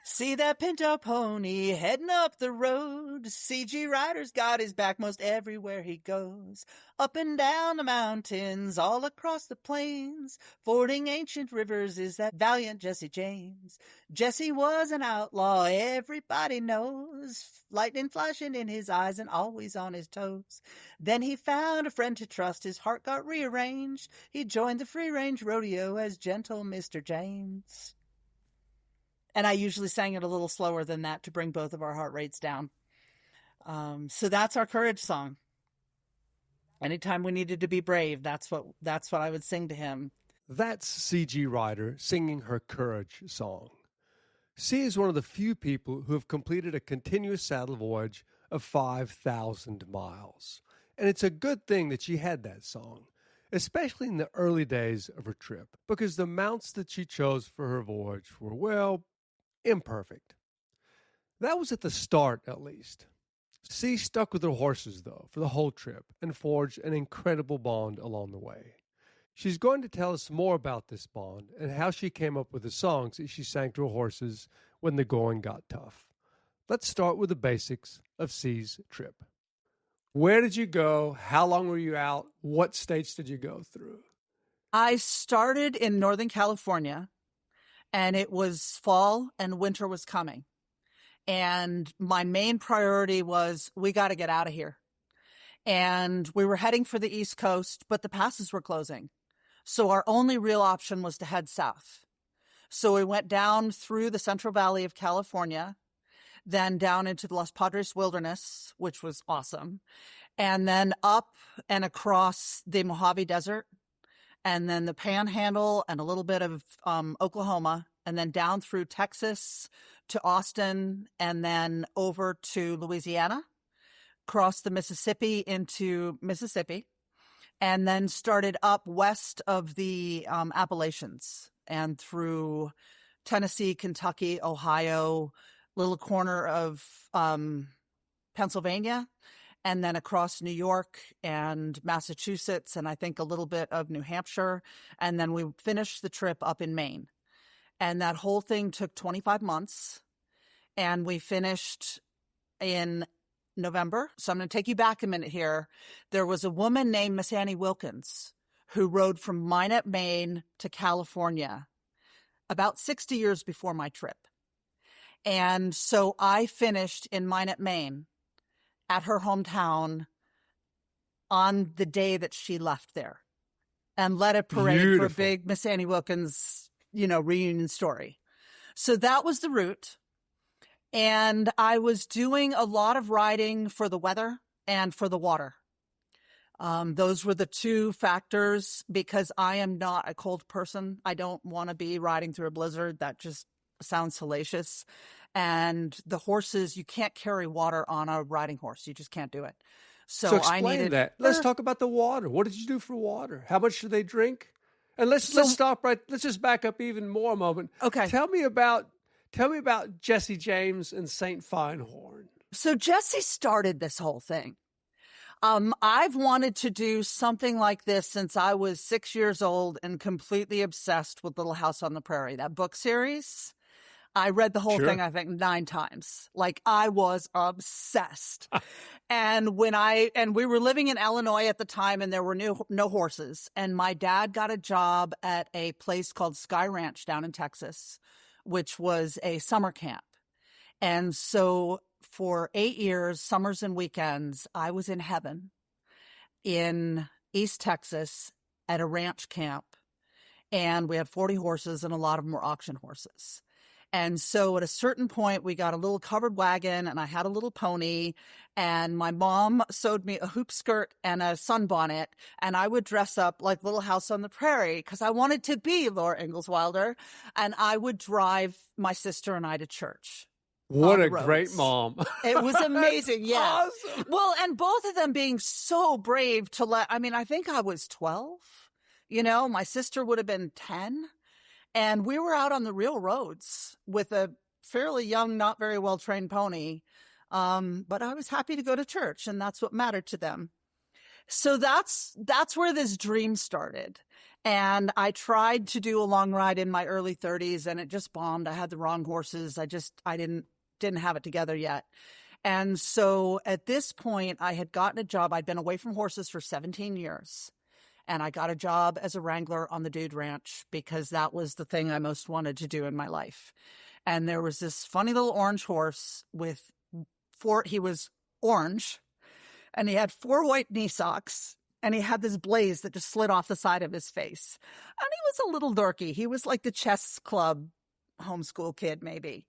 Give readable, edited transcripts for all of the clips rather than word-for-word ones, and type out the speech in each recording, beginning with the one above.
See that pinto pony heading up the road. CG Rider's got his back most everywhere he goes. Up and down the mountains, all across the plains. Fording ancient rivers is that valiant Jesse James. Jesse was an outlaw, everybody knows. Lightning flashing in his eyes and always on his toes. Then he found a friend to trust, his heart got rearranged. He joined the free-range rodeo as gentle Mr. James. And I usually sang it a little slower than that to bring both of our heart rates down. So that's our courage song. Anytime we needed to be brave, that's what I would sing to him. That's C.G. Rider singing her courage song. C is one of the few people who have completed a continuous saddle voyage of 5,000 miles. And it's a good thing that she had that song, especially in the early days of her trip, because the mounts that she chose for her voyage were, well, imperfect. That was at the start, at least. C stuck with her horses, though, for the whole trip and forged an incredible bond along the way. She's going to tell us more about this bond and how she came up with the songs that she sang to her horses when the going got tough. Let's start with the basics of C's trip. Where did you go? How long were you out? What states did you go through? I started in Northern California, and it was fall and winter was coming. And my main priority was, we got to get out of here. And we were heading for the East Coast, but the passes were closing. So our only real option was to head south. So we went down through the Central Valley of California, then down into the Los Padres Wilderness, which was awesome, and then up and across the Mojave Desert, and then the Panhandle and a little bit of Oklahoma, and then down through Texas to Austin, and then over to Louisiana, crossed the Mississippi into Mississippi, and then started up west of the Appalachians and through Tennessee, Kentucky, Ohio, little corner of Pennsylvania, and then across New York and Massachusetts, and I think a little bit of New Hampshire. And then we finished the trip up in Maine. And that whole thing took 25 months. And we finished in November. So I'm going to take you back a minute here. There was a woman named Miss Annie Wilkins who rode from Minot, Maine to California about 60 years before my trip. And so I finished in Minot, Maine at her hometown on the day that she left there and led a parade Beautiful. for a big Miss Annie Wilkins, reunion story. So that was the route. And I was doing a lot of riding for the weather and for the water. Those were the two factors because I am not a cold person. I don't want to be riding through a blizzard. That just sounds salacious. And the horses, you can't carry water on a riding horse. You just can't do it. So explain I needed that. Let's talk about the water. What did you do for water? How much do they drink? And let's stop right. Let's just back up even more a moment. Okay. Tell me about Jesse James and St. Feinhorn. So Jesse started this whole thing. I've wanted to do something like this since I was 6 years old and completely obsessed with Little House on the Prairie, that book series. I read the whole thing, I think, 9 times. Like, I was obsessed. And we were living in Illinois at the time, and there were no horses. And my dad got a job at a place called Sky Ranch down in Texas, which was a summer camp. And so for 8 years, summers and weekends, I was in heaven in East Texas at a ranch camp. And we had 40 horses, and a lot of them were auction horses. And so at a certain point, we got a little covered wagon, and I had a little pony, and my mom sewed me a hoop skirt and a sunbonnet, and I would dress up like Little House on the Prairie because I wanted to be Laura Ingalls Wilder, and I would drive my sister and I to church. What a great mom. It was amazing. Yeah. Awesome. Well, and both of them being so brave I think I was 12, my sister would have been 10. And we were out on the real roads with a fairly young, not very well-trained pony. But I was happy to go to church, and that's what mattered to them. So that's where this dream started. And I tried to do a long ride in my early 30s and it just bombed. I had the wrong horses. I didn't have it together yet. And so at this point, I had gotten a job. I'd been away from horses for 17 years. And I got a job as a wrangler on the Dude Ranch because that was the thing I most wanted to do in my life. And there was this funny little orange horse he was orange, and he had 4 white knee socks, and he had this blaze that just slid off the side of his face. And he was a little dorky. He was like the chess club homeschool kid, maybe.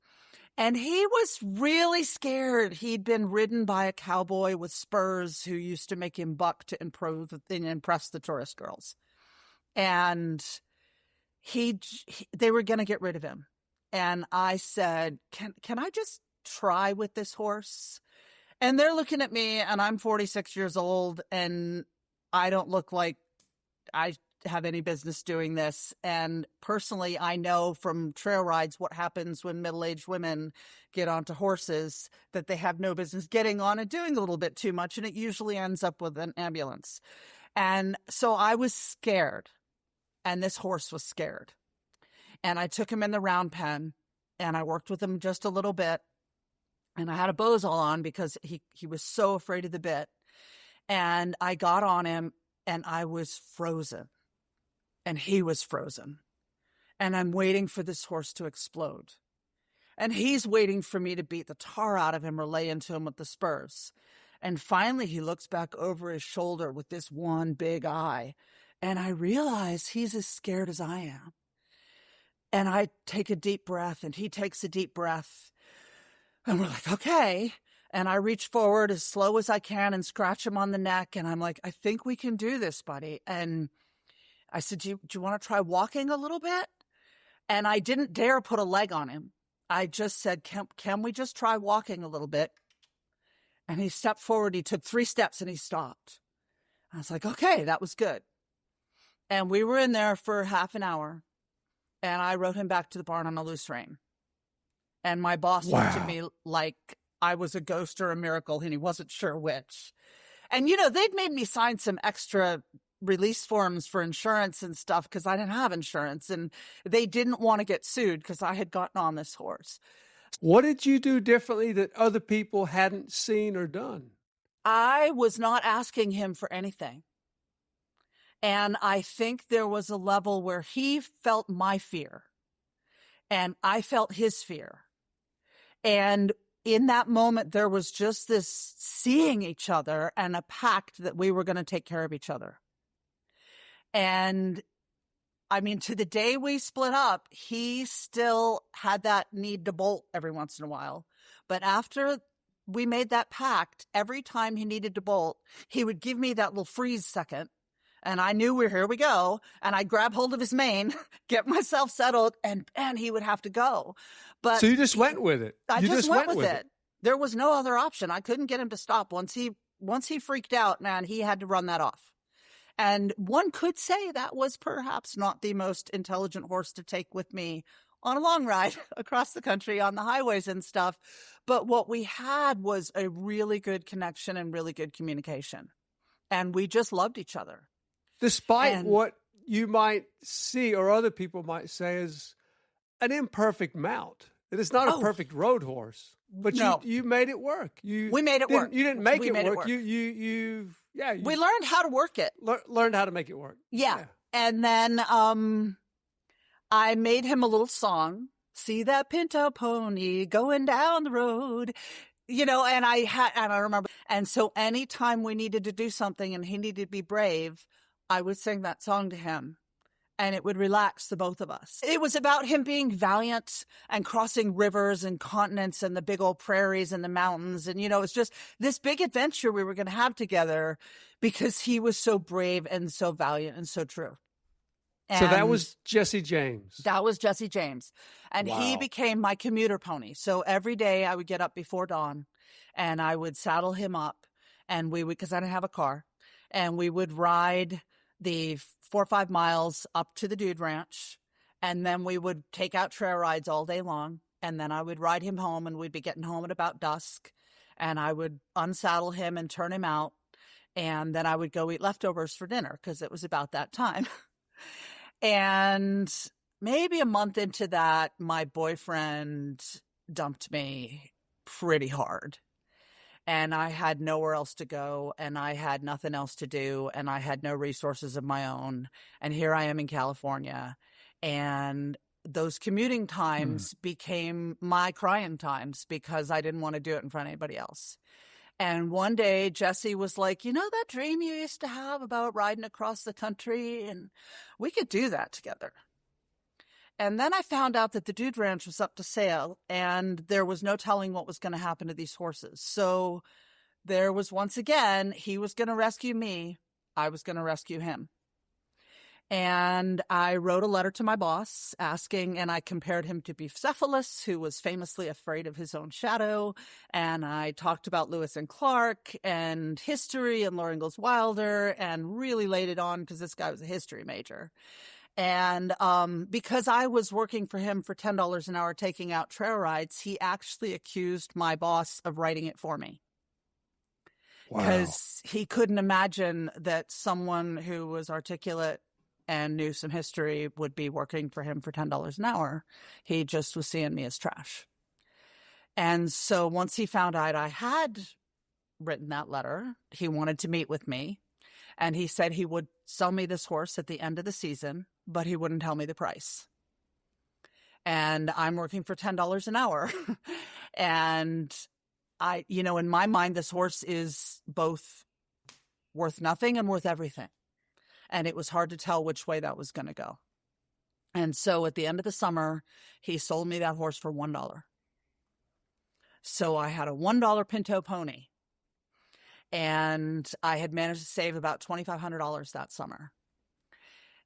And he was really scared. He'd been ridden by a cowboy with spurs who used to make him buck to impress the tourist girls. And they were going to get rid of him. And I said, can I just try with this horse? And they're looking at me, and I'm 46 years old, and I don't look like I have any business doing this. And personally, I know from trail rides what happens when middle-aged women get onto horses, that they have no business getting on and doing a little bit too much, and it usually ends up with an ambulance. And so I was scared, and this horse was scared. And I took him in the round pen, and I worked with him just a little bit. And I had a Bozal on because he was so afraid of the bit. And I got on him, and I was frozen. And he was frozen. And I'm waiting for this horse to explode. And he's waiting for me to beat the tar out of him or lay into him with the spurs. And finally, he looks back over his shoulder with this one big eye. And I realize he's as scared as I am. And I take a deep breath, and he takes a deep breath. And we're like, okay. And I reach forward as slow as I can and scratch him on the neck. And I'm like, I think we can do this, buddy. And I said, do you want to try walking a little bit? And I didn't dare put a leg on him. I just said, can we just try walking a little bit? And he stepped forward. He took 3 steps and he stopped. I was like, okay, that was good. And we were in there for half an hour. And I rode him back to the barn on a loose rein. And my boss looked at me like I was a ghost or a miracle, and he wasn't sure which. And, they'd made me sign some extra release forms for insurance and stuff because I didn't have insurance, and they didn't want to get sued because I had gotten on this horse. What did you do differently that other people hadn't seen or done? I was not asking him for anything. And I think there was a level where he felt my fear and I felt his fear. And in that moment, there was just this seeing each other and a pact that we were going to take care of each other. And I mean, to the day we split up, he still had that need to bolt every once in a while. But after we made that pact, every time he needed to bolt, he would give me that little freeze second. And I knew here we go. And I'd grab hold of his mane, get myself settled, and he would have to go. But so you just went with it. I just went with it. There was no other option. I couldn't get him to stop. Once he freaked out, man, he had to run that off. And one could say that was perhaps not the most intelligent horse to take with me on a long ride across the country on the highways and stuff. But what we had was a really good connection and really good communication. And we just loved each other. Despite what you might see or other people might say is an imperfect mount. It is not a perfect road horse, but no. you made it work. We made it work. You didn't make it work. You learned how to work it. Learned how to make it work. Yeah. And then I made him a little song. See that pinto pony going down the road. And I remember. And so anytime we needed to do something and he needed to be brave, I would sing that song to him. And it would relax the both of us. It was about him being valiant and crossing rivers and continents and the big old prairies and the mountains. And, it's just this big adventure we were going to have together because he was so brave and so valiant and so true. And so that was Jesse James. That was Jesse James. And he became my commuter pony. So every day I would get up before dawn and I would saddle him up and because I didn't have a car, and we would ride the 4 or 5 miles up to the Dude Ranch, and then we would take out trail rides all day long, and then I would ride him home, and we'd be getting home at about dusk, and I would unsaddle him and turn him out, and then I would go eat leftovers for dinner because it was about that time. And maybe a month into that, my boyfriend dumped me pretty hard. And I had nowhere else to go, and I had nothing else to do, and I had no resources of my own. And here I am in California. And those commuting times became my crying times because I didn't want to do it in front of anybody else. And one day, Jesse was like, you know that dream you used to have about riding across the country? And we could do that together. And then I found out that the Dude Ranch was up to sale, and there was no telling what was going to happen to these horses. So there was, once again, he was going to rescue me. I was going to rescue him. And I wrote a letter to my boss asking, and I compared him to Bucephalus, who was famously afraid of his own shadow. And I talked about Lewis and Clark and history and Laura Ingalls Wilder, and really laid it on because this guy was a history major. And because I was working for him for $10 an hour taking out trail rides, he actually accused my boss of writing it for me. Because he couldn't imagine that someone who was articulate and knew some history would be working for him for $10 an hour. He just was seeing me as trash. And so once he found out I had written that letter, he wanted to meet with me. And he said he would sell me this horse at the end of the season, but he wouldn't tell me the price. And I'm working for $10 an hour. And in my mind, this horse is both worth nothing and worth everything. And it was hard to tell which way that was going to go. And so at the end of the summer, he sold me that horse for $1. So I had a $1 Pinto pony. And I had managed to save about $2,500 that summer.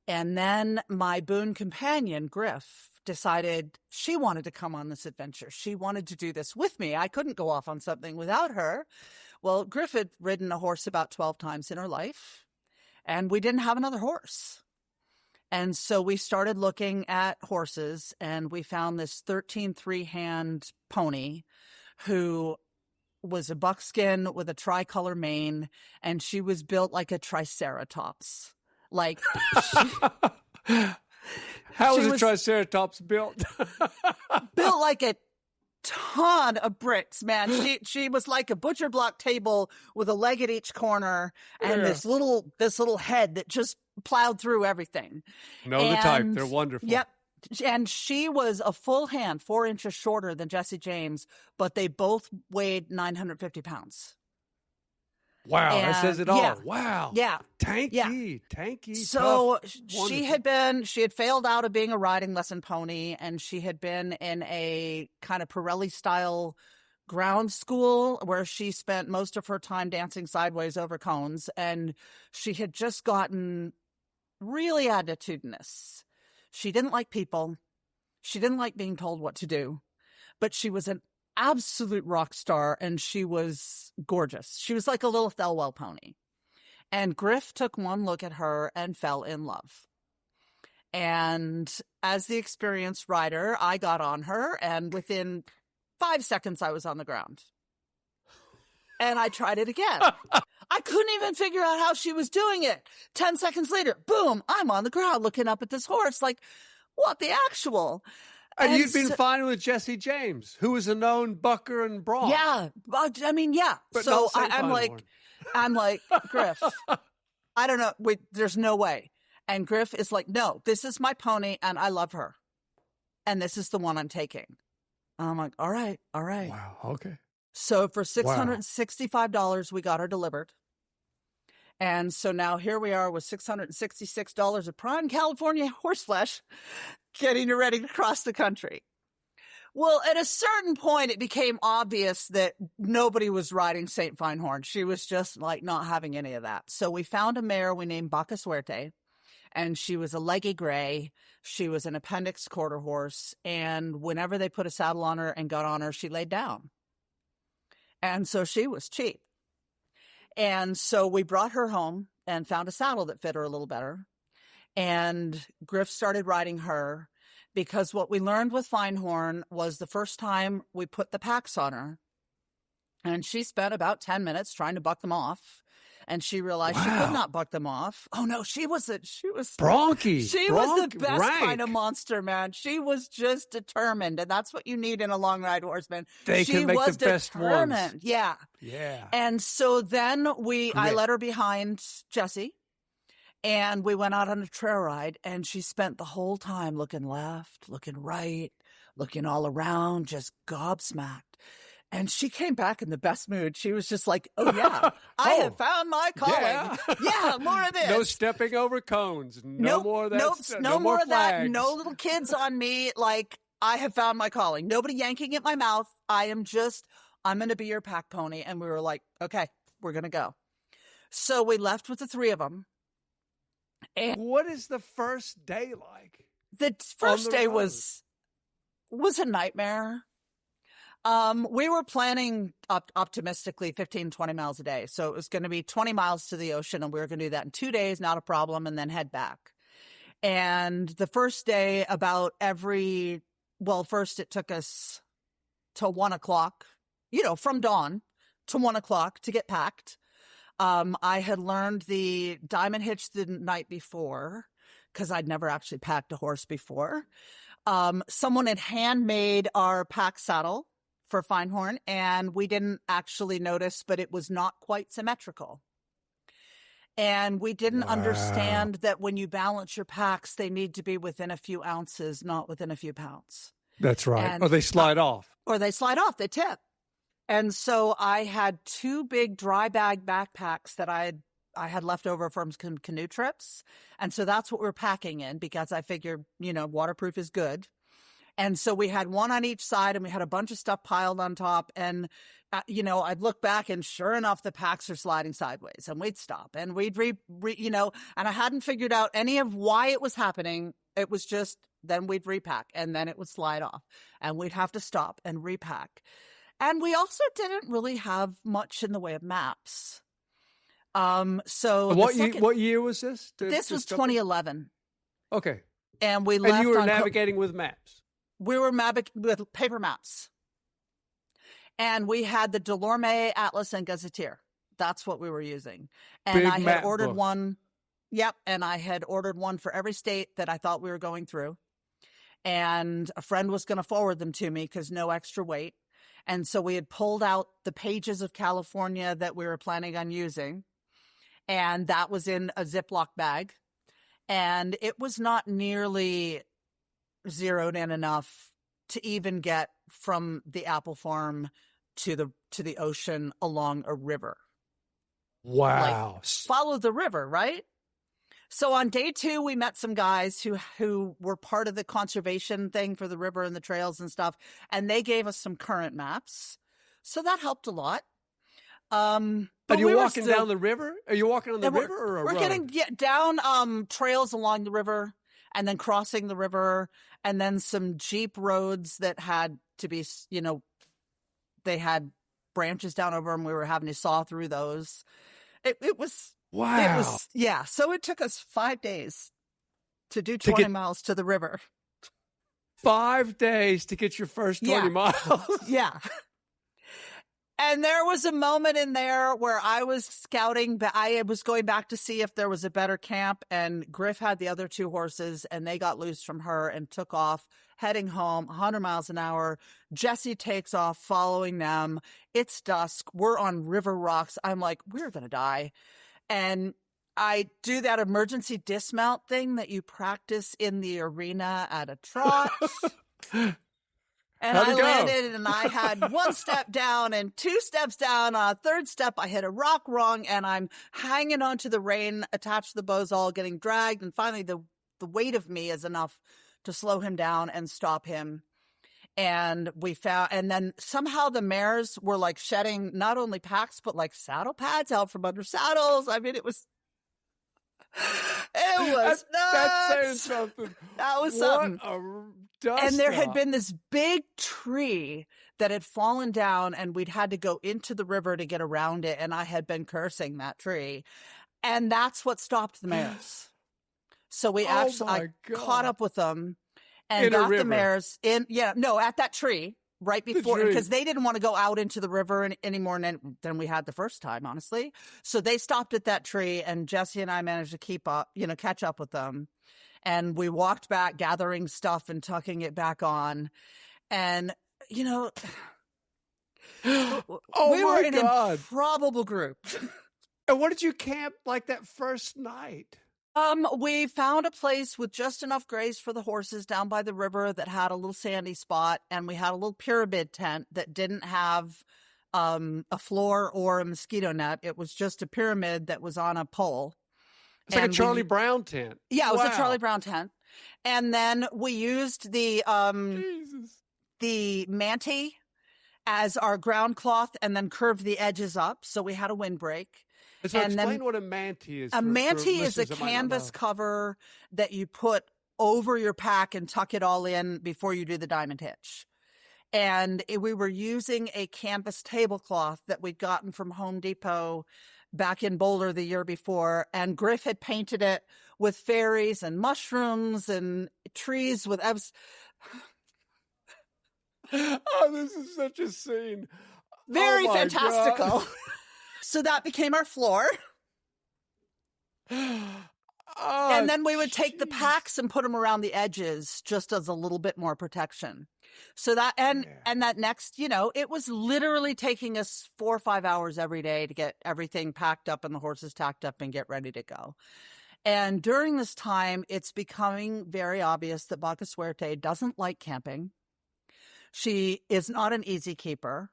And then my boon companion, Griff, decided she wanted to come on this adventure. She wanted to do this with me. I couldn't go off on something without her. Well, Griff had ridden a horse about 12 times in her life, and we didn't have another horse. And so we started looking at horses, and we found this 13 3-hand pony who was a buckskin with a tricolor mane, and she was built like a triceratops. Like, how was a triceratops built? Built like a ton of bricks, man. She was like a butcher block table with a leg at each corner, and this little head that just plowed through everything. The type. They're wonderful. Yep. And she was a full hand, 4 inches shorter than Jesse James, but they both weighed 950 pounds. Wow, that says it all. Yeah, wow. Yeah. Tanky. So tough, she had failed out of being a riding lesson pony, and she had been in a kind of Pirelli style ground school where she spent most of her time dancing sideways over cones. And she had just gotten really attitudinous. She didn't like people. She didn't like being told what to do, but she was an absolute rock star, and she was gorgeous. She was like a little Thelwell pony. And Griff took one look at her and fell in love. And as the experienced rider, I got on her, and within 5 seconds, I was on the ground. And I tried it again. I couldn't even figure out how she was doing it. 10 seconds later, boom, I'm on the ground looking up at this horse like, what the actual? And you'd been fine with Jesse James, who was a known bucker and bronc. Yeah. I mean, yeah. But so I'm like, Griff, I don't know. There's no way. And Griff is like, no, this is my pony and I love her. And this is the one I'm taking. And I'm like, all right. Wow. Okay. So for $665, we got her delivered. And so now here we are with $666 of prime California horseflesh, getting her ready to cross the country. Well, at a certain point, it became obvious that nobody was riding St. Feinhorn. She was just like not having any of that. So we found a mare we named Baca Suerte, and she was a leggy gray. She was an appendix quarter horse. And whenever they put a saddle on her and got on her, she laid down. And so she was cheap. And so we brought her home and found a saddle that fit her a little better. And Griff started riding her because what we learned with Feinhorn was the first time we put the packs on her, and she spent about 10 minutes trying to buck them off. and she realized she could not buck them off. Oh no, she was Bronchi. She was the best kind of monster, man. She was just determined, and that's what you need in a long ride horseman. They can make the best ones. Yeah. Yeah. And so then I let her behind Jessie, and we went out on a trail ride, and she spent the whole time looking left, looking right, looking all around, just gobsmacked. And she came back in the best mood. She was just like, oh, yeah, I have found my calling. Yeah, more of this. No stepping over cones. No more of that. No more of that. No little kids on me. Like, I have found my calling. Nobody yanking at my mouth. I'm going to be your pack pony. And we were like, okay, we're going to go. So we left with the three of them. And what is the first day like? The first day was a nightmare. We were planning optimistically 15, 20 miles a day. So it was going to be 20 miles to the ocean, and we were going to do that in 2 days, not a problem, and then head back. And the first day first it took us till 1 o'clock, from dawn to 1 o'clock to get packed. I had learned the diamond hitch the night before because I'd never actually packed a horse before. Someone had handmade our pack saddle for Feinhorn, and we didn't actually notice, but it was not quite symmetrical. And we didn't understand that when you balance your packs, they need to be within a few ounces, not within a few pounds. That's right. Or they slide off. They tip. And so I had 2 big dry bag backpacks that I had left over from canoe trips. And so that's what we're packing in because I figured, waterproof is good. And so we had one on each side and we had a bunch of stuff piled on top. And, I'd look back and sure enough, the packs are sliding sideways and we'd stop and we'd and I hadn't figured out any of why it was happening. It was just, then we'd repack and then it would slide off and we'd have to stop and repack. And we also didn't really have much in the way of maps. So what year was this? This was 2011. Okay. And we left. And you were navigating with maps. We were with paper maps. And we had the Delorme Atlas and Gazetteer. That's what we were using. And I had ordered one. Yep. And I had ordered one for every state that I thought we were going through. And a friend was going to forward them to me because no extra weight. And so we had pulled out the pages of California that we were planning on using. And that was in a Ziploc bag. And it was not nearly zeroed in enough to even get from the apple farm to the ocean along a river. Wow. Like, follow the river, right? So on day 2, we met some guys who were part of the conservation thing for the river and the trails and stuff. And they gave us some current maps. So that helped a lot. Are you walking down the river? Are you walking on the river or a road? We're getting down trails along the river and then crossing the river and then some Jeep roads that had to be, they had branches down over them. We were having to saw through those. It was... Wow. So it took us 5 days to do 20 miles to the river. 5 days to get your first 20 miles. Yeah. And there was a moment in there where I was scouting, but I was going back to see if there was a better camp, and Griff had the other 2 horses and they got loose from her and took off heading home 100 miles an hour. Jessie takes off following them. It's dusk. We're on river rocks. I'm like, we're going to die. And I do that emergency dismount thing that you practice in the arena at a trot. And I landed and I had 1 step down and 2 steps down. On a 3rd step, I hit a rock wrong and I'm hanging onto the rein attached to the bowsall, getting dragged. And finally, the weight of me is enough to slow him down and stop him. And and then somehow the mares were like shedding not only packs, but like saddle pads out from under saddles. I mean, it was nuts. That's saying something. That was something. What a dust and there had up. been this big tree that had fallen down and we'd had to go into the river to get around it. And I had been cursing that tree. And that's what stopped the mares. So I caught up with them. And got the mares at that tree. right before, because they didn't want to go out into the river any more than we had the first time, honestly. So they stopped at that tree, and Jesse and I managed to catch up with them. And we walked back, gathering stuff and tucking it back on. And, we were an improbable group. And what did you camp like that first night? We found a place with just enough graze for the horses down by the river that had a little sandy spot, and we had a little pyramid tent that didn't have a floor or a mosquito net. It was just a pyramid that was on a pole. It's like a Charlie Brown tent. Yeah, it was a Charlie Brown tent. And then we used the mantee as our ground cloth and then curved the edges up, so we had a windbreak. So explain what a mantee is. A mantee is a canvas cover that you put over your pack and tuck it all in before you do the diamond hitch. And we were using a canvas tablecloth that we'd gotten from Home Depot back in Boulder the year before. And Griff had painted it with fairies and mushrooms and trees with... Oh, this is such a scene. Very fantastical. So that became our floor. And then we would take the packs and put them around the edges just as a little bit more protection. So that, and that next, it was literally taking us 4 or 5 hours every day to get everything packed up and the horses tacked up and get ready to go. And during this time, it's becoming very obvious that Vaca Suerte doesn't like camping. She is not an easy keeper.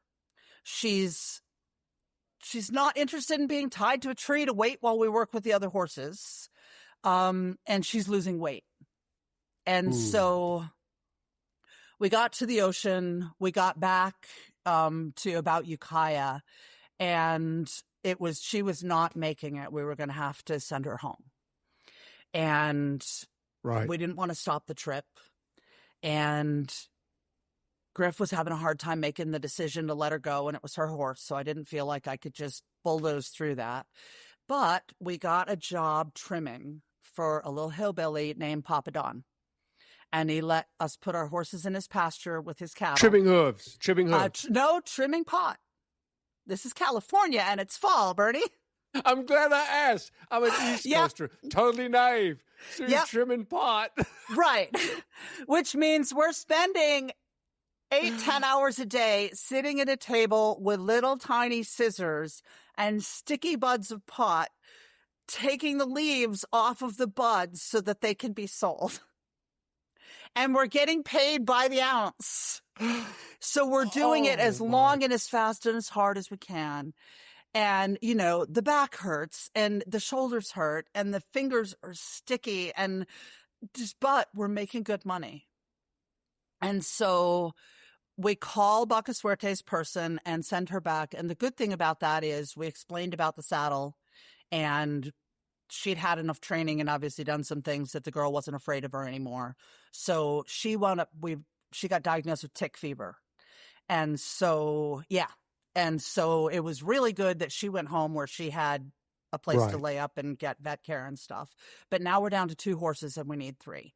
She's not interested in being tied to a tree to wait while we work with the other horses. And she's losing weight. And so we got to the ocean. We got back to about Ukiah. And she was not making it. We were going to have to send her home. And we didn't want to stop the trip. And Griff was having a hard time making the decision to let her go, and it was her horse, so I didn't feel like I could just bulldoze through that. But we got a job trimming for a little hillbilly named Papa Don, and he let us put our horses in his pasture with his cattle. Trimming hooves. No, trimming pot. This is California, and it's fall, Bernie. I'm glad I asked. I'm an East Coaster, totally naive. So you're trimming pot. Right, which means we're spending 8-10 hours a day sitting at a table with little tiny scissors and sticky buds of pot, taking the leaves off of the buds so that they can be sold. And we're getting paid by the ounce. So we're doing it as long and as fast and as hard as we can. And, the back hurts and the shoulders hurt and the fingers are sticky but we're making good money. And so we call Vaca Suerte's person and send her back. And the good thing about that is we explained about the saddle, and she'd had enough training and obviously done some things that the girl wasn't afraid of her anymore. So she got diagnosed with tick fever. And so, And so it was really good that she went home where she had a place to lay up and get vet care and stuff. But now we're down to 2 horses and we need 3.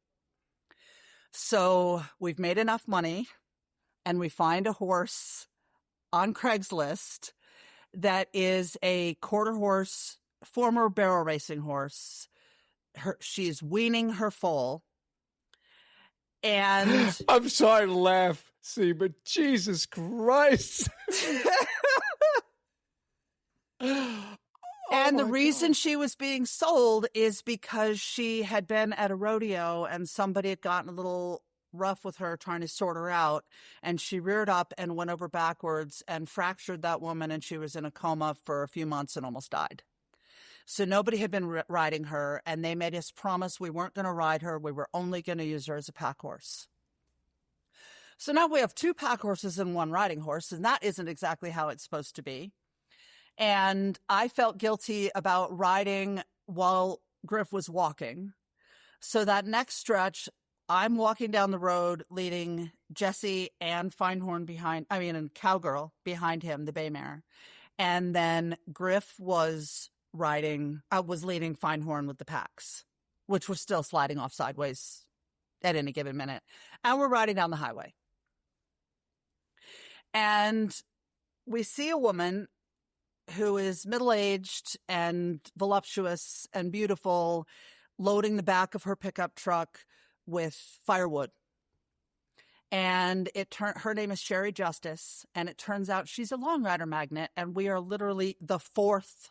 So we've made enough money, and we find a horse on Craigslist that is a quarter horse, former barrel racing horse. She's weaning her foal. And I'm sorry to laugh, but Jesus Christ. And the reason she was being sold is because she had been at a rodeo and somebody had gotten a little rough with her trying to sort her out, and she reared up and went over backwards and fractured that woman, and she was in a coma for a few months and almost died. So nobody had been riding her, and they made us promise we weren't going to ride her. We were only going to use her as a pack horse. So now we have 2 pack horses and 1 riding horse, and that isn't exactly how it's supposed to be. And I felt guilty about riding while Griff was walking. So that next stretch, I'm walking down the road leading Jesse and and Cowgirl behind him, the bay mare. And then Griff was leading Feinhorn with the packs, which were still sliding off sideways at any given minute. And we're riding down the highway. And we see a woman who is middle-aged and voluptuous and beautiful, loading the back of her pickup truck with firewood. And her name is Sherry Justice, and it turns out she's a long rider magnet, and we are literally the fourth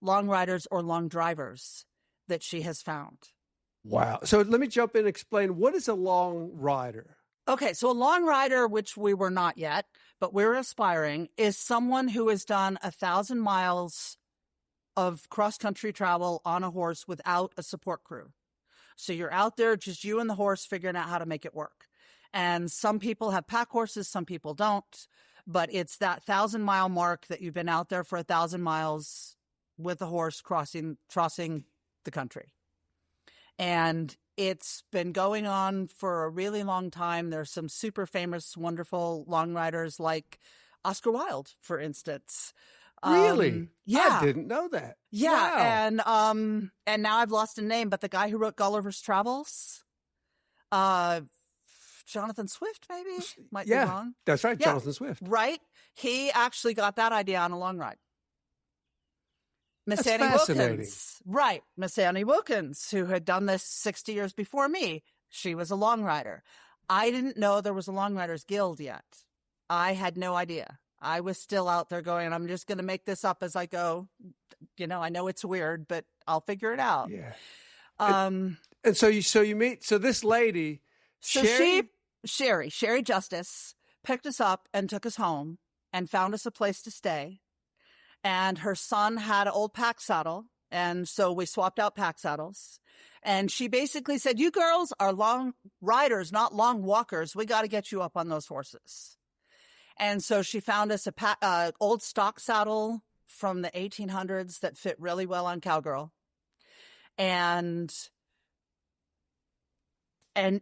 long riders or long drivers that she has found. Wow. So let me jump in and explain, what is a long rider? Okay, so a long rider, which we were not yet, but we're aspiring, is someone who has done 1,000 miles of cross-country travel on a horse without a support crew. So you're out there, just you and the horse, figuring out how to make it work. And some people have pack horses, some people don't, but it's that 1,000-mile mark that you've been out there for 1,000 miles with the horse crossing the country. And it's been going on for a really long time. There's some super famous, wonderful long riders like Oscar Wilde, for instance. Really? Yeah. I didn't know that. Yeah. Wow. And now I've lost a name, but the guy who wrote Gulliver's Travels, Jonathan Swift, maybe? Might be wrong. That's right. Yeah. Jonathan Swift. Right. He actually got that idea on a long ride. Miss That's Annie fascinating. Wilkins. Right. Miss Annie Wilkins, who had done this 60 years before me. She was a long rider. I didn't know there was a Long Riders Guild yet. I had no idea. I was still out there going, I'm just going to make this up as I go. You know, I know it's weird, but I'll figure it out. Yeah. And so you meet, so this lady, so Sherry Justice picked us up and took us home and found us a place to stay. And her son had an old pack saddle. And so we swapped out pack saddles. And she basically said, you girls are long riders, not long walkers. We got to get you up on those horses. And so she found us a old stock saddle from the 1800s that fit really well on Cowgirl. And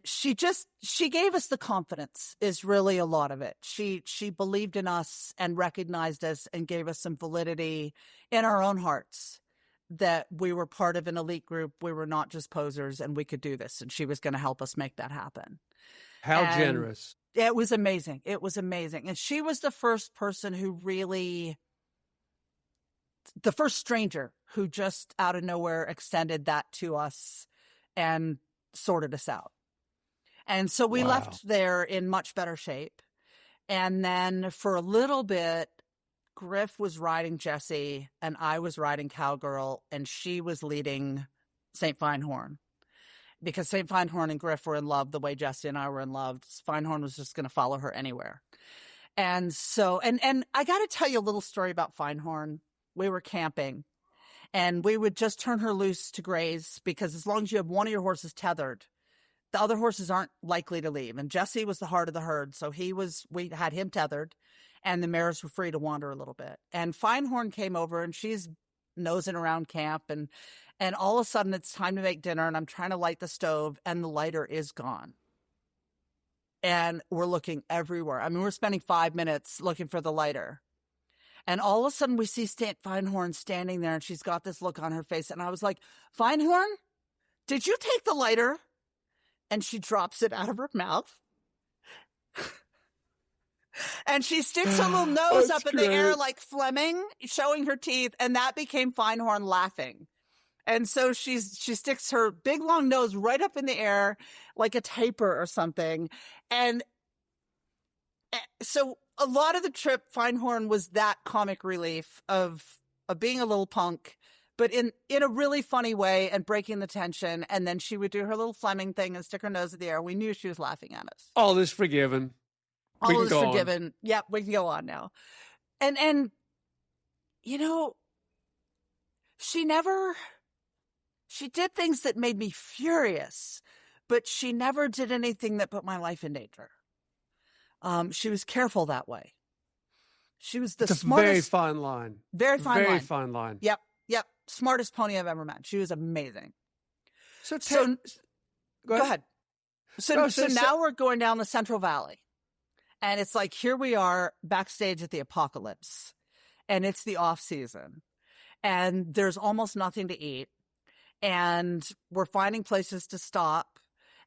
she gave us the confidence, is really a lot of it. She believed in us and recognized us and gave us some validity in our own hearts that we were part of an elite group. We were not just posers and we could do this. And she was going to help us make that happen. How generous. It was amazing. It was amazing. And she was the first person the first stranger who just out of nowhere extended that to us and sorted us out. And so we left there in much better shape. And then for a little bit, Griff was riding Jessie and I was riding Cowgirl, and she was leading St. Feinhorn. Because St. Feinhorn and Griff were in love the way Jessie and I were in love. Feinhorn was just going to follow her anywhere. And so, and I got to tell you a little story about Feinhorn. We were camping and we would just turn her loose to graze, because as long as you have one of your horses tethered, the other horses aren't likely to leave. And Jessie was the heart of the herd. So we had him tethered and the mares were free to wander a little bit. And Feinhorn came over and she's nosing around camp, and all of a sudden it's time to make dinner and I'm trying to light the stove and the lighter is gone. And we're looking everywhere. I mean, we're spending 5 minutes looking for the lighter. And all of a sudden we see Feinhorn standing there and she's got this look on her face. And I was like, Feinhorn, did you take the lighter? And she drops it out of her mouth. And she sticks her little nose up in the air like Fleming, showing her teeth. And that became Feinhorn laughing. And so she sticks her big long nose right up in the air like a tapir or something. And so a lot of the trip, Feinhorn was that comic relief of being a little punk, but in a really funny way and breaking the tension. And then she would do her little Fleming thing and stick her nose in the air. We knew she was laughing at us. All is forgiven. All is forgiven. Yep, we can go on now. And you know, she did things that made me furious, but she never did anything that put my life in danger. She was careful that way. She was the smartest. Very fine line. Very fine line. Very fine line. Yep. Smartest pony I've ever met. She was amazing. So go ahead. So now we're going down the Central Valley. And it's like, here we are backstage at the apocalypse. And it's the off season. And there's almost nothing to eat. And we're finding places to stop.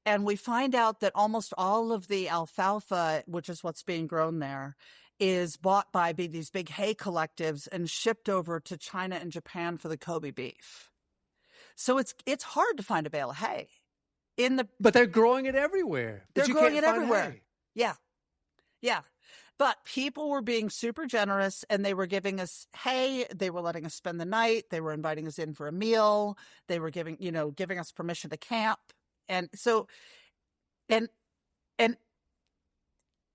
And we find out that almost all of the alfalfa, which is what's being grown there, is bought by these big hay collectives and shipped over to China and Japan for the Kobe beef. So it's hard to find a bale of hay. But they're growing it everywhere. They're growing it everywhere. Hay. Yeah. Yeah. But people were being super generous, and they were giving us hay. They were letting us spend the night. They were inviting us in for a meal. They were giving us permission to camp. And so, and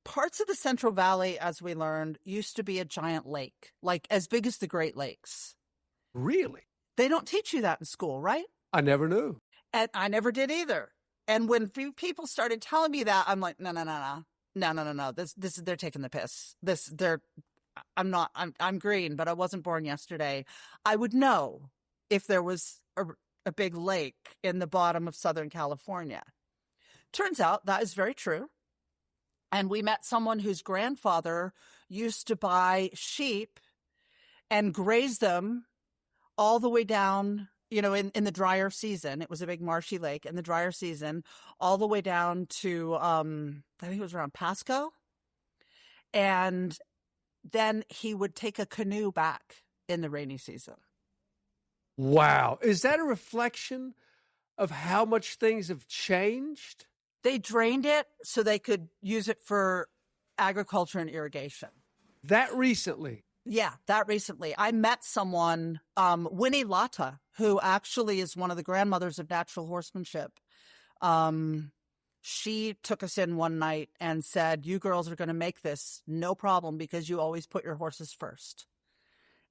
parts of the Central Valley, as we learned, used to be a giant lake, like as big as the Great Lakes. Really? They don't teach you that in school, right? I never knew. And I never did either. And when people started telling me that, I'm like, no. They're taking the piss. I'm green, but I wasn't born yesterday. I would know if there was a big lake in the bottom of Southern California. Turns out that is very true. And we met someone whose grandfather used to buy sheep and graze them all the way down, in the drier season. It was a big marshy lake in the drier season, all the way down to, I think it was around Pasco. And then he would take a canoe back in the rainy season. Wow. Is that a reflection of how much things have changed? They drained it so they could use it for agriculture and irrigation. That recently? Yeah, that recently. I met someone, Winnie Latta, who actually is one of the grandmothers of natural horsemanship. She took us in one night and said, you girls are going to make this no problem because you always put your horses first.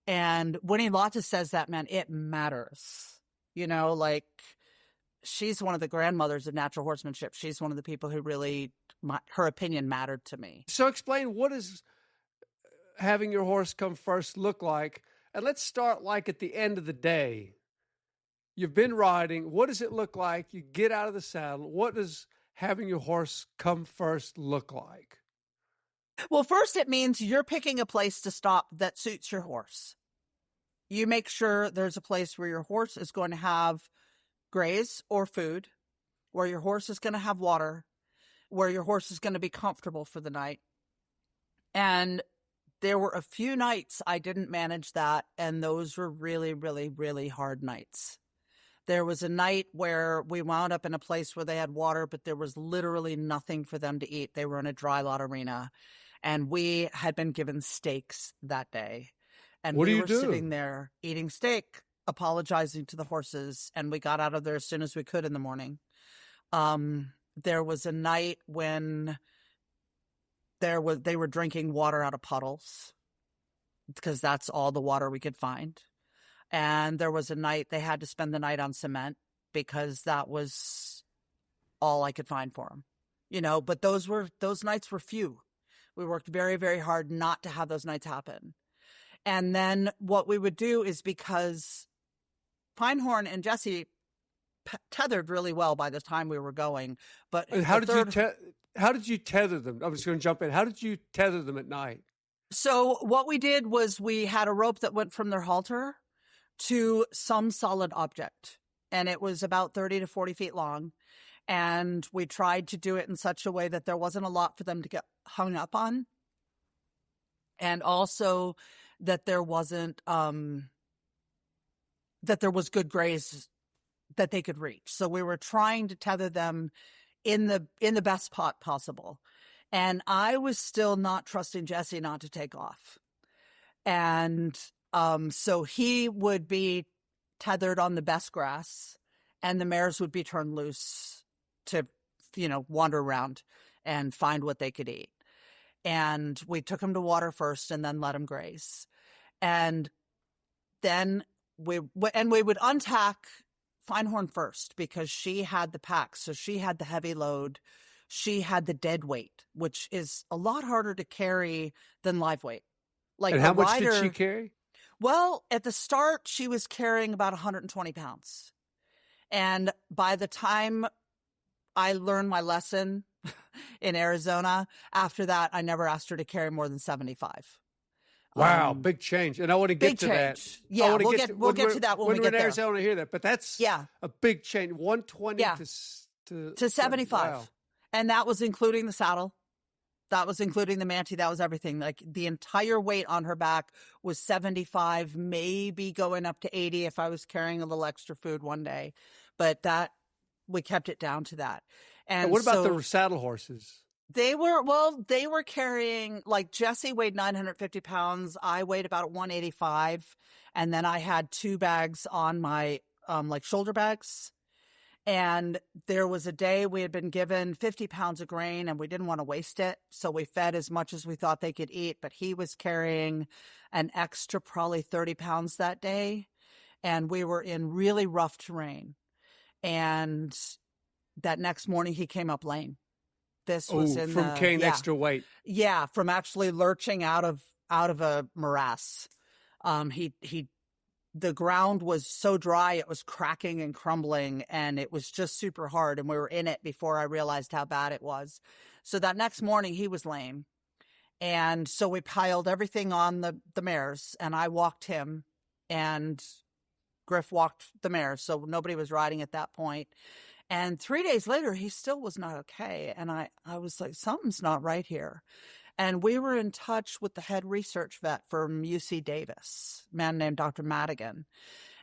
And Winnie Latta says that, man, it matters. She's one of the grandmothers of natural horsemanship. She's one of the people who really, her opinion mattered to me. So explain, what does having your horse come first look like? And let's start at the end of the day. You've been riding. What does it look like? You get out of the saddle. What does having your horse come first look like? Well, first it means you're picking a place to stop that suits your horse. You make sure there's a place where your horse is going to have graze or food, where your horse is going to have water, where your horse is going to be comfortable for the night. And there were a few nights I didn't manage that, and those were really, really, really hard nights. There was a night where we wound up in a place where they had water, but there was literally nothing for them to eat. They were in a dry lot arena, and we had been given steaks that day. And we were sitting there eating steak, apologizing to the horses, and we got out of there as soon as we could in the morning. There was a night when they were drinking water out of puddles because that's all the water we could find. And there was a night they had to spend the night on cement because that was all I could find for them. But those nights were few. We worked very, very hard not to have those nights happen. And then what we would do is, because Feinhorn and Jesse tethered really well by the time we were going. But how did you tether them? I'm just going to jump in. How did you tether them at night? So what we did was we had a rope that went from their halter to some solid object, and it was about 30 to 40 feet long. And we tried to do it in such a way that there wasn't a lot for them to get hung up on. And also that there wasn't, that there was good graze that they could reach. So we were trying to tether them in the best spot possible. And I was still not trusting Jesse not to take off. And so he would be tethered on the best grass, and the mares would be turned loose to, wander around and find what they could eat. And we took them to water first and then let them graze. And then we would untack Feinhorn first because she had the pack. So she had the heavy load. She had the dead weight, which is a lot harder to carry than live weight. And how much did she carry? Well, at the start, she was carrying about 120 pounds. And by the time I learned my lesson in Arizona, after that, I never asked her to carry more than 75. Wow, big change. And I want to get to that. Yeah, we'll get to that when we get there. When we're in Arizona, hear that. But that's a big change, 120 to 75. Wow. And that was including the saddle. That was including the Manti. That was everything. Like the entire weight on her back was 75, maybe going up to 80 if I was carrying a little extra food one day. But we kept it down to that. And what about the saddle horses? They were carrying, like Jessie weighed 950 pounds. I weighed about 185. And then I had 2 bags on my, like shoulder bags. And there was a day we had been given 50 pounds of grain and we didn't want to waste it. So we fed as much as we thought they could eat, but he was carrying an extra probably 30 pounds that day. And we were in really rough terrain. And that next morning he came up lame. This was from carrying extra weight. Yeah, from actually lurching out of a morass. The ground was so dry, it was cracking and crumbling, and it was just super hard. And we were in it before I realized how bad it was. So that next morning, he was lame. And so we piled everything on the mares, and I walked him, and Griff walked the mares. So nobody was riding at that point. And 3 days later, he still was not okay. And I was like, something's not right here. And we were in touch with the head research vet from UC Davis, a man named Dr. Madigan.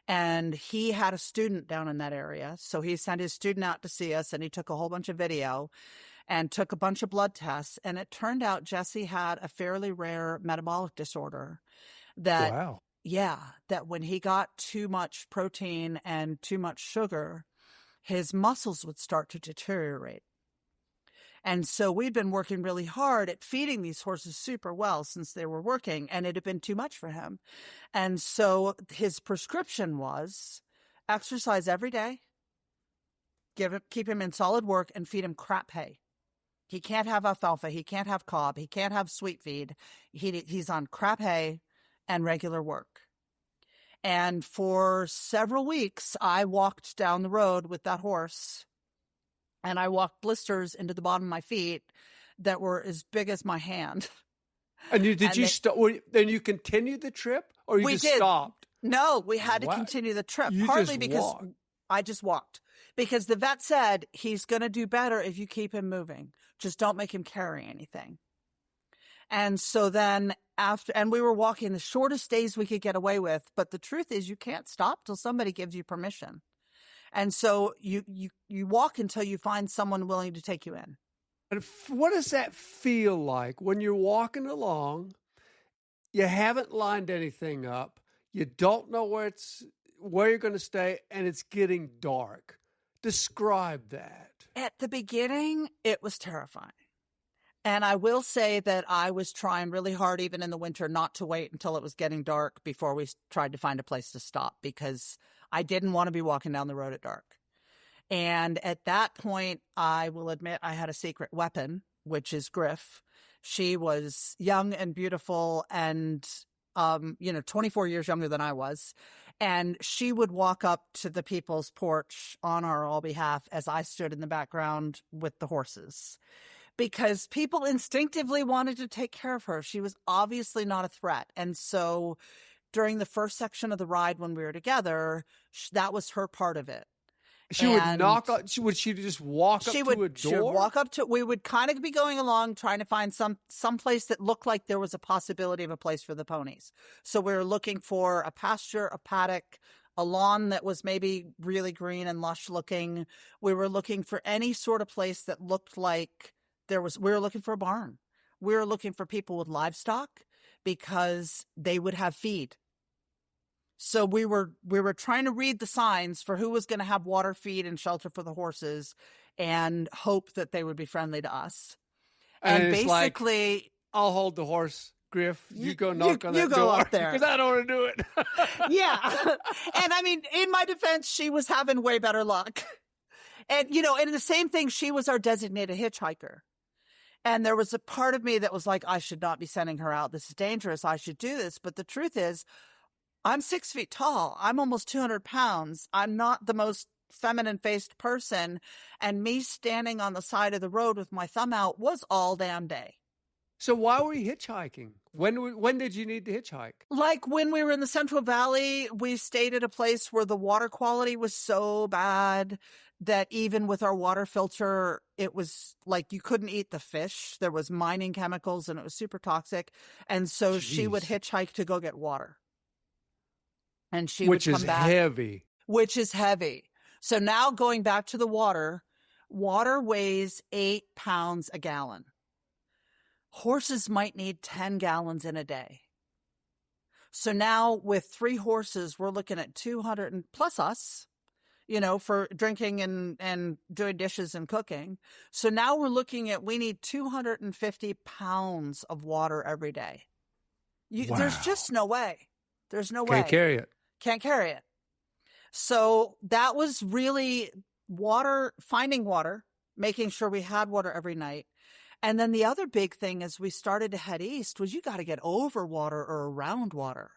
And he had a student down in that area. So he sent his student out to see us, and he took a whole bunch of video and took a bunch of blood tests. And it turned out Jessie had a fairly rare metabolic disorder that, wow. Yeah, that when he got too much protein and too much sugar, his muscles would start to deteriorate. And so we'd been working really hard at feeding these horses super well since they were working, and it had been too much for him. And so his prescription was exercise every day, keep him in solid work, and feed him crap hay. He can't have alfalfa. He can't have cob. He can't have sweet feed. He's on crap hay and regular work. And for several weeks, I walked down the road with that horse, and I walked blisters into the bottom of my feet that were as big as my hand. And then you continued the trip, or you just stopped? No, we had to continue the trip. Partly because I just walked. Because the vet said he's going to do better if you keep him moving. Just don't make him carry anything. And so then and we were walking the shortest days we could get away with. But the truth is you can't stop till somebody gives you permission. And so you walk until you find someone willing to take you in. And what does that feel like when you're walking along, you haven't lined anything up, you don't know where you're going to stay, and it's getting dark? Describe that. At the beginning, it was terrifying. And I will say that I was trying really hard, even in the winter, not to wait until it was getting dark before we tried to find a place to stop, because I didn't want to be walking down the road at dark. And at that point, I will admit I had a secret weapon, which is Griff. She was young and beautiful and, 24 years younger than I was. And she would walk up to the people's porch on our all behalf as I stood in the background with the horses, because people instinctively wanted to take care of her. She was obviously not a threat. And so during the first section of the ride when we were together, that was her part of it. She would knock on, would she just walk up to a door? She would walk up to, we would kind of be going along trying to find some place that looked like there was a possibility of a place for the ponies. So we were looking for a pasture, a paddock, a lawn that was maybe really green and lush looking. We were looking for any sort of place that looked like we were looking for a barn. We were looking for people with livestock because they would have feed. So we were trying to read the signs for who was going to have water, feed, and shelter for the horses, and hope that they would be friendly to us. And basically, like, I'll hold the horse, Griff. You go knock on that door. You go up there. Because I don't want to do it. Yeah. And I mean, in my defense, she was having way better luck. And, and the same thing, she was our designated hitchhiker. And there was a part of me that was like, I should not be sending her out. This is dangerous. I should do this. But the truth is, I'm 6 feet tall. I'm almost 200 pounds. I'm not the most feminine-faced person. And me standing on the side of the road with my thumb out was all damn day. So why were you hitchhiking? When did you need to hitchhike? Like when we were in the Central Valley, we stayed at a place where the water quality was so bad that even with our water filter, it was like you couldn't eat the fish. There was mining chemicals and it was super toxic. And so she would Jeez. hitchhike to go get water. And she Which would is come back. heavy. Which is heavy. So now going back to the water weighs 8 pounds a gallon. Horses might need 10 gallons in a day. So now with 3 horses, we're looking at 200 and plus us, for drinking and doing dishes and cooking. So now we're looking at, we need 250 pounds of water every day. Wow. There's just no way. There's no way. Can't carry it. Can't carry it. So that was really finding water, making sure we had water every night. And then the other big thing as we started to head east was you got to get over water or around water.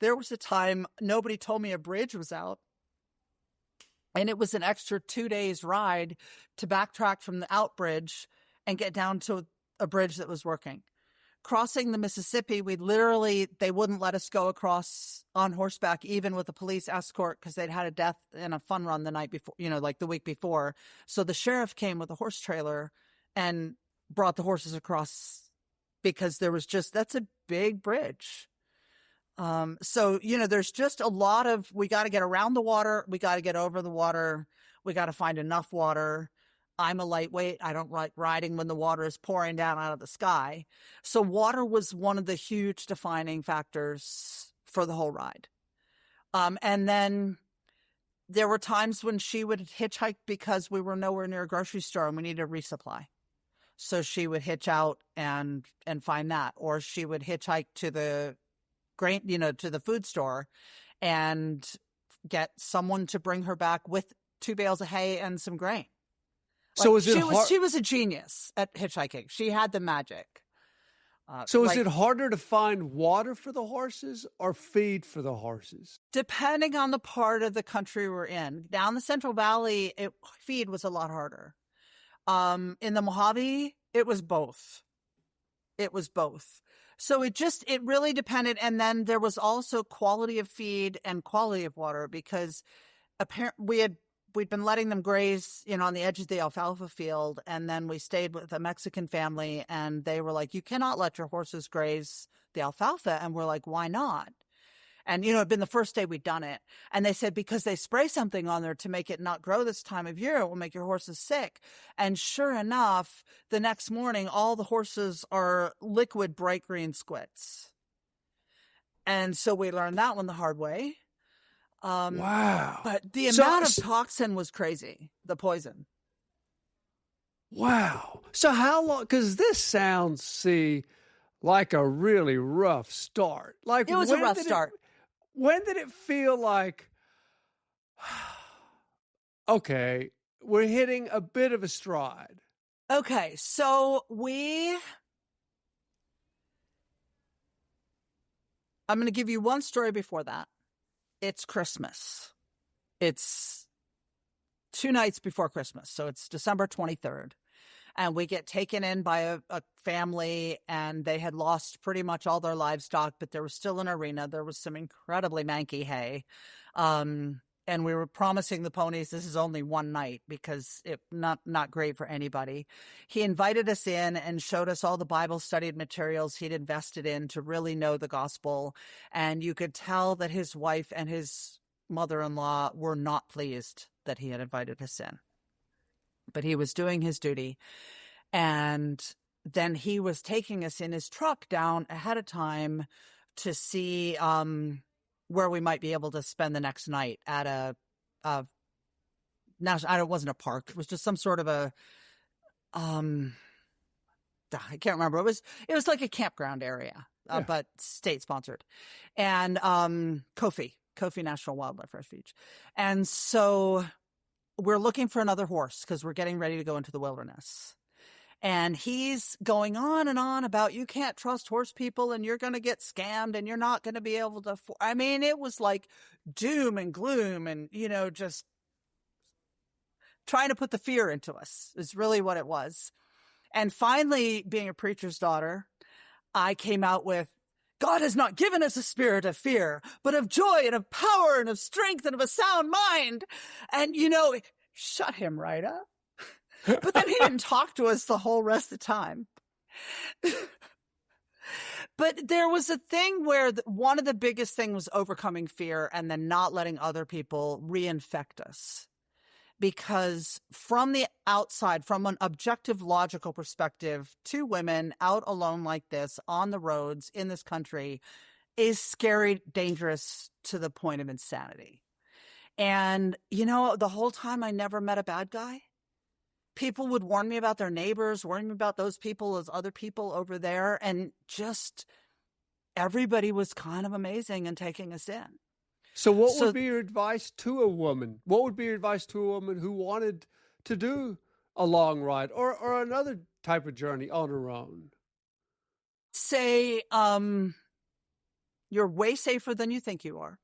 There was a time nobody told me a bridge was out. And it was an extra 2 days ride to backtrack from the out bridge and get down to a bridge that was working. Crossing the Mississippi, they wouldn't let us go across on horseback, even with a police escort, because they'd had a death in a fun run the night before, like the week before. So the sheriff came with a horse trailer and brought the horses across because that's a big bridge. So, there's just a lot of, we got to get around the water. We got to get over the water. We got to find enough water. I'm a lightweight. I don't like riding when the water is pouring down out of the sky. So water was one of the huge defining factors for the whole ride. And then there were times when she would hitchhike because we were nowhere near a grocery store and we needed a resupply. So she would hitch out and find that, or she would hitchhike to the grain, to the food store and get someone to bring her back with 2 bales of hay and some grain. So she was a genius at hitchhiking. She had the magic. So is it harder to find water for the horses or feed for the horses? Depending on the part of the country we're in. Down the Central Valley, feed was a lot harder. In the Mojave, it was both. So it really depended. And then there was also quality of feed and quality of water, because we'd been letting them graze, on the edge of the alfalfa field. And then we stayed with a Mexican family and they were like, you cannot let your horses graze the alfalfa. And we're like, why not? And, it'd been the first day we'd done it. And they said, because they spray something on there to make it not grow this time of year, it will make your horses sick. And sure enough, the next morning, all the horses are liquid bright green squits. And so we learned that one the hard way. Wow. But the amount of toxin was crazy, the poison. Wow. So how long, because this sounds, like a really rough start. Like, it was a rough start. When did it feel like, okay, we're hitting a bit of a stride? Okay, so I'm going to give you one story before that. It's Christmas. It's 2 nights before Christmas. So it's December 23rd. And we get taken in by a family, and they had lost pretty much all their livestock, but there was still an arena. There was some incredibly manky hay. And we were promising the ponies this is only one night because it not great for anybody. He invited us in and showed us all the Bible studied materials he'd invested in to really know the gospel. And you could tell that his wife and his mother-in-law were not pleased that he had invited us in. But he was doing his duty. And then he was taking us in his truck down ahead of time to see where we might be able to spend the next night at it wasn't a park. It was just some sort of a, I can't remember. It was like a campground area, but state sponsored. And Kofi National Wildlife Refuge. And so we're looking for another horse because we're getting ready to go into the wilderness. And he's going on and on about you can't trust horse people and you're going to get scammed and you're not going to be able to. I mean, it was like doom and gloom and, just trying to put the fear into us is really what it was. And finally, being a preacher's daughter, I came out with, God has not given us a spirit of fear, but of joy and of power and of strength and of a sound mind. And, shut him right up. But then he didn't talk to us the whole rest of the time. But there was a thing where one of the biggest things was overcoming fear and then not letting other people reinfect us. Because from the outside, from an objective, logical perspective, 2 women out alone like this on the roads in this country is scary, dangerous to the point of insanity. And, the whole time I never met a bad guy. People would warn me about their neighbors, warn me about those people as other people over there. And just everybody was kind of amazing and taking us in. So what would be your advice to a woman? What would be your advice to a woman who wanted to do a long ride or another type of journey on her own? Say, you're way safer than you think you are.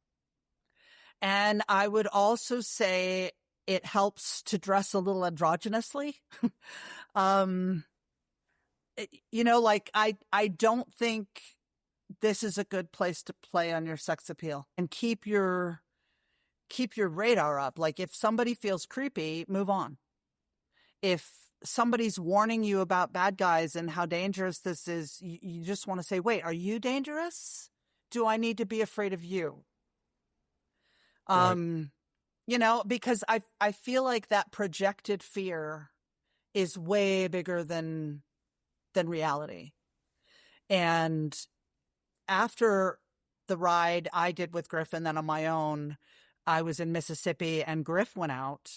And I would also say it helps to dress a little androgynously. I don't think this is a good place to play on your sex appeal, and keep your radar up. Like, if somebody feels creepy, move on. If somebody's warning you about bad guys and how dangerous this is, you just want to say, wait, are you dangerous? Do I need to be afraid of you? Right. Because I feel like that projected fear is way bigger than reality. And after the ride I did with Griff and then on my own, I was in Mississippi, and Griff went out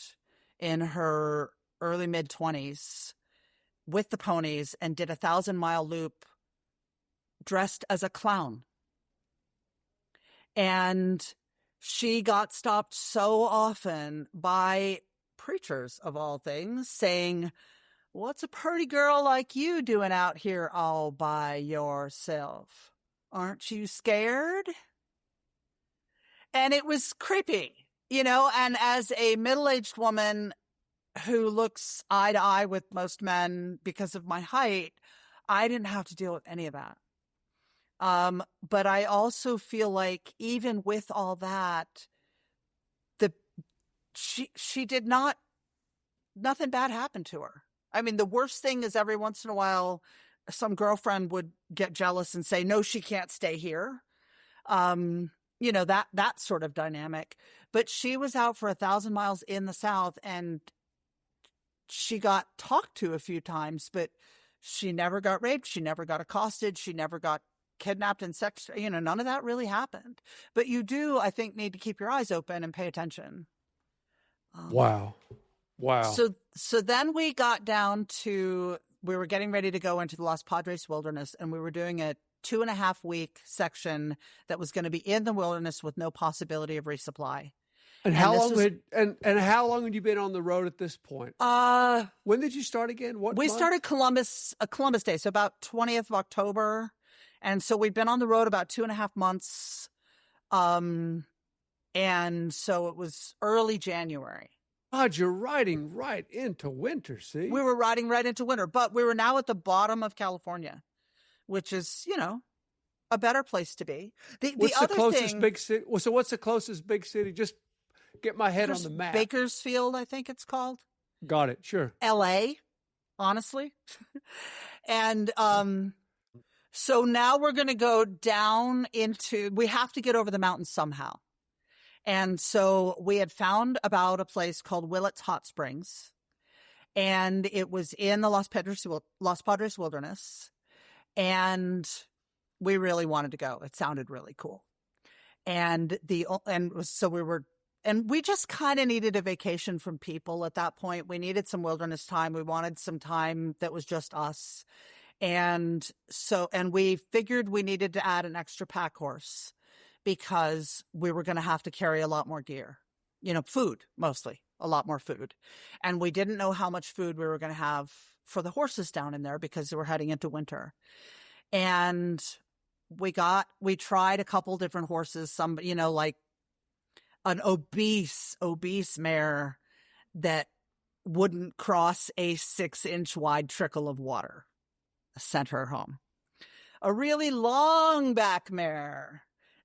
in her early mid-20s with the ponies and did a 1,000-mile loop dressed as a clown. And she got stopped so often by preachers, of all things, saying, "What's a pretty girl like you doing out here all by yourself? Aren't you scared?" And it was creepy, and as a middle-aged woman who looks eye to eye with most men because of my height, I didn't have to deal with any of that. But I also feel like even with all that, she did nothing bad happened to her. I mean, the worst thing is every once in a while, some girlfriend would get jealous and say, no, she can't stay here. That sort of dynamic. But she was out for 1,000 miles in the South, and she got talked to a few times, but she never got raped. She never got accosted. She never got kidnapped and sex. None of that really happened. But you do, I think, need to keep your eyes open and pay attention. Wow. So then we got down to, we were getting ready to go into the Los Padres Wilderness, and we were doing a 2.5-week section that was going to be in the wilderness with no possibility of resupply. And how long had you been on the road at this point? When did you start again? We started Columbus Day, so about 20th of October. And so we've been on the road about 2.5 months. And so it was early January. God, you're riding right into winter, see? We were riding right into winter, but we were now at the bottom of California, which is, a better place to be. What's the closest big city? Well, so what's the closest big city? Just get my head on the map. Bakersfield, I think it's called. Got it. Sure. LA, honestly. And so now we're going to go down we have to get over the mountains somehow. And so we had found about a place called Willits Hot Springs, and it was in the Los Padres Wilderness. And we really wanted to go. It sounded really cool. And we just kind of needed a vacation from people at that point. We needed some wilderness time. We wanted some time that was just us. And we figured we needed to add an extra pack horse because we were going to have to carry a lot more gear, food, mostly a lot more food. And we didn't know how much food we were going to have for the horses down in there because they were heading into winter. And we tried a couple different horses, some, like an obese mare that wouldn't cross a 6-inch wide trickle of water. Sent her home. A really long back mare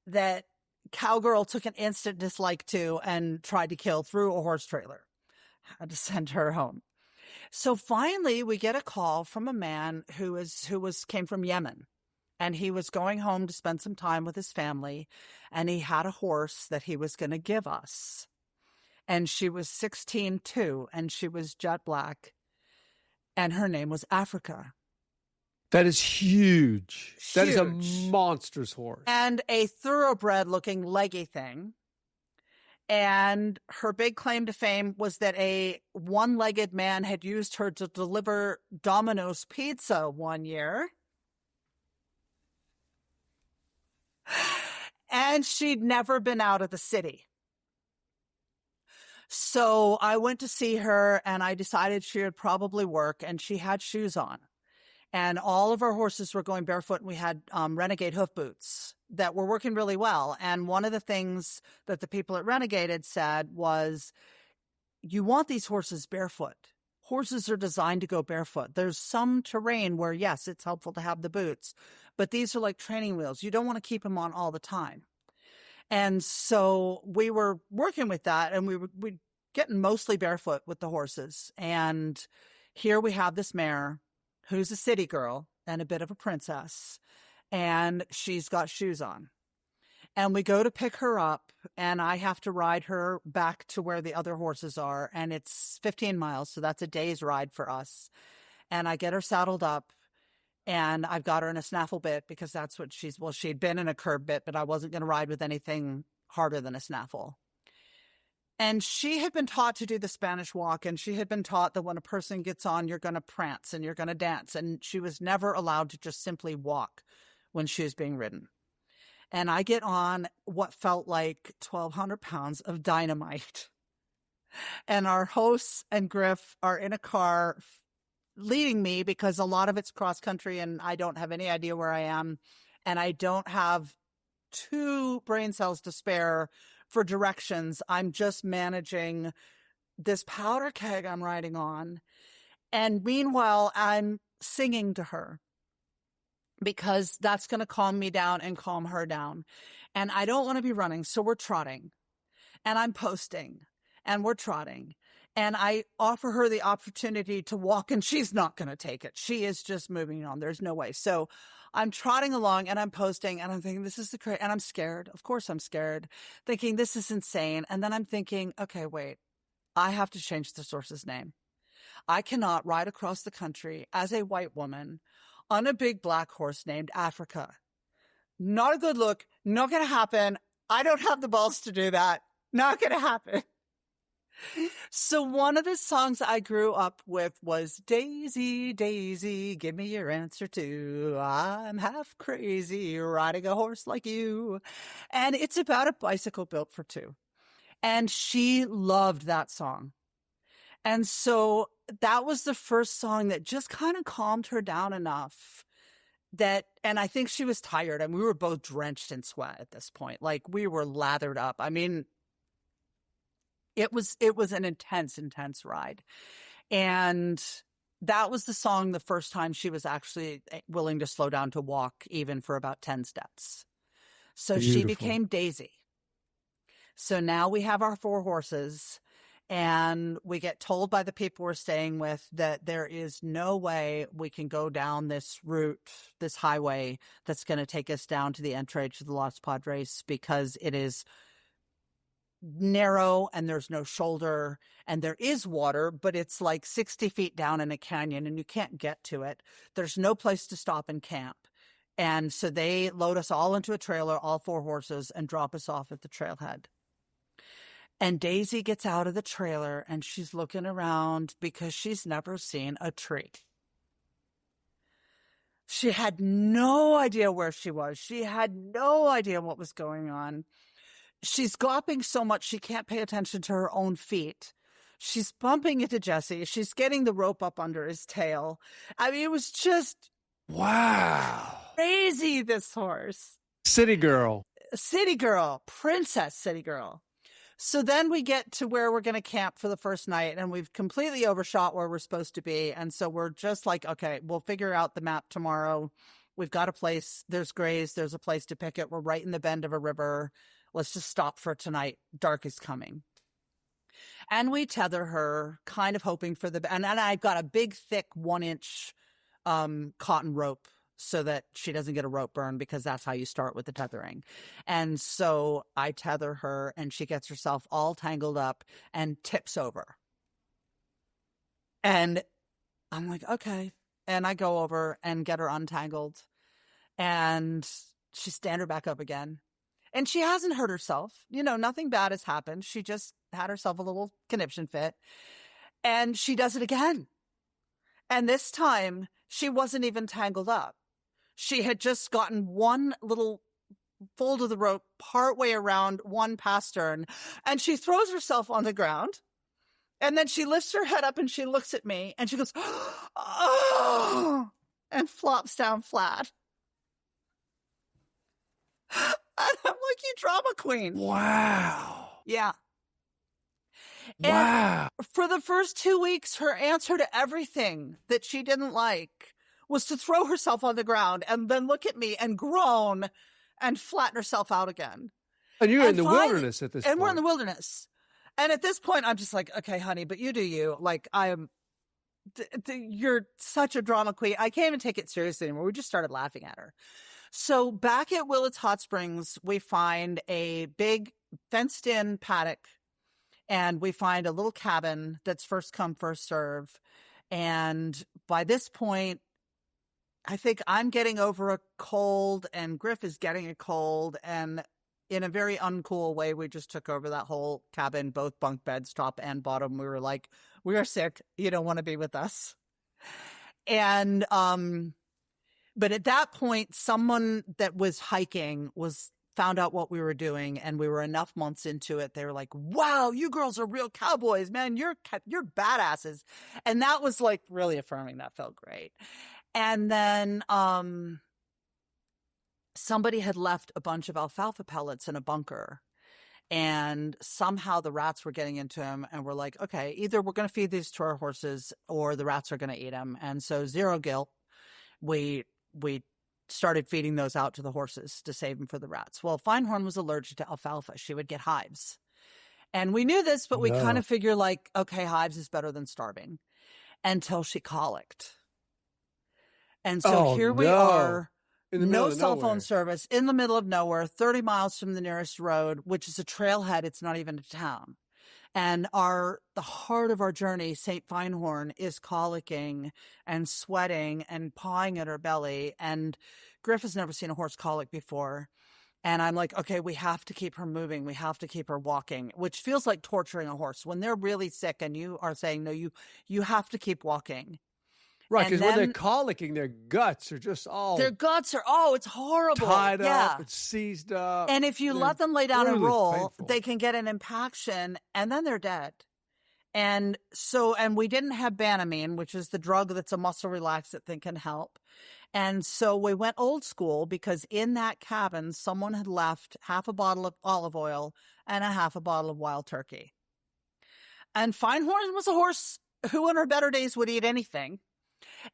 that Cowgirl took an instant dislike to and tried to kill through a horse trailer. Had to send her home. So finally we get a call from a man who came from Yemen, and he was going home to spend some time with his family, and he had a horse that he was going to give us. And she was 16 too, and she was jet black, and her name was Africa. That is huge. That is a Huge. monstrous horse. And a thoroughbred looking leggy thing. And her big claim to fame was that a one-legged man had used her to deliver Domino's pizza one year. And she'd never been out of the city. So I went to see her, and I decided she would probably work, and she had shoes on. And all of our horses were going barefoot, and we had Renegade hoof boots that were working really well. And one of the things that the people at Renegade had said was, you want these horses barefoot. Horses are designed to go barefoot. There's some terrain where, yes, it's helpful to have the boots, but these are like training wheels. You don't want to keep them on all the time. And so we were working with that, and we getting mostly barefoot with the horses. And here we have this mare who's a city girl and a bit of a princess, and she's got shoes on. And we go to pick her up, and I have to ride her back to where the other horses are, and it's 15 miles, so that's a day's ride for us. And I get her saddled up, and I've got her in a snaffle bit because that's what she'd been in a curb bit, but I wasn't going to ride with anything harder than a snaffle. And she had been taught to do the Spanish walk, and she had been taught that when a person gets on, you're going to prance and you're going to dance. And she was never allowed to just simply walk when she was being ridden. And I get on what felt like 1,200 pounds of dynamite. And our hosts and Griff are in a car leading me because a lot of it's cross country and I don't have any idea where I am. And I don't have 2 brain cells to spare for directions. I'm just managing this powder keg I'm riding on. And meanwhile, I'm singing to her because that's going to calm me down and calm her down. And I don't want to be running. So we're trotting, and I'm posting, and we're trotting. And I offer her the opportunity to walk, and she's not going to take it. She is just moving on. There's no way. So I'm trotting along, and I'm posting, and I'm thinking, this is and I'm scared. Of course I'm scared, thinking this is insane. And then I'm thinking, okay, wait, I have to change this horse's name. I cannot ride across the country as a white woman on a big black horse named Africa. Not a good look. Not going to happen. I don't have the balls to do that. Not going to happen. So one of the songs I grew up with was Daisy, Daisy, give me your answer too. I'm half crazy riding a horse like you. And it's about a bicycle built for 2. And she loved that song. And so that was the first song that just kind of calmed her down enough that, and I think she was tired, and we were both drenched in sweat at this point. Like, we were lathered up. I mean, it was an intense ride. And that was the song the first time she was actually willing to slow down to walk, even for about 10 steps. So Beautiful. She became Daisy. So now we have our 4 horses, and we get told by the people we're staying with that there is no way we can go down this route, this highway that's going to take us down to the entrance to the Los Padres, because it is narrow and there's no shoulder, and there is water, but it's like 60 feet down in a canyon and you can't get to it. There's no place to stop and camp. And so they load us all into a trailer, all 4 horses, and drop us off at the trailhead. And Daisy gets out of the trailer and she's looking around because she's never seen a tree. She had no idea where she was. She had no idea what was going on. She's gawping so much she can't pay attention to her own feet. She's bumping into Jesse. She's getting the rope up under his tail. I mean, it was just wow, crazy, this horse. City girl. City girl, princess city girl. So then we get to where we're going to camp for the first night, and we've completely overshot where we're supposed to be. And so we're just like, okay, we'll figure out the map tomorrow. We've got a place. There's graze. There's a place to pick it. We're right in the bend of a river. Let's just stop for tonight. Dark is coming. And we tether her, kind of hoping for and I've got a big, thick 1-inch cotton rope so that she doesn't get a rope burn, because that's how you start with the tethering. And so I tether her, and she gets herself all tangled up and tips over. And I'm like, okay. And I go over and get her untangled, and she stand her back up again. And she hasn't hurt herself. Nothing bad has happened. She just had herself a little conniption fit. And she does it again. And this time, she wasn't even tangled up. She had just gotten one little fold of the rope partway around one pastern, and she throws herself on the ground. And then she lifts her head up and she looks at me and she goes, oh, and flops down flat. And I'm like, you drama queen. Wow. Yeah. Wow. And for the first 2 weeks, her answer to everything that she didn't like was to throw herself on the ground and then look at me and groan and flatten herself out again. And you're in the wilderness at this point. And we're in the wilderness. And at this point, I'm just like, okay, honey, but you do you. Like, you're such a drama queen. I can't even take it seriously anymore. We just started laughing at her. So back at Willits Hot Springs, we find a big fenced-in paddock, and we find a little cabin that's first come, first serve. And by this point, I think I'm getting over a cold, and Griff is getting a cold, and in a very uncool way, we just took over that whole cabin, both bunk beds, top and bottom. We were like, we are sick. You don't want to be with us. And, but at that point, someone that was hiking found out what we were doing, and we were enough months into it. They were like, wow, you girls are real cowboys, man. You're badasses. And that was like really affirming. That felt great. And then, somebody had left a bunch of alfalfa pellets in a bunker, and somehow the rats were getting into them, and we're like, okay, either we're going to feed these to our horses or the rats are going to eat them. And so, zero guilt, we started feeding those out to the horses to save them for the rats. Well, Feinhorn was allergic to alfalfa. She would get hives. And we knew this, but we kind of figured like, okay, hives is better than starving, until she colicked. And so here we are. No cell phone service, in the middle of nowhere, 30 miles from the nearest road, which is a trailhead. It's not even a town. And the heart of our journey, St. Feinhorn, is colicking and sweating and pawing at her belly. And Griff has never seen a horse colic before. And I'm like, okay, we have to keep her moving. We have to keep her walking, which feels like torturing a horse. When they're really sick and you are saying, no, you have to keep walking. Right, because when they're colicking, their guts are just all... it's horrible. Tied up, it's seized up. And if you let them lay down and roll, they can get an impaction, and then they're dead. And we didn't have Banamine, which is the drug that's a muscle relaxant that can help. And so we went old school, because in that cabin, someone had left half a bottle of olive oil and a half a bottle of wild turkey. And Feinhorn was a horse who in her better days would eat anything.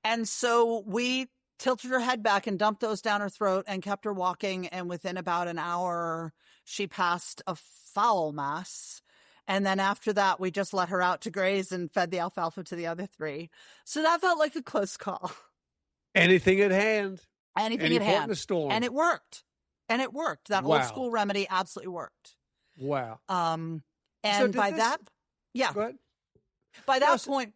And so we tilted her head back and dumped those down her throat and kept her walking. And within about an hour, she passed a fowl mass. And then after that, we just let her out to graze and fed the alfalfa to the other 3. So that felt like a close call. Anything at hand. Anything at hand. In a storm. And it worked. That old school remedy absolutely worked. Wow. And by that point,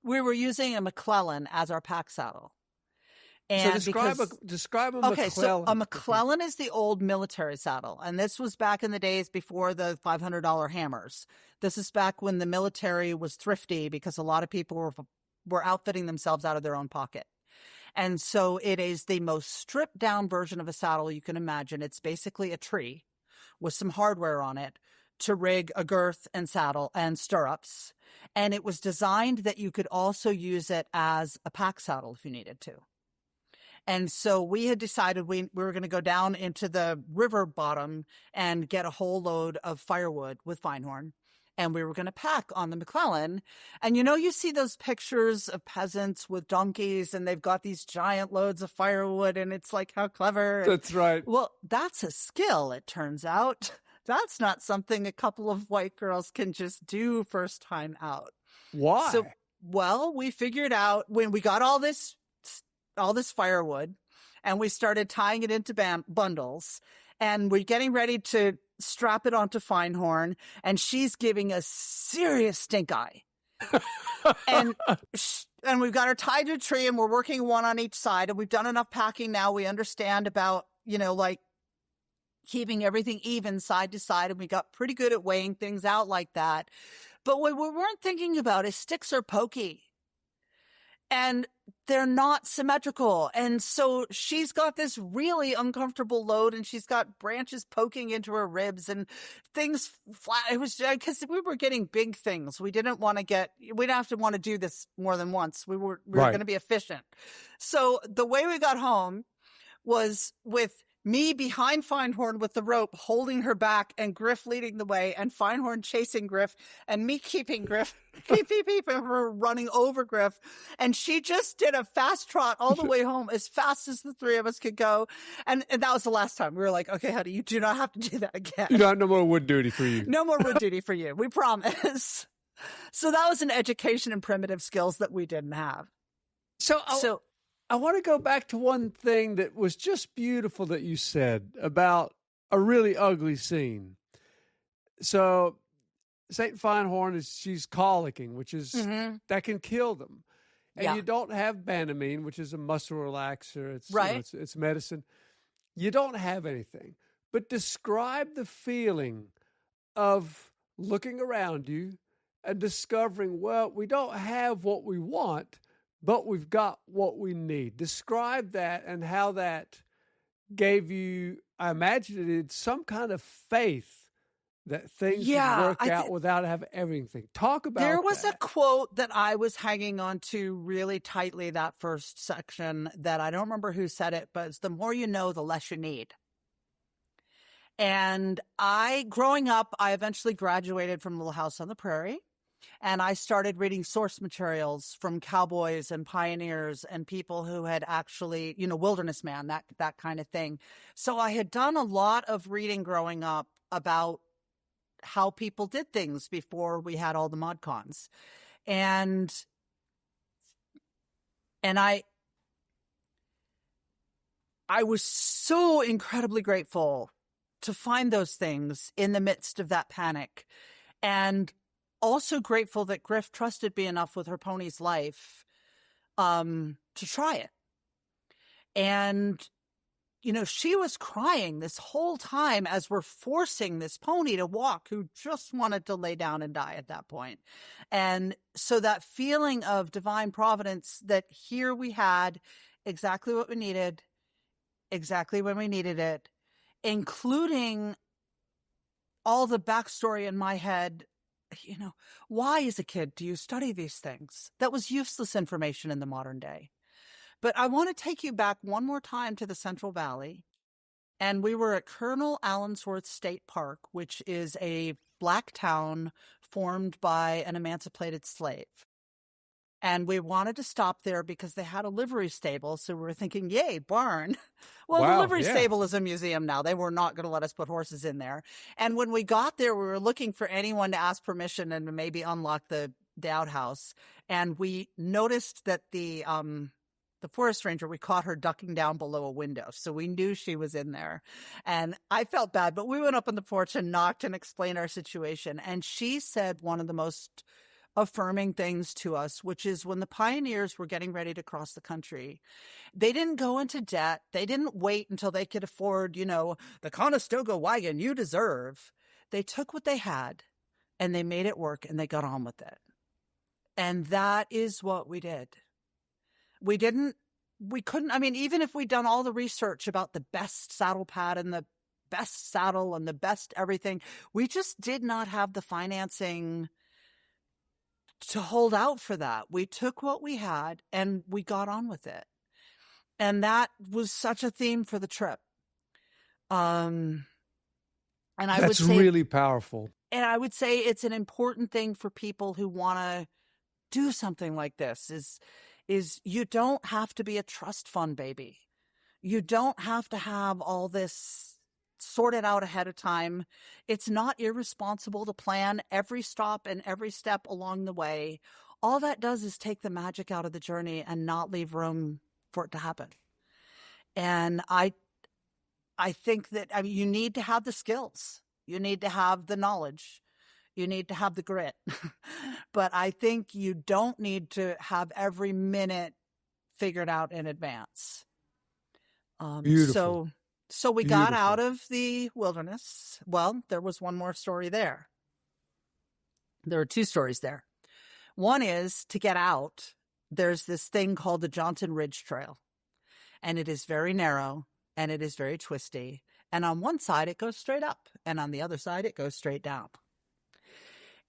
we were using a McClellan as our pack saddle. And so describe a McClellan. Okay, so a McClellan is the old military saddle. And this was back in the days before the $500 hammers. This is back when the military was thrifty, because a lot of people were outfitting themselves out of their own pocket. And so it is the most stripped down version of a saddle you can imagine. It's basically a tree with some hardware on it to rig a girth and saddle and stirrups. And it was designed that you could also use it as a pack saddle if you needed to. And so we had decided we were going to go down into the river bottom and get a whole load of firewood with Feinhorn. And we were going to pack on the McClellan. And you see those pictures of peasants with donkeys, and they've got these giant loads of firewood, and it's like, how clever. That's right. Well, that's a skill, it turns out. that's not something a couple of white girls can just do first time out. Why? So, well, we figured out when we got all this firewood and we started tying it into bundles, and we're getting ready to strap it onto Feinhorn, and she's giving a serious stink eye. and we've got her tied to a tree, and we're working one on each side, and we've done enough packing now. We understand about, like keeping everything even side to side, and we got pretty good at weighing things out like that. But what we weren't thinking about is sticks are pokey. And they're not symmetrical. And so she's got this really uncomfortable load, and she's got branches poking into her ribs and things flat. It was because we were getting big things. We didn't want to do this more than once. We were going to be efficient. So the way we got home was with me behind Feinhorn with the rope, holding her back, and Griff leading the way, and Feinhorn chasing Griff, and me keeping her running over Griff. And she just did a fast trot all the way home as fast as the three of us could go. And that was the last time. We were like, okay, honey, you do not have to do that again. You got no more wood duty for you. No more wood duty for you. We promise. So that was an education in primitive skills that we didn't have. So I want to go back to one thing that was just beautiful that you said about a really ugly scene. So St. Feinhorn she's colicking, which is that can kill them. And you don't have Banamine, which is a muscle relaxer. It's right. It's medicine. You don't have anything. But describe the feeling of looking around you and discovering, well, we don't have what we want, but we've got what we need. Describe that and how that gave you, I imagine it did, some kind of faith that things would work out without having everything. Talk about There was that. a quote that I was hanging on to really tightly that first section that I don't remember who said it, but it's the more you know, the less you need. And growing up, I eventually graduated from Little House on the Prairie. And I started reading source materials from cowboys and pioneers and people who had actually, wilderness man, that kind of thing. So I had done a lot of reading growing up about how people did things before we had all the mod cons. And I was so incredibly grateful to find those things in the midst of that panic. And also grateful that Griff trusted me enough with her pony's life to try it. And, she was crying this whole time as we're forcing this pony to walk, who just wanted to lay down and die at that point. And so that feeling of divine providence that here we had exactly what we needed, exactly when we needed it, including all the backstory in my head. Why as a kid do you study these things? That was useless information in the modern day. But I want to take you back one more time to the Central Valley. And we were at Colonel Allensworth State Park, which is a black town formed by an emancipated slave. And we wanted to stop there because they had a livery stable. So we were thinking, yay, barn. Well, the livery stable is a museum now. They were not going to let us put horses in there. And when we got there, we were looking for anyone to ask permission and maybe unlock the outhouse. And we noticed that the forest ranger, we caught her ducking down below a window. So we knew she was in there. And I felt bad, but we went up on the porch and knocked and explained our situation. And she said one of the most affirming things to us, which is when the pioneers were getting ready to cross the country, they didn't go into debt. They didn't wait until they could afford, the Conestoga wagon you deserve. They took what they had and they made it work and they got on with it. And that is what we did. We couldn't, even if we'd done all the research about the best saddle pad and the best saddle and the best everything, we just did not have the financing to hold out for that. We took what we had and we got on with it. And that was such a theme for the trip. And that's really powerful. And I would say it's an important thing for people who want to do something like this is you don't have to be a trust fund baby. You don't have to have all this sort it out ahead of time. It's not irresponsible to plan every stop and every step along the way. All that does is take the magic out of the journey and not leave room for it to happen. And I think that, I mean, you need to have the skills. You need to have the knowledge. You need to have the grit. But I think you don't need to have every minute figured out in advance. Beautiful. So we got out of the wilderness. Well, there was one more story there. There are two stories there. One is, to get out, there's this thing called the Johnson Ridge Trail. And it is very narrow and it is very twisty. And on one side, it goes straight up. And on the other side, it goes straight down.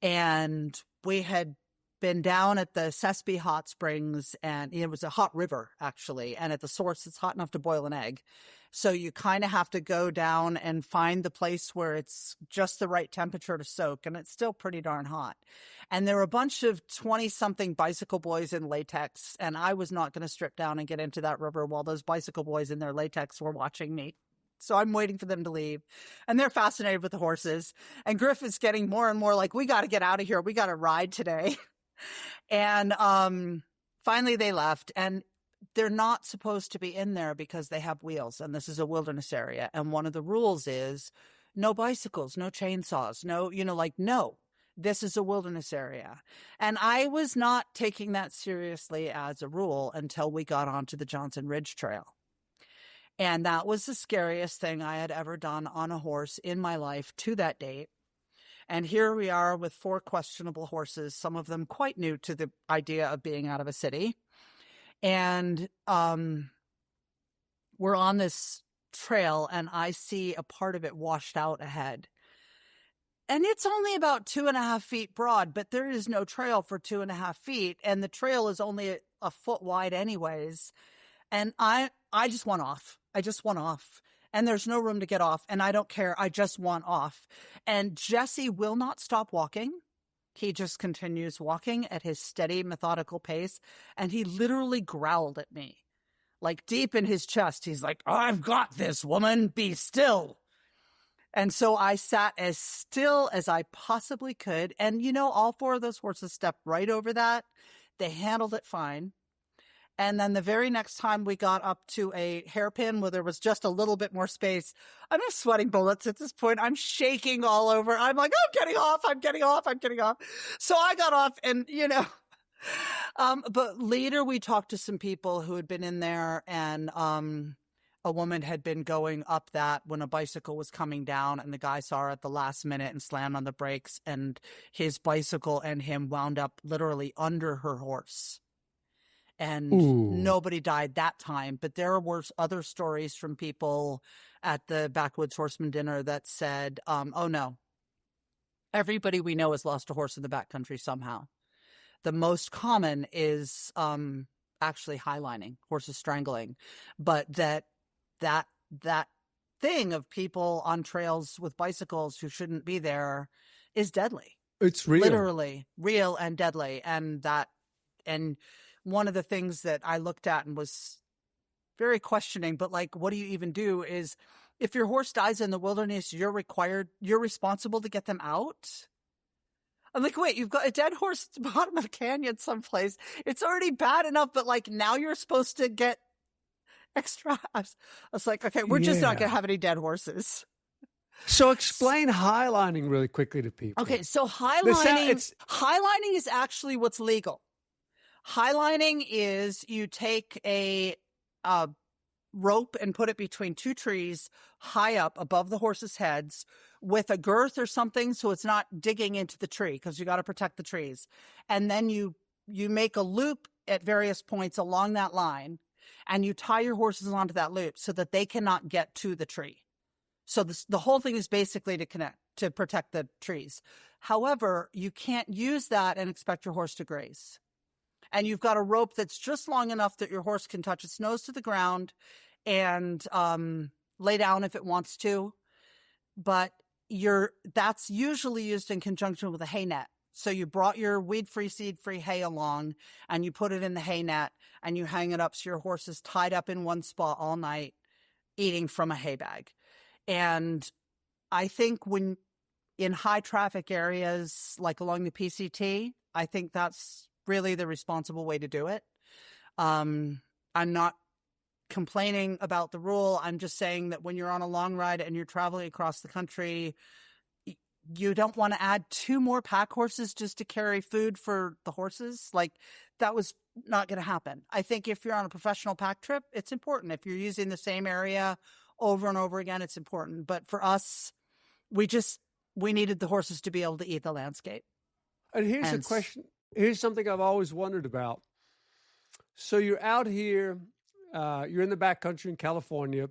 And we had been down at the Sespe Hot Springs, and it was a hot river, actually. And at the source, it's hot enough to boil an egg. So you kind of have to go down and find the place where it's just the right temperature to soak. And it's still pretty darn hot. And there were a bunch of 20-something bicycle boys in latex. And I was not going to strip down and get into that river while those bicycle boys in their latex were watching me. So I'm waiting for them to leave. And they're fascinated with the horses. And Griff is getting more and more like, we got to get out of here. We got to ride today. And finally they left. And they're not supposed to be in there because they have wheels. And this is a wilderness area. And one of the rules is no bicycles, no chainsaws, no, no, this is a wilderness area. And I was not taking that seriously as a rule until we got onto the Johnson Ridge Trail. And that was the scariest thing I had ever done on a horse in my life to that date. And here we are with 4 questionable horses, some of them quite new to the idea of being out of a city. And we're on this trail, and I see a part of it washed out ahead. And it's only about 2.5 feet broad, but there is no trail for 2.5 feet. And the trail is only a foot wide anyways. And I just want off. I just want off. And there's no room to get off. And I don't care. I just want off. And Jesse will not stop walking. He just continues walking at his steady, methodical pace. And he literally growled at me, like deep in his chest. He's like, I've got this, woman. Be still. And so I sat as still as I possibly could. And, all 4 of those horses stepped right over that. They handled it fine. And then the very next time we got up to a hairpin where there was just a little bit more space, I'm just sweating bullets at this point. I'm shaking all over. I'm like, I'm getting off. So I got off and, but later we talked to some people who had been in there, and a woman had been going up that when a bicycle was coming down, and the guy saw her at the last minute and slammed on the brakes, and his bicycle and him wound up literally under her horse. And nobody died that time. But there were other stories from people at the Backwoods Horseman Dinner that said, oh no, everybody we know has lost a horse in the backcountry somehow. The most common is actually highlining, horses strangling. But that thing of people on trails with bicycles who shouldn't be there is deadly. It's real. Literally real and deadly. And one of the things that I looked at and was very questioning, but like, what do you even do, is if your horse dies in the wilderness, you're responsible to get them out. I'm like, wait, you've got a dead horse at the bottom of a canyon someplace. It's already bad enough, but like now you're supposed to get extra. I was like, okay, we're just not going to have any dead horses. So explain highlining really quickly to people. Okay, so highlining is actually what's legal. Highlining is you take a rope and put it between 2 trees high up above the horse's heads with a girth or something so it's not digging into the tree, because you got to protect the trees. And then you make a loop at various points along that line, and you tie your horses onto that loop so that they cannot get to the tree. So the whole thing is basically to protect the trees. However, you can't use that and expect your horse to graze. And you've got a rope that's just long enough that your horse can touch its nose to the ground and lay down if it wants to. But that's usually used in conjunction with a hay net. So you brought your weed-free, seed-free hay along, and you put it in the hay net, and you hang it up so your horse is tied up in one spot all night, eating from a hay bag. And I think when in high traffic areas like along the PCT, I think that's really the responsible way to do it. I'm not complaining about the rule. I'm just saying that when you're on a long ride and you're traveling across the country, you don't want to add 2 more pack horses just to carry food for the horses. Like, that was not going to happen. I think if you're on a professional pack trip, it's important. If you're using the same area over and over again, it's important. But for us, we needed the horses to be able to eat the landscape. And here's a question. Here's something I've always wondered about. So you're out here, you're in the backcountry in California,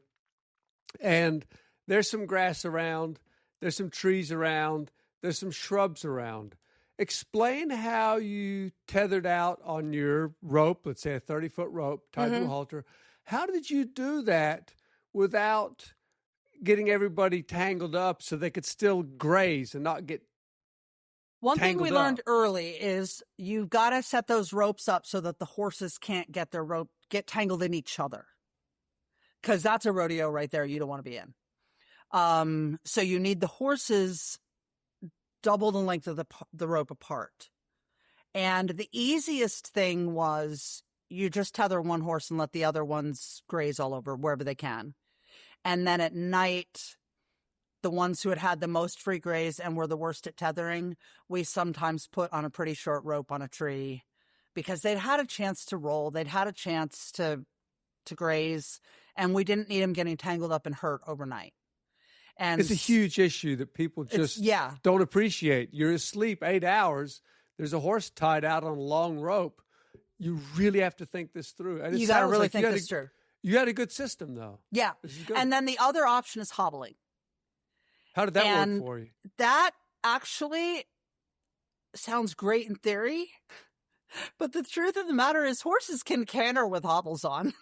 and there's some grass around, there's some trees around, there's some shrubs around. Explain how you tethered out on your rope, let's say a 30-foot rope tied to a halter. How did you do that without getting everybody tangled up so they could still graze and not get One thing we tangled learned up? early is you've got to set those ropes up so that the horses can't get tangled in each other. Because that's a rodeo right there you don't want to be in. So you need the horses double the length of the rope apart. And the easiest thing was you just tether one horse and let the other ones graze all over wherever they can. And then at night, the ones who had the most free graze and were the worst at tethering, we sometimes put on a pretty short rope on a tree because they'd had a chance to roll. They'd had a chance to graze, and we didn't need them getting tangled up and hurt overnight. And it's a huge issue that people just don't appreciate. You're asleep 8 hours. There's a horse tied out on a long rope. You really have to think this through. And you got to really think this through. You had a good system, though. Yeah. And then the other option is hobbling. How did that work for you? That actually sounds great in theory, but the truth of the matter is horses can canter with hobbles on.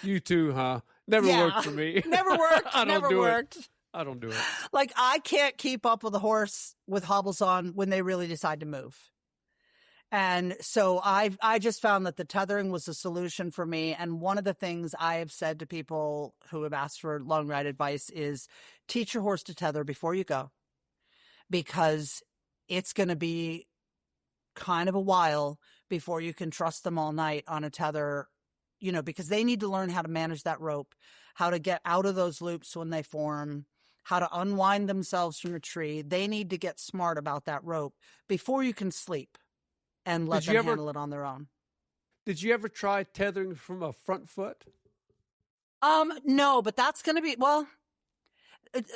You too, huh? Never worked for me. Never worked. I don't do worked. It. I don't do it. Like, I can't keep up with a horse with hobbles on when they really decide to move. And so I just found that the tethering was a solution for me. And one of the things I have said to people who have asked for long ride advice is teach your horse to tether before you go, because it's going to be kind of a while before you can trust them all night on a tether, because they need to learn how to manage that rope, how to get out of those loops when they form, how to unwind themselves from a tree. They need to get smart about that rope before you can sleep and let them handle it on their own. Did you ever try tethering from a front foot? No, but that's going to be,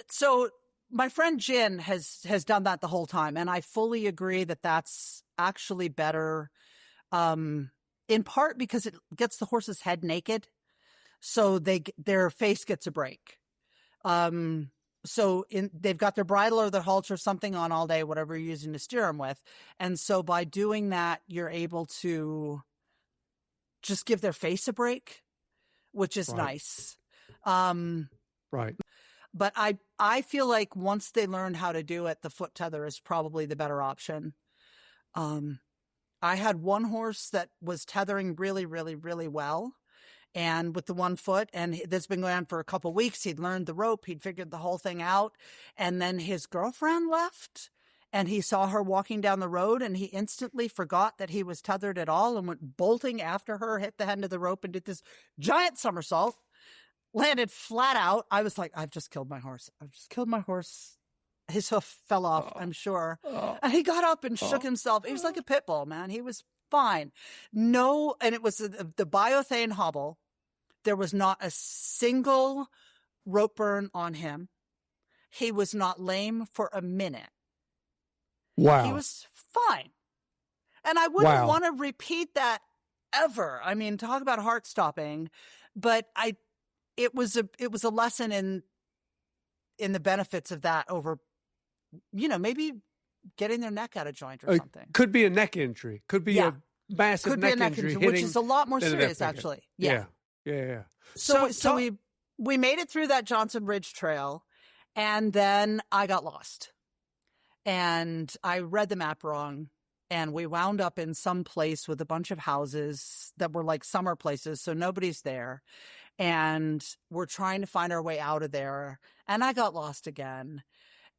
so my friend Jen has done that the whole time. And I fully agree that that's actually better, in part because it gets the horse's head naked. So their face gets a break. So they've got their bridle or their halter or something on all day, whatever you're using to steer them with. And so by doing that, you're able to just give their face a break, which is nice. Right. But I feel like once they learn how to do it, the foot tether is probably the better option. I had one horse that was tethering really, really, really well. And with the 1 foot, and this has been going on for a couple of weeks. He'd learned the rope. He'd figured the whole thing out. And then his girlfriend left, and he saw her walking down the road, and he instantly forgot that he was tethered at all and went bolting after her, hit the end of the rope, and did this giant somersault, landed flat out. I was like, I've just killed my horse. His hoof fell off, I'm sure. And he got up and shook himself. He was like a pit bull, man. He was fine. No, and it was the biothane hobble. There was not a single rope burn on him. He was not lame for a minute. Wow. He was fine. And I wouldn't want to repeat that ever. I mean, talk about heart stopping, but it was a lesson in the benefits of that over, maybe getting their neck out of joint or something. Could be a neck injury. Could be a massive neck injury, which is a lot more serious, actually. Yeah. So we made it through that Johnson Ridge Trail, and then I got lost. And I read the map wrong, and we wound up in some place with a bunch of houses that were like summer places, so nobody's there. and we're trying to find our way out of there. And I got lost again.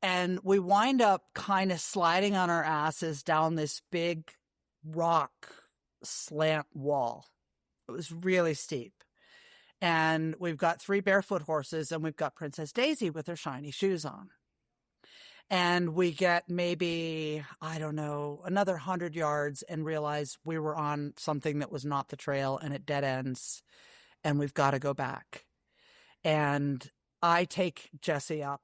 And we wind up kind of sliding on our asses down this big rock slant wall. It was really steep. And we've got 3 barefoot horses, and we've got Princess Daisy with her shiny shoes on. And we get maybe, I don't know, another 100 yards and realize we were on something that was not the trail, and it dead ends, and we've got to go back. And I take Jesse up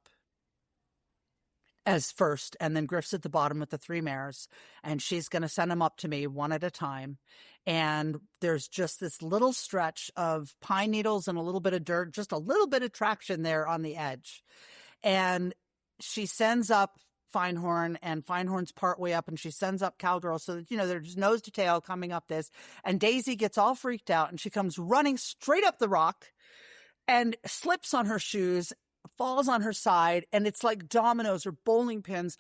as first, and then Griff's at the bottom with the 3 mares, and she's going to send them up to me one at a time. And there's just this little stretch of pine needles and a little bit of dirt, just a little bit of traction there on the edge. And she sends up Feinhorn, and Feinhorn's partway up, and she sends up Cowgirl, so that, there's nose to tail coming up this. And Daisy gets all freaked out, and she comes running straight up the rock and slips on her shoes, falls on her side, and it's like dominoes or bowling pins.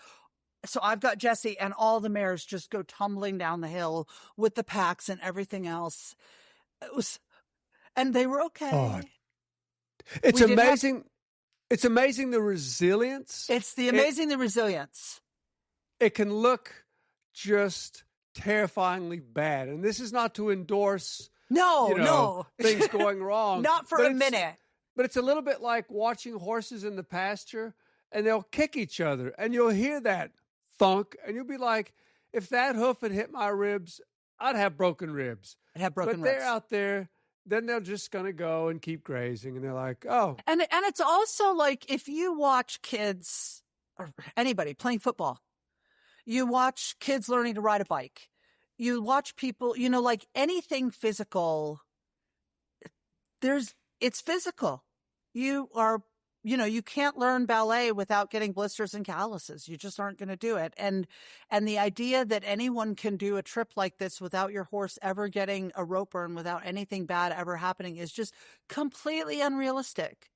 So I've got Jesse, and all the mares just go tumbling down the hill with the packs and everything else. And they were okay. Oh, it's amazing. It's amazing the resilience. It's the amazing the resilience. It can look just terrifyingly bad, and this is not to endorse no things going wrong. Not for a minute. But it's a little bit like watching horses in the pasture, and they'll kick each other, and you'll hear that thunk, and you'll be like, if that hoof had hit my ribs, I'd have broken ribs. But they're out there, then they're just going to go and keep grazing, and they're like, oh. And it's also like if you watch kids or anybody playing football, you watch kids learning to ride a bike, you watch people, like anything physical, it's physical. You can't learn ballet without getting blisters and calluses. You just aren't going to do it. And the idea that anyone can do a trip like this without your horse ever getting a rope burn, without anything bad ever happening, is just completely unrealistic.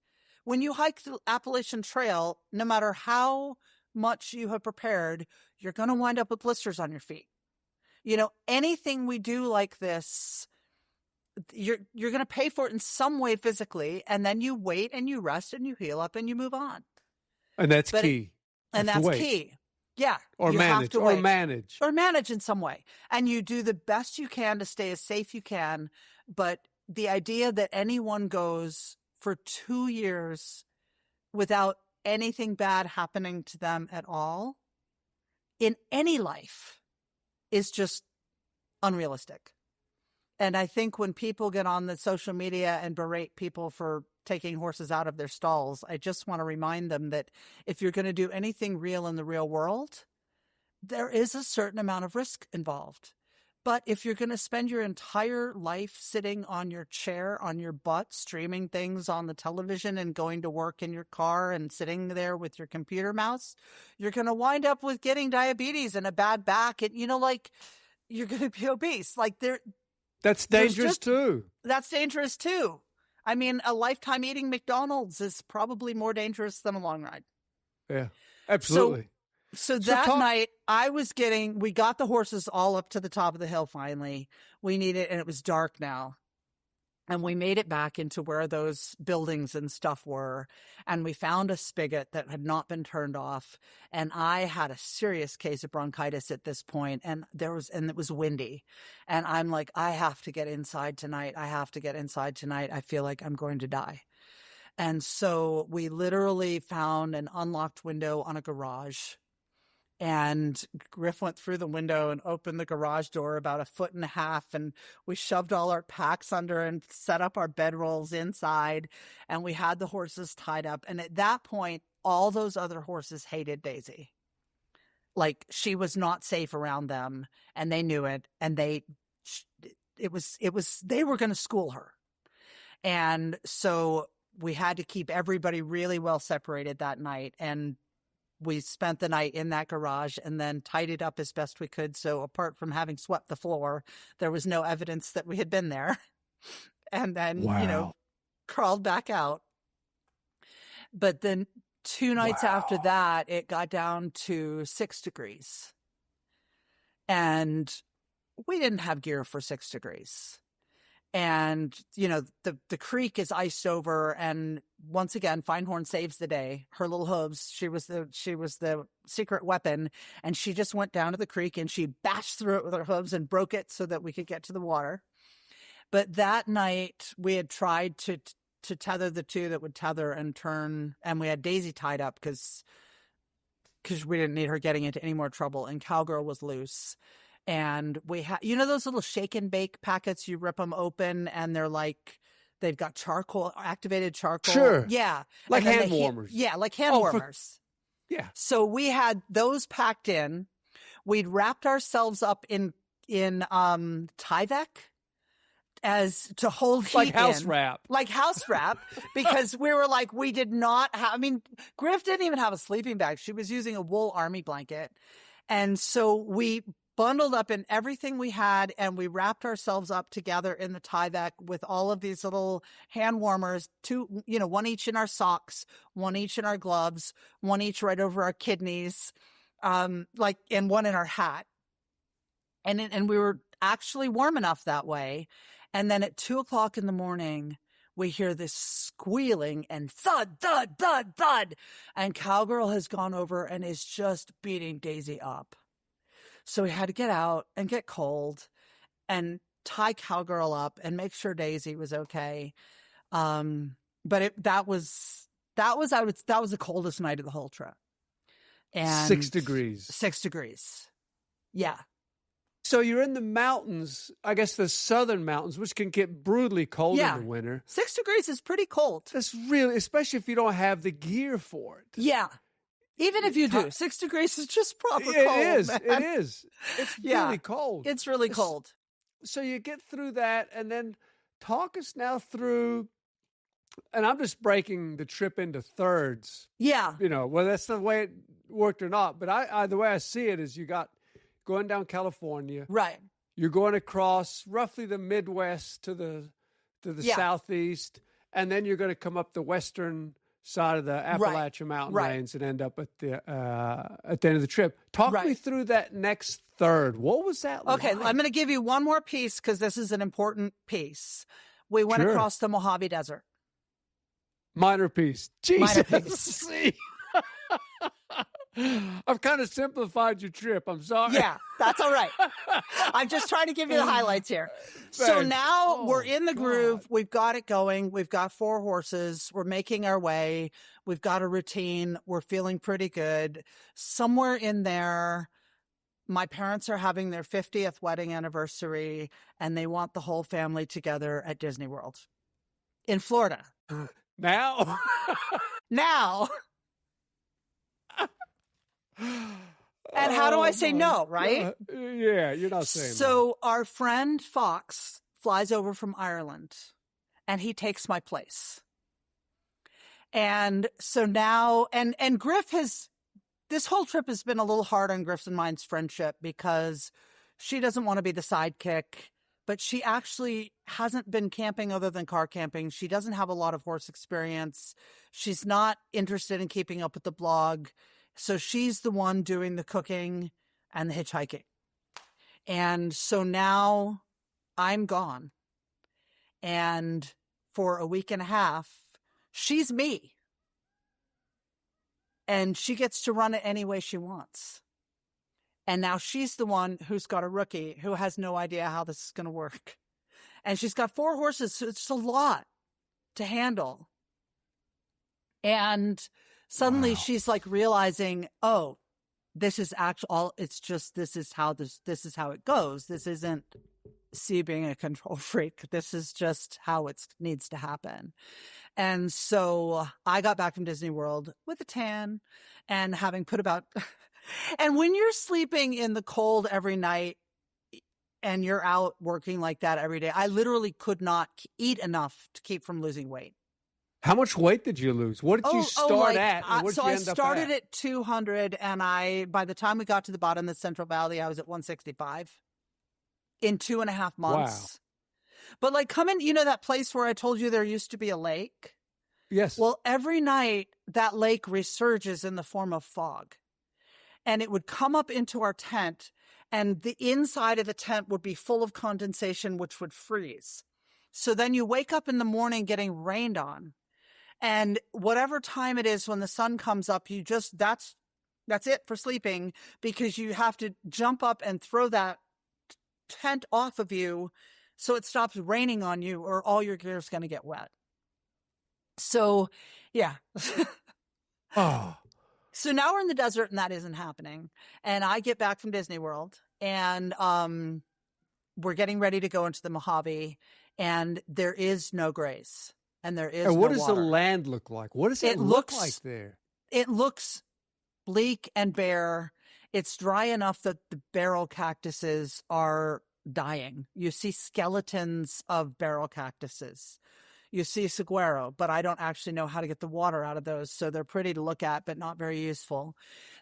When you hike the Appalachian Trail, no matter how much you have prepared, you're going to wind up with blisters on your feet. Anything we do like this, you're going to pay for it in some way physically, and then you wait and you rest and you heal up and you move on. And that's key. That's key. Yeah. Or manage in some way. And you do the best you can to stay as safe you can. But the idea that anyone goes for 2 years without anything bad happening to them at all in any life is just unrealistic. And I think when people get on the social media and berate people for taking horses out of their stalls, I just want to remind them that if you're going to do anything real in the real world, there is a certain amount of risk involved. But if you're going to spend your entire life sitting on your chair, on your butt, streaming things on the television and going to work in your car and sitting there with your computer mouse, you're going to wind up with getting diabetes and a bad back. And, you're going to be obese. That's dangerous too. That's dangerous too. I mean, a lifetime eating McDonald's is probably more dangerous than a long ride. Yeah, absolutely. So that night we got the horses all up to the top of the hill finally. And it was dark now. And we made it back into where those buildings and stuff were. And we found a spigot that had not been turned off. And I had a serious case of bronchitis at this point, and it was windy. And I'm like, I have to get inside tonight. I feel like I'm going to die. And so we literally found an unlocked window on a garage. And Griff went through the window and opened the garage door about 1.5 feet. And we shoved all our packs under and set up our bedrolls inside. And we had the horses tied up. And at that point, all those other horses hated Daisy. Like, she was not safe around them. And they knew it. And they were going to school her. And so we had to keep everybody really well separated that night. And we spent the night in that garage and then tidied up as best we could. So apart from having swept the floor, there was no evidence that we had been there. And then, crawled back out. But then 2 nights after that, it got down to 6 degrees. And we didn't have gear for 6 degrees. And, you know, the creek is iced over, and once again, Feinhorn saves the day. Her little hooves, she was the secret weapon, and she just went down to the creek and she bashed through it with her hooves and broke it so that we could get to the water. But that night we had tried to tether the two that would tether and turn, and we had Daisy tied up because we didn't need her getting into any more trouble, and Cowgirl was loose. And we had, you know, those little shake and bake packets, you rip them open and they're like, they've got charcoal, activated charcoal. Sure. Yeah. Like hand warmers. Yeah, like hand warmers. Yeah. So we had those packed in. We'd wrapped ourselves up in Tyvek as to hold heat like house in. wrap. Like house wrap, because we were like, we did not have, I mean, Griff didn't even have a sleeping bag. She was using a wool army blanket. And so we bundled up in everything we had, and we wrapped ourselves up together in the Tyvek with all of these little hand warmers, two, you know, one each in our socks, one each in our gloves, one each right over our kidneys, and one in our hat. And we were actually warm enough that way. And then at 2:00 in the morning, we hear this squealing and thud, thud, thud, thud. And Cowgirl has gone over and is just beating Daisy up. So we had to get out and get cold and tie Cowgirl up and make sure Daisy was okay. But that was the coldest night of the whole trip. And 6 degrees. 6 degrees. Yeah. So you're in the mountains, I guess the southern mountains, which can get brutally cold in the winter. 6 degrees is pretty cold. That's really, especially if you don't have the gear for it. Yeah. Even if you do, 6 degrees is just proper cold. It is. Man. It is. It's really cold. It's really cold. So you get through that, and then talk us now through, and I'm just breaking the trip into thirds. Yeah. You know, whether that's the way it worked or not. But the way I see it is you got going down California. Right. You're going across roughly the Midwest to the southeast, and then you're going to come up the western side of the Appalachian Mountain Range and end up at the end of the trip. Talk me through that next third. What was that like? Okay, I'm going to give you one more piece because this is an important piece. We went across the Mojave Desert. Minor piece. Jesus. Minor piece. I've kind of simplified your trip. I'm sorry. Yeah, that's all right. I'm just trying to give you the highlights here. So now we're in the groove. We've got it going. We've got 4 horses. We're making our way. We've got a routine. We're feeling pretty good. Somewhere in there, my parents are having their 50th wedding anniversary, and they want the whole family together at Disney World in Florida. Now? Now. And how do I say no, right? Yeah, you're not saying So our friend Fox flies over from Ireland, and he takes my place. And so now, and Griff this whole trip has been a little hard on Griff's and mine's friendship because she doesn't want to be the sidekick, but she actually hasn't been camping other than car camping. She doesn't have a lot of horse experience. She's not interested in keeping up with the blog. So she's the one doing the cooking and the hitchhiking. And so now I'm gone. And for a week and a half, she's me. And she gets to run it any way she wants. And now she's the one who's got a rookie who has no idea how this is going to work. And she's got 4 horses, so it's a lot to handle. And suddenly she's like realizing, oh, this is this is how it goes. This isn't C being a control freak. This is just how it needs to happen. And so I got back from Disney World with a tan and having put about, and when you're sleeping in the cold every night and you're out working like that every day, I literally could not eat enough to keep from losing weight. How much weight did you lose? What did you start at? So I started at 200, and by the time we got to the bottom of the Central Valley, I was at 165 in 2.5 months. Wow. But like coming, that place where I told you there used to be a lake? Yes. Well, every night that lake resurges in the form of fog. And it would come up into our tent, and the inside of the tent would be full of condensation, which would freeze. So then you wake up in the morning getting rained on. And whatever time it is when the sun comes up, that's it for sleeping, because you have to jump up and throw that tent off of you so it stops raining on you, or all your gear is going to get wet. So, yeah. Oh. So now we're in the desert and that isn't happening. And I get back from Disney World and we're getting ready to go into the Mojave, and there is no grace and there is And what no does water. the land look like? What does it look like there? It looks bleak and bare. It's dry enough that the barrel cactuses are dying. You see skeletons of barrel cactuses. You see saguaro, but I don't actually know how to get the water out of those. So they're pretty to look at, but not very useful.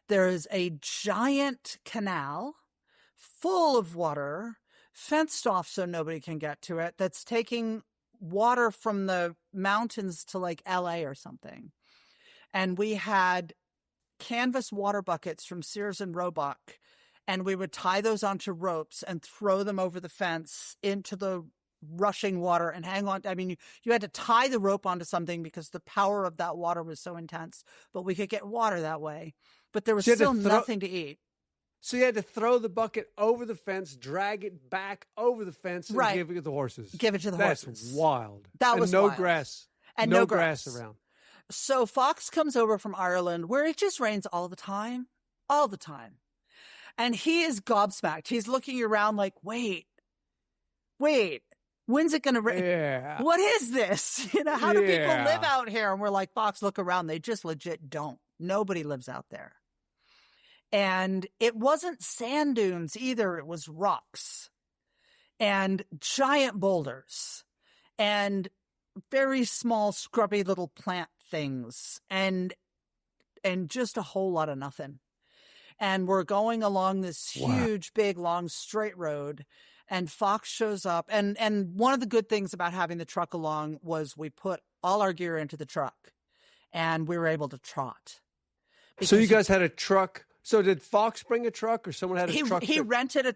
There is a giant canal full of water, fenced off so nobody can get to it, that's taking water from the mountains to like LA or something. And we had canvas water buckets from Sears and Roebuck, and we would tie those onto ropes and throw them over the fence into the rushing water and hang on. I mean, you had to tie the rope onto something because the power of that water was so intense, but we could get water that way. But there was still nothing to eat. So you had to throw the bucket over the fence, drag it back over the fence, and Right. give it to the horses. Give it to the horses. That's wild. That and was no wild. grass. And no no grass grass. around. So Fox comes over from Ireland, where it just rains all the time. And he is gobsmacked. He's looking around like, wait, when's it going to rain? Yeah. What is this? How do people Yeah. live out here? And we're like, Fox, look around. They just legit don't. Nobody lives out there. And it wasn't sand dunes either. It was rocks and giant boulders and very small, scrubby little plant things and just a whole lot of nothing. And we're going along this huge, big, long, straight road, and Fox shows up. And one of the good things about having the truck along was we put all our gear into the truck, and we were able to trot. So you guys had a truck. So did Fox bring a truck, or someone had a truck? He rented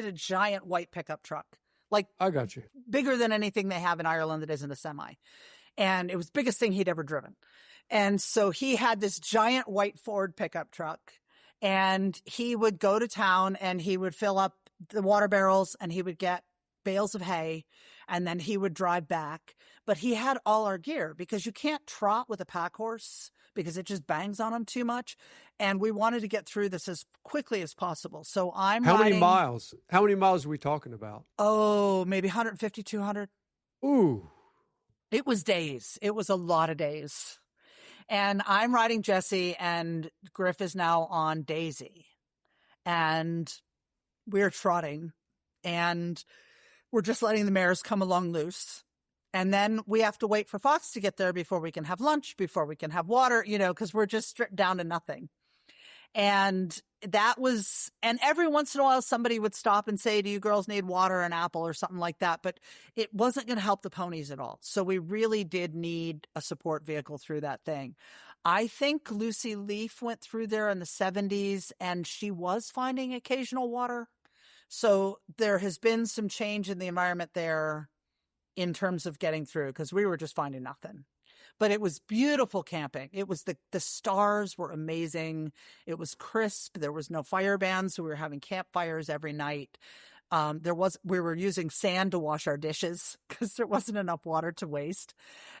a giant white pickup truck, like I got you. bigger than anything they have in Ireland that isn't a semi. And it was the biggest thing he'd ever driven. And so he had this giant white Ford pickup truck, and he would go to town and he would fill up the water barrels and he would get bales of hay, and then he would drive back. But he had all our gear because you can't trot with a pack horse because it just bangs on him too much. And we wanted to get through this as quickly as possible. So I'm How riding, many miles? How many miles are we talking about? Oh, maybe 150, 200. Ooh. It was days. It was a lot of days. And I'm riding Jessie, and Griff is now on Daisy. And we're trotting, and we're just letting the mares come along loose. And then we have to wait for Fox to get there before we can have lunch, before we can have water, because we're just stripped down to nothing. And and every once in a while, somebody would stop and say, do you girls need water, an apple or something like that? But it wasn't going to help the ponies at all. So we really did need a support vehicle through that thing. I think Lucy Leaf went through there in the 70s, and she was finding occasional water. So there has been some change in the environment there in terms of getting through, because we were just finding nothing. But it was beautiful camping. It was the stars were amazing. It was crisp. There was no fire bans, so we were having campfires every night. We were using sand to wash our dishes because there wasn't enough water to waste.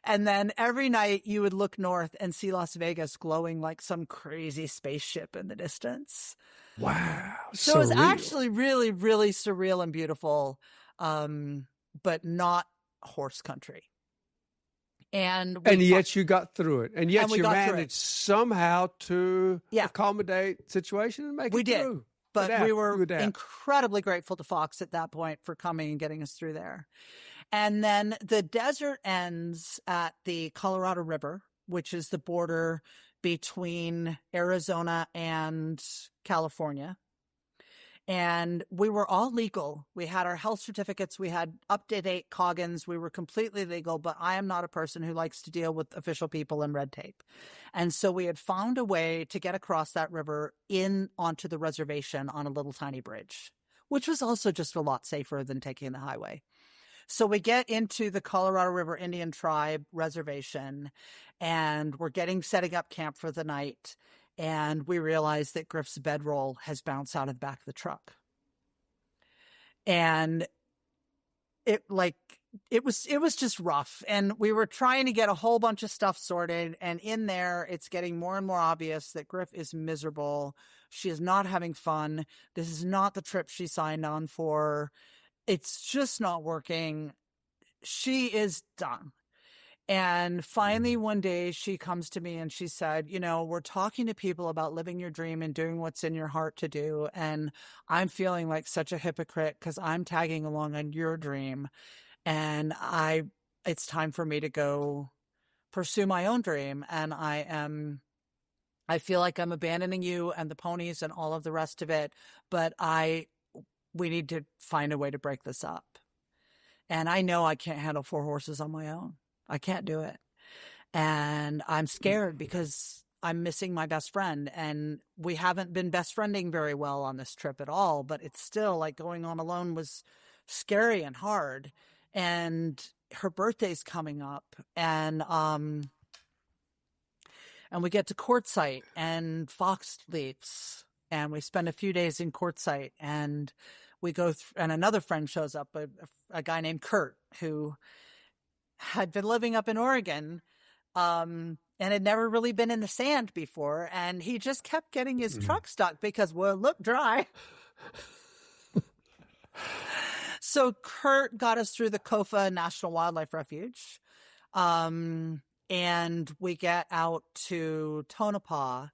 And then every night you would look north and see Las Vegas glowing like some crazy spaceship in the distance. Wow. So it was actually really, really surreal and beautiful, but not horse country. And yet you got through it. And yet we you got through managed it. somehow to Yeah. accommodate the situation and make We it did. through. But we were Adapt. incredibly grateful to Fox at that point for coming and getting us through there. And then the desert ends at the Colorado River, which is the border between Arizona and California. And we were all legal. We had our health certificates. We had up-to-date Coggins. We were completely legal, but I am not a person who likes to deal with official people and red tape. And so we had found a way to get across that river in onto the reservation on a little tiny bridge, which was also just a lot safer than taking the highway. So we get into the Colorado River Indian Tribe reservation, and we're setting up camp for the night. And we realize that Griff's bedroll has bounced out of the back of the truck. And it was just rough. And we were trying to get a whole bunch of stuff sorted. And in there, it's getting more and more obvious that Griff is miserable. She is not having fun. This is not the trip she signed on for. It's just not working. She is done. And finally, one day she comes to me and she said, we're talking to people about living your dream and doing what's in your heart to do. And I'm feeling like such a hypocrite because I'm tagging along on your dream. And it's time for me to go pursue my own dream. And I feel like I'm abandoning you and the ponies and all of the rest of it. But we need to find a way to break this up. And I know I can't handle 4 horses on my own. I can't do it. And I'm scared because I'm missing my best friend. And we haven't been best friending very well on this trip at all. But it's still like going on alone was scary and hard. And her birthday's coming up. And we get to Quartzsite and Fox leaves. And we spend a few days in Quartzsite. And we go and another friend shows up, a guy named Kurt, who had been living up in Oregon and had never really been in the sand before. And he just kept getting his truck stuck because, well, it looked dry. So Kurt got us through the Kofa National Wildlife Refuge. And we get out to Tonopah,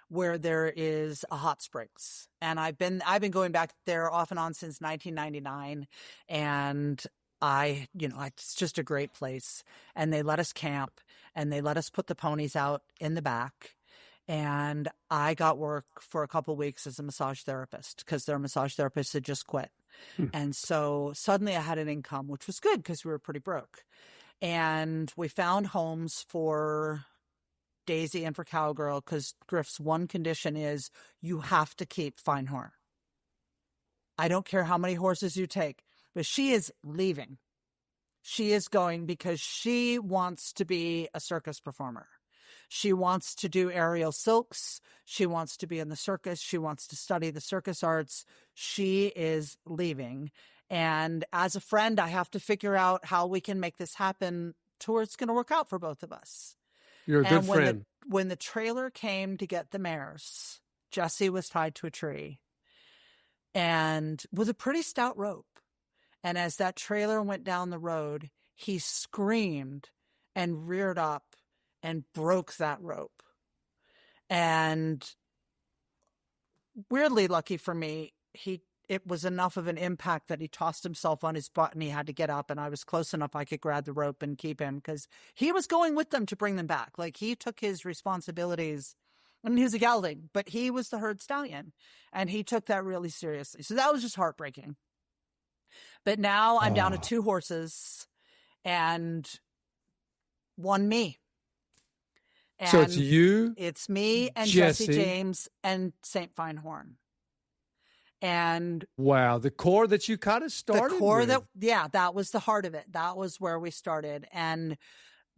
where there is a hot springs. And I've been going back there off and on since 1999. And it's just a great place. And they let us camp and they let us put the ponies out in the back. And I got work for a couple of weeks as a massage therapist because their massage therapist had just quit. And so suddenly I had an income, which was good because we were pretty broke. And we found homes for Daisy and for Cowgirl because Griff's one condition is you have to keep Feinhorn. I don't care how many horses you take. But she is leaving. She is going because she wants to be a circus performer. She wants to do aerial silks. She wants to be in the circus. She wants to study the circus arts. She is leaving. And as a friend, I have to figure out how we can make this happen to where it's going to work out for both of us. You're a good friend. When the trailer came to get the mares, Jesse was tied to a tree and with a pretty stout rope. And as that trailer went down the road, he screamed and reared up and broke that rope. And weirdly lucky for me, it was enough of an impact that he tossed himself on his butt and he had to get up. And I was close enough I could grab the rope and keep him because he was going with them to bring them back. Like he took his responsibilities. I mean, he was a gelding, but he was the herd stallion and he took that really seriously. So that was just heartbreaking. But now I'm down to 2 horses and 1 me. And so it's you, it's me and Jesse James and St. Feinhorn. And wow, the core that you kind of started with. That was the heart of it. That was where we started. And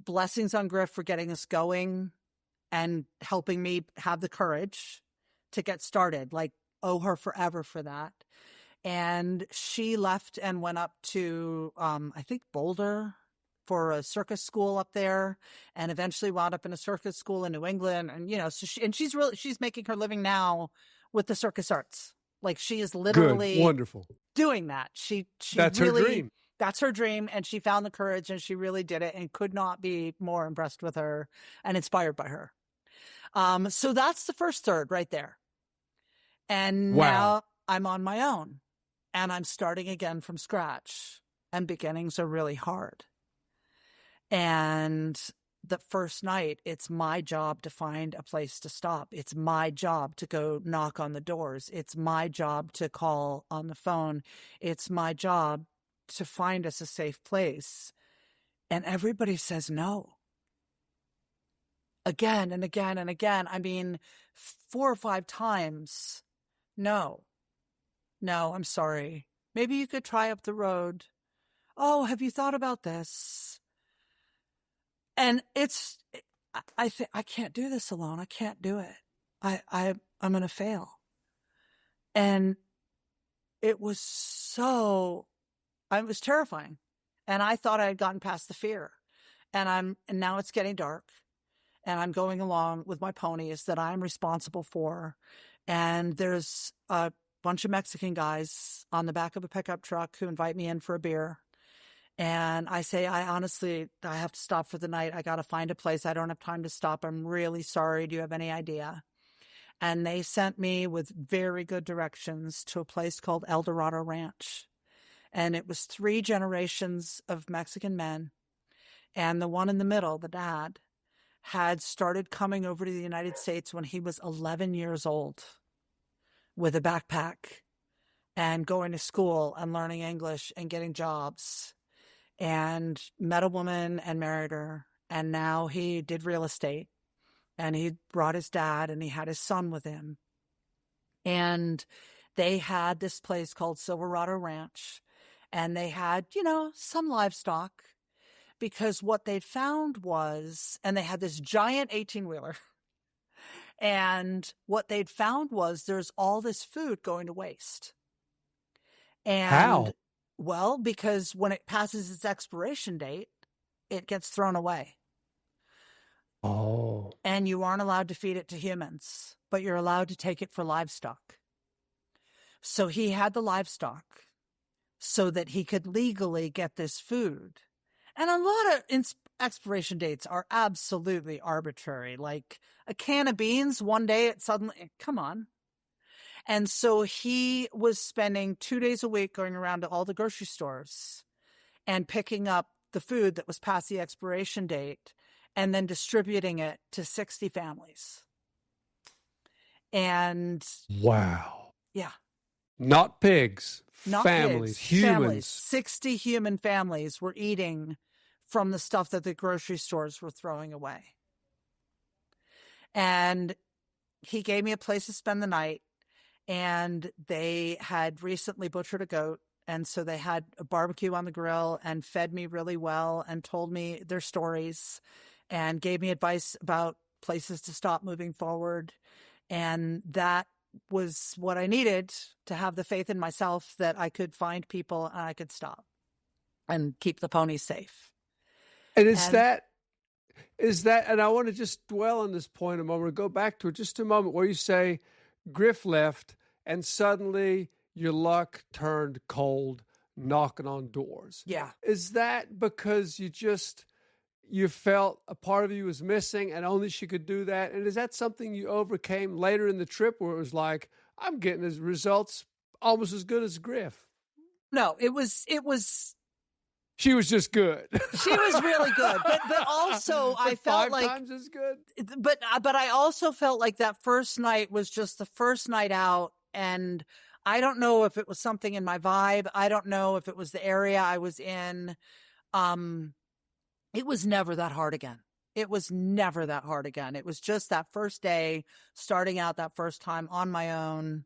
blessings on Griff for getting us going and helping me have the courage to get started. Like, owe her forever for that. And she left and went up to, I think, Boulder for a circus school up there, and eventually wound up in a circus school in New England. And, so she's making her living now with the circus arts. Like she is literally wonderful doing that. That's really, her dream. That's her dream. And she found the courage and she really did it and could not be more impressed with her and inspired by her. So that's the first third right there. And now I'm on my own. And I'm starting again from scratch, and beginnings are really hard. And the first night, it's my job to find a place to stop. It's my job to go knock on the doors. It's my job to call on the phone. It's my job to find us a safe place. And everybody says no. Again and again and again. I mean, 4 or 5 times. No, I'm sorry. Maybe you could try up the road. oh, have you thought about this? And I can't do this alone. I can't do it. I'm going to fail. And it was terrifying. And I thought I had gotten past the fear. And now it's getting dark, and I'm going along with my ponies that I'm responsible for. And there's a bunch of Mexican guys on the back of a pickup truck who invite me in for a beer. And I say, I have to stop for the night. I got to find a place. I don't have time to stop. I'm really sorry. Do you have any idea? And they sent me with very good directions to a place called El Dorado Ranch. And it was 3 generations of Mexican men. And the one in the middle, the dad, had started coming over to the United States when he was 11 years old with a backpack and going to school and learning English and getting jobs, and met a woman and married her. And now he did real estate, and he brought his dad, and he had his son with him. And they had this place called Silverado Ranch, and they had, some livestock. Because what they'd found was, and they had this giant 18-wheeler, and what they'd found was there's all this food going to waste. And How? Well, because when it passes its expiration date, it gets thrown away. Oh. And you aren't allowed to feed it to humans, but you're allowed to take it for livestock. So he had the livestock so that he could legally get this food. And a lot of expiration dates are absolutely arbitrary. Like a can of beans, one day it suddenly, come on. And so he was spending 2 days a week going around to all the grocery stores and picking up the food that was past the expiration date and then distributing it to 60 families. And wow. Yeah. Not pigs, Not families, pigs, humans. families. 60 human families were eating from the stuff that the grocery stores were throwing away. And he gave me a place to spend the night, and they had recently butchered a goat. And so they had a barbecue on the grill and fed me really well and told me their stories and gave me advice about places to stop moving forward. And that was what I needed to have the faith in myself that I could find people and I could stop and keep the ponies safe. And is that, and I want to just dwell on this point a moment, or go back to it just a moment, where you say Griff left and suddenly your luck turned cold, knocking on doors. Yeah. Is that because you felt a part of you was missing and only she could do that? And is that something you overcame later in the trip, where it was like, I'm getting his results almost as good as Griff? No, it was She was just good. She was really good, but also I felt 5 times as good. But I also felt like that first night was just the first night out, and I don't know if it was something in my vibe. I don't know if it was the area I was in. It was never that hard again. It was never that hard again. It was just that first day, starting out that first time on my own.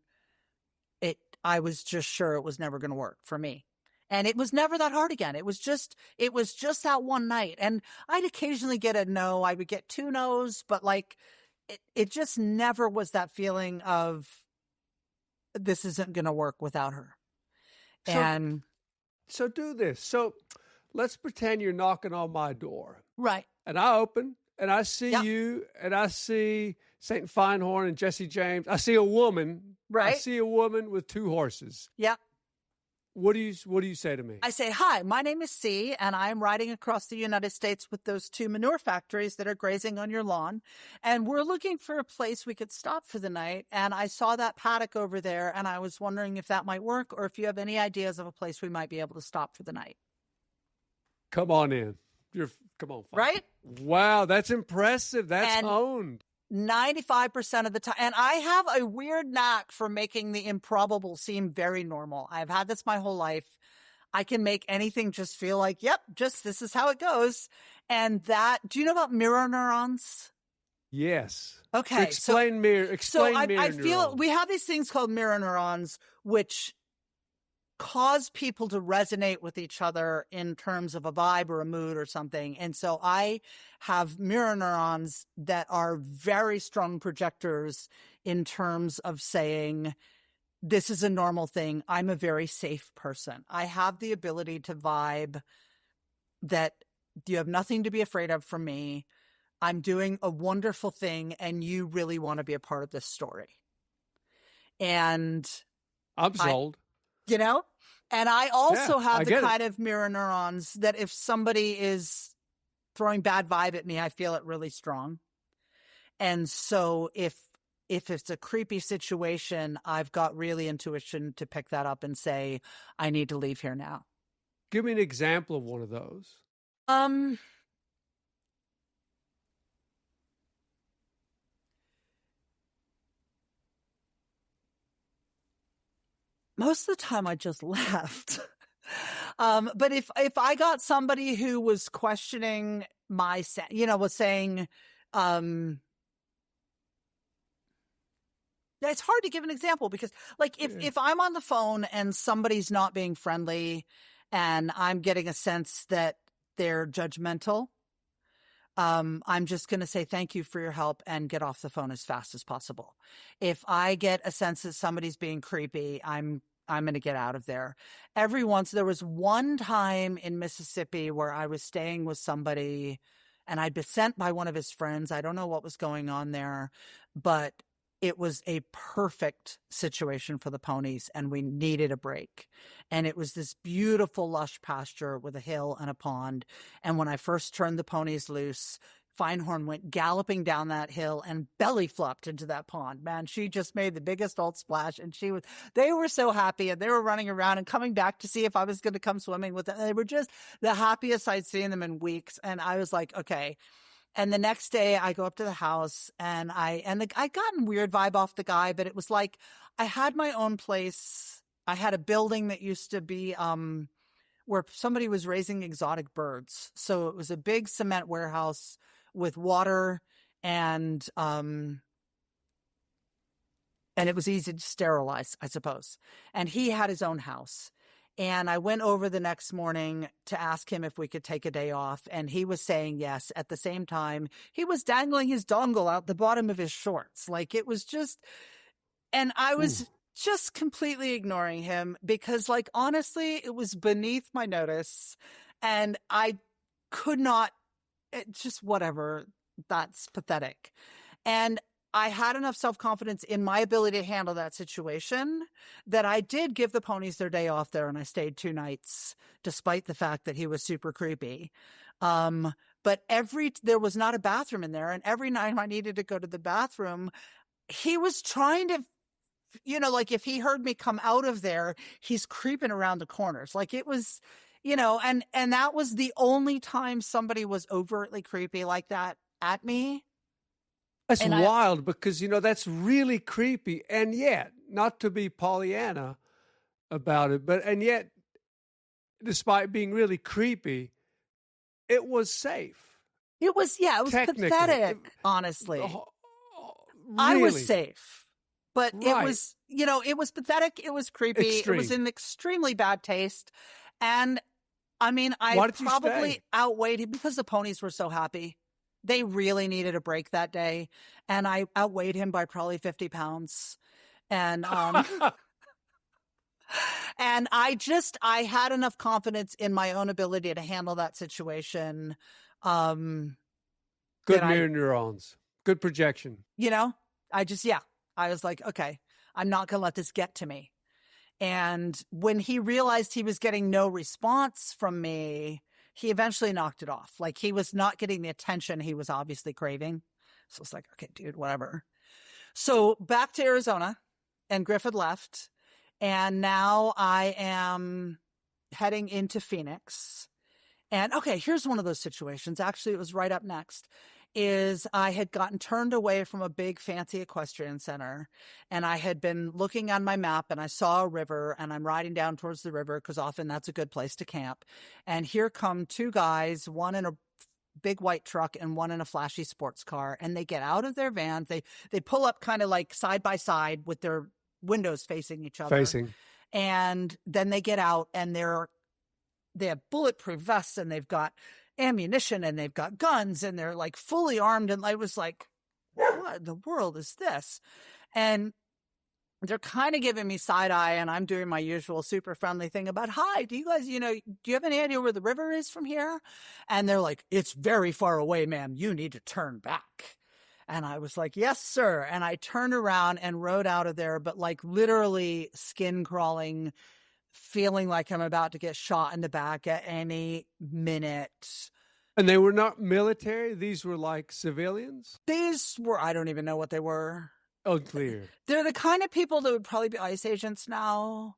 I was just sure it was never going to work for me. And it was never that hard again. It was just that one night. And I'd occasionally get a no. I would get 2 no's, but like it just never was that feeling of this isn't going to work without her. So do this. So let's pretend you're knocking on my door. Right. And I open and I see Yep. you, and I see St. Feinhorn and Jesse James. I see a woman. Right. I see a woman with 2 horses. Yeah. What do you say to me? I say, hi, my name is C, and I'm riding across the United States with those 2 manure factories that are grazing on your lawn. And we're looking for a place we could stop for the night. And I saw that paddock over there, and I was wondering if that might work, or if you have any ideas of a place we might be able to stop for the night. Come on in. Come on. Fine. Right? Wow, that's impressive. That's And owned. 95% of the time. And I have a weird knack for making the improbable seem very normal. I've had this my whole life. I can make anything just feel like, yep, just this is how it goes. And do you know about mirror neurons? Yes. Okay. Explain mirror I feel neurons. we have these things called mirror neurons, which cause people to resonate with each other in terms of a vibe or a mood or something. And so I have mirror neurons that are very strong projectors in terms of saying, this is a normal thing. I'm a very safe person. I have the ability to vibe that you have nothing to be afraid of from me. I'm doing a wonderful thing, and you really want to be a part of this story. And I'm sold. And I also have the kind it. of mirror neurons that if somebody is throwing bad vibe at me, I feel it really strong. And so if it's a creepy situation, I've got really intuition to pick that up and say, I need to leave here now. Give me an example of one of those. Most of the time I just left. But if I got somebody who was questioning my, was saying, it's hard to give an example because like if I'm on the phone and somebody's not being friendly and I'm getting a sense that they're judgmental, I'm just going to say thank you for your help and get off the phone as fast as possible. If I get a sense that somebody's being creepy, I'm going to get out of there. There was one time in Mississippi where I was staying with somebody and I'd been sent by one of his friends. I don't know what was going on there, but it was a perfect situation for the ponies and we needed a break. And it was this beautiful lush pasture with a hill and a pond. And when I first turned the ponies loose, Feinhorn went galloping down that hill and belly flopped into that pond. Man, she just made the biggest old splash and they were so happy and they were running around and coming back to see if I was going to come swimming with them. They were just the happiest I'd seen them in weeks. And I was like, okay. And the next day I go up to the house and I gotten weird vibe off the guy, but it was like, I had my own place. I had a building that used to be, where somebody was raising exotic birds. So it was a big cement warehouse with water and it was easy to sterilize, I suppose. And he had his own house. And I went over the next morning to ask him if we could take a day off. And he was saying yes. At the same time, he was dangling his dongle out the bottom of his shorts. Like it was just, and I was just completely ignoring him because like, honestly, it was beneath my notice and I could not, just whatever. That's pathetic. And I had enough self-confidence in my ability to handle that situation that I did give the ponies their day off there and I stayed 2 nights despite the fact that he was super creepy. But there was not a bathroom in there. And every night I needed to go to the bathroom, he was trying to, like if he heard me come out of there, he's creeping around the corners. Like it was, and that was the only time somebody was overtly creepy like that at me. That's wild because, that's really creepy. And yet, not to be Pollyanna about it, and yet, despite being really creepy, it was safe. It was pathetic, honestly. Really? I was safe. But it was, it was pathetic. It was creepy. Extreme. It was in extremely bad taste. And I mean, I probably outweighed it because the ponies were so happy. They really needed a break that day. And I outweighed him by probably 50 pounds. And, and I had enough confidence in my own ability to handle that situation. Good mirror neurons. Good projection. I was like, okay, I'm not going to let this get to me. And when he realized he was getting no response from me, he eventually knocked it off. Like he was not getting the attention he was obviously craving. So it's like, okay, dude, whatever. So back to Arizona and Griff had left. And now I am heading into Phoenix. And okay, here's one of those situations. Actually, it was right up next. Is I had gotten turned away from a big fancy equestrian center and I had been looking on my map and I saw a river and I'm riding down towards the river because often that's a good place to camp. And here come 2 guys, one in a big white truck and one in a flashy sports car. And they get out of their van. They pull up kind of like side by side with their windows facing each other. And then they get out and they have bulletproof vests and they've got ammunition and they've got guns and they're like fully armed. And I was like, what in the world is this? And they're kind of giving me side eye, and I'm doing my usual super friendly thing about, hi, do you guys, do you have any idea where the river is from here? And they're like, it's very far away, ma'am. You need to turn back. And I was like, yes, sir. And I turned around and rode out of there, but like literally skin crawling, feeling like I'm about to get shot in the back at any minute. And they were not military? These were like civilians? These were, I don't even know what they were. Unclear. They're the kind of people that would probably be ICE agents now.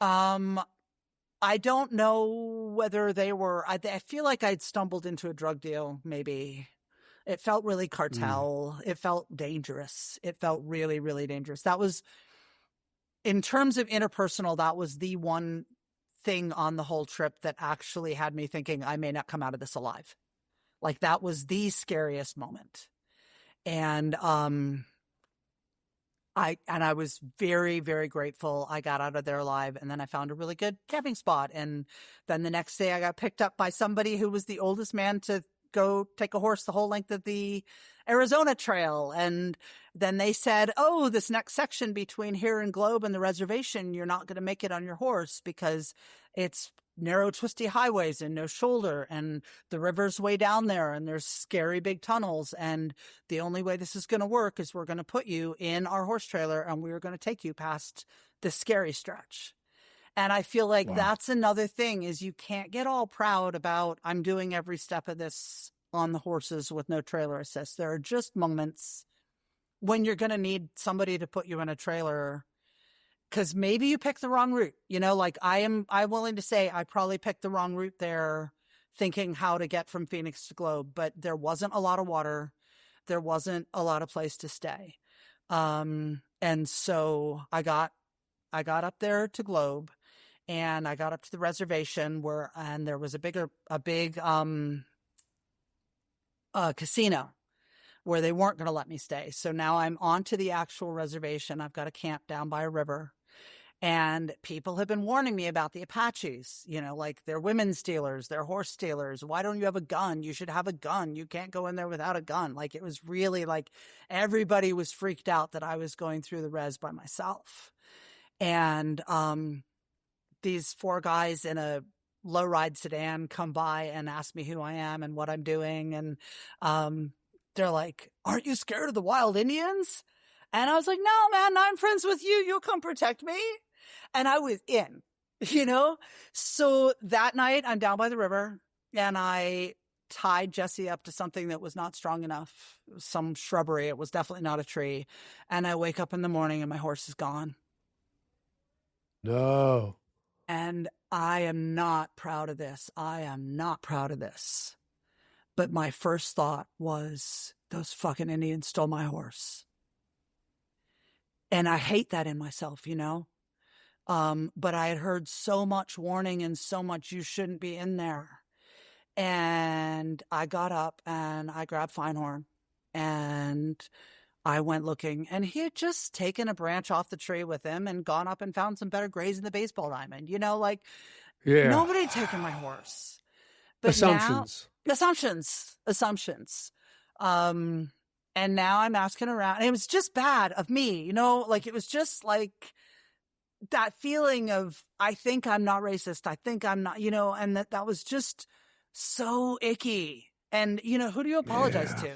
I don't know whether they were, I feel like I'd stumbled into a drug deal, maybe. It felt really cartel. It felt dangerous. It felt really, really dangerous. That was, in terms of interpersonal, that was the one thing on the whole trip that actually had me thinking I may not come out of this alive. Like that was the scariest moment. And, I was very, very grateful I got out of there alive. And then I found a really good camping spot. And then the next day I got picked up by somebody who was the oldest man to go take a horse the whole length of the Arizona Trail. And then they said, oh, this next section between here and Globe and the reservation, you're not going to make it on your horse because it's narrow, twisty highways and no shoulder, and the river's way down there, and there's scary big tunnels, and the only way this is going to work is we're going to put you in our horse trailer and we're going to take you past this scary stretch. And I feel like that's another thing is you can't get all proud about I'm doing every step of this on the horses with no trailer assist. There are just moments when you're going to need somebody to put you in a trailer because maybe you picked the wrong route. Like I'm willing to say I probably picked the wrong route there thinking how to get from Phoenix to Globe, but there wasn't a lot of water. There wasn't a lot of place to stay. And so I got up there to Globe and I got up to the reservation and there was a big casino where they weren't going to let me stay. So now I'm onto the actual reservation. I've got a camp down by a river. And people have been warning me about the Apaches, like they're women stealers, they're horse stealers. Why don't you have a gun? You should have a gun. You can't go in there without a gun. Like it was really like everybody was freaked out that I was going through the res by myself. And these 4 guys in a lowride sedan come by and ask me who I am and what I'm doing. And they're like, aren't you scared of the wild Indians? And I was like, no, man, I'm friends with you. You'll come protect me. And I was in, So that night I'm down by the river and I tied Jesse up to something that was not strong enough. It was some shrubbery. It was definitely not a tree. And I wake up in the morning and my horse is gone. No. And I am not proud of this. I am not proud of this. But my first thought was, those fucking Indians stole my horse. And I hate that in myself, but I had heard so much warning and so much you shouldn't be in there. And I got up and I grabbed Feinhorn and I went looking, and he had just taken a branch off the tree with him and gone up and found some better grays in the baseball diamond, nobody had taken my horse. But Assumptions. Assumptions. And now I'm asking around. And it was just bad of me, it was just like that feeling of, I think I'm not racist. I think I'm not, and that was just so icky. And, who do you apologize to?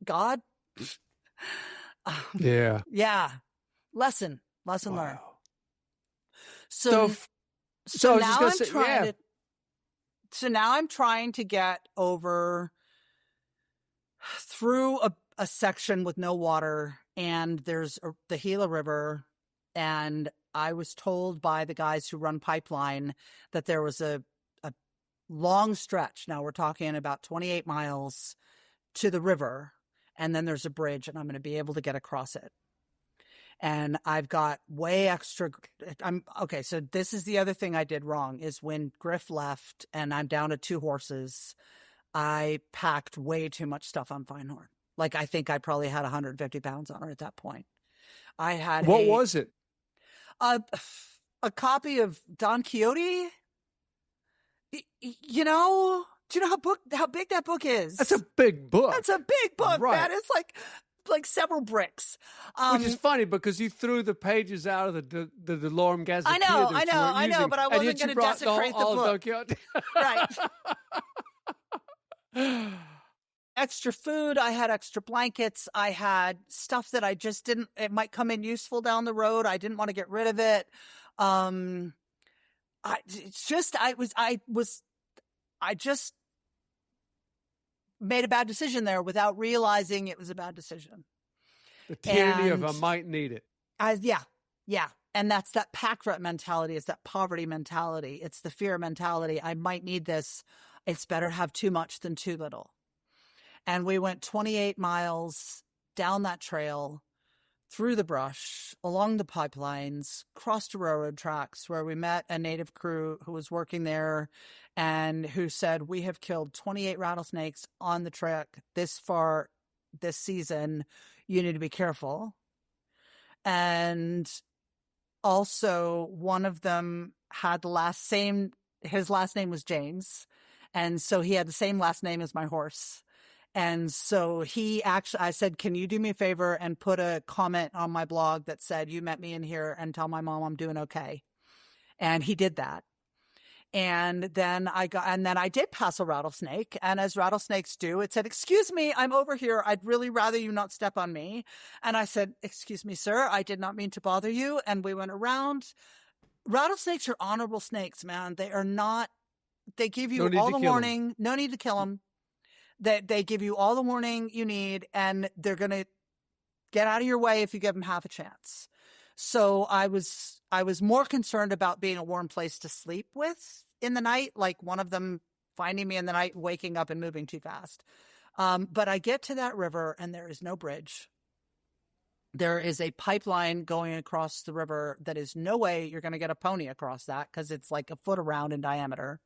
God? Yeah. Yeah. Lesson learned. So now I'm trying to get over through a section with no water, and there's the Gila River, and I was told by the guys who run pipeline that there was a long stretch. Now we're talking about 28 miles to the river, and then there's a bridge, and I'm going to be able to get across it. And I've got way extra. Okay. So this is the other thing I did wrong is when Griff left and I'm down to 2 horses, I packed way too much stuff on Feinhorn. Like I think I probably had 150 pounds on her at that point. What was it? A copy of Don Quixote. You know, do you know how big that book is? That's a big book. That's a big book, right. man. It's like several bricks. Which is funny because you threw the pages out of the Delorme Gazetteer. I know, but I wasn't going to desecrate the book. Right. Extra food. I had extra blankets. I had stuff that I just didn't, it might come in useful down the road. I didn't want to get rid of it. I just made a bad decision there without realizing it was a bad decision. The tyranny of I might need it. Yeah. And that's that pack rat mentality. It's that poverty mentality. It's the fear mentality. I might need this. It's better have too much than too little. And we went 28 miles down that trail, through the brush, along the pipelines, crossed railroad tracks where we met a native crew who was working there and who said, we have killed 28 rattlesnakes on the trek this far this season. You need to be careful. And also one of them had his last name was James. And so he had the same last name as my horse. And so I said, can you do me a favor and put a comment on my blog that said, you met me in here and tell my mom I'm doing okay. And he did that. And then I did pass a rattlesnake. And as rattlesnakes do, it said, excuse me, I'm over here. I'd really rather you not step on me. And I said, excuse me, sir, I did not mean to bother you. And we went around. Rattlesnakes are honorable snakes, man. They are not, they give you all the warning. No need to kill them. They give you all the warning you need, and they're going to get out of your way if you give them half a chance. So I was more concerned about being a warm place to sleep with in the night, like one of them finding me in the night, waking up and moving too fast. But I get to that river and there is no bridge. There is a pipeline going across the river that is no way you're going to get a pony across that because it's like a foot around in diameter.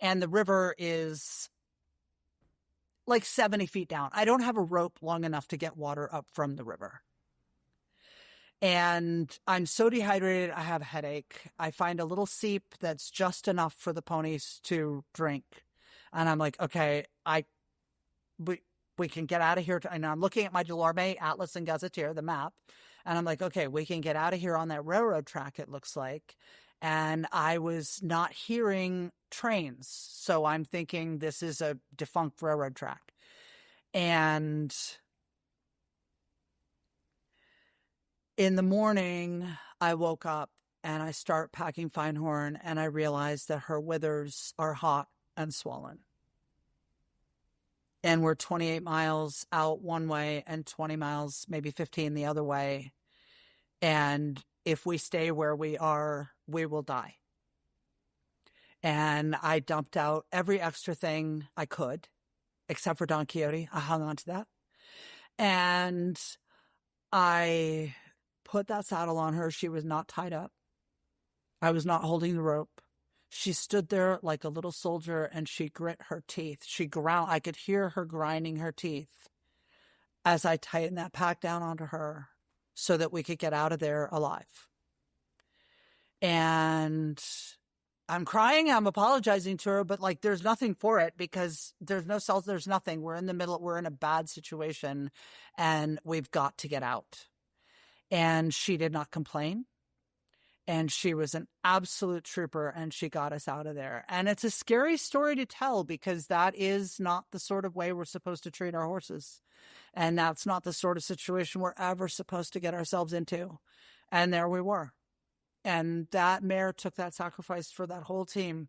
And the river is like 70 feet down. I don't have a rope long enough to get water up from the river. And I'm so dehydrated, I have a headache. I find a little seep that's just enough for the ponies to drink. And I'm like, okay, we can get out of here. And I'm looking at my Delorme Atlas and Gazetteer, the map. And I'm like, okay, we can get out of here on that railroad track, it looks like. And I was not hearing trains. So I'm thinking this is a defunct railroad track. And in the morning, I woke up and I start packing Feinhorn and I realized that her withers are hot and swollen. And we're 28 miles out one way and 20 miles, maybe 15 the other way. And if we stay where we are, we will die. And I dumped out every extra thing I could, except for Don Quixote. I hung on to that. And I put that saddle on her. She was not tied up. I was not holding the rope. She stood there like a little soldier and she grit her teeth. She ground. I could hear her grinding her teeth as I tightened that pack down onto her so that we could get out of there alive. And I'm crying. I'm apologizing to her, but like, there's nothing for it because there's no cells. There's nothing. We're in the middle. We're in a bad situation and we've got to get out. And she did not complain. And she was an absolute trooper and she got us out of there. And it's a scary story to tell because that is not the sort of way we're supposed to treat our horses. And that's not the sort of situation we're ever supposed to get ourselves into. And there we were. And that mare took that sacrifice for that whole team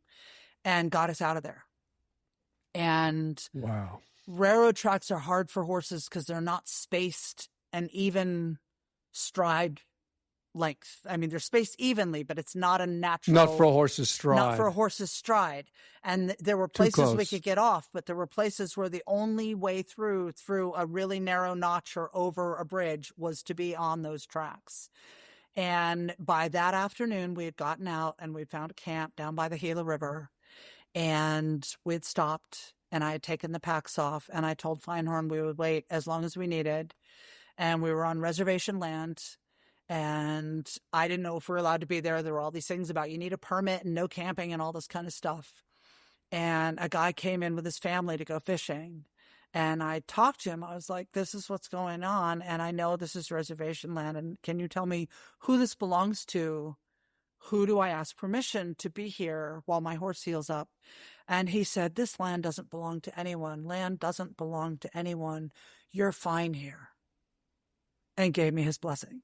and got us out of there. And wow, railroad tracks are hard for horses because they're not spaced and even stride length. I mean, they're spaced evenly, but it's not a natural. Not for a horse's stride. Not for a horse's stride. And there were places we could get off, but there were places where the only way through a really narrow notch or over a bridge was to be on those tracks. And by that afternoon, we had gotten out and we'd found a camp down by the Gila River. And we'd stopped and I had taken the packs off and I told Feinhorn we would wait as long as we needed. And we were on reservation land. And I didn't know if we were allowed to be there. There were all these things about you need a permit and no camping and all this kind of stuff. And a guy came in with his family to go fishing. And I talked to him. I was like, this is what's going on. And I know this is reservation land. And can you tell me who this belongs to? Who do I ask permission to be here while my horse heals up? And he said, this land doesn't belong to anyone. Land doesn't belong to anyone. You're fine here. And gave me his blessing.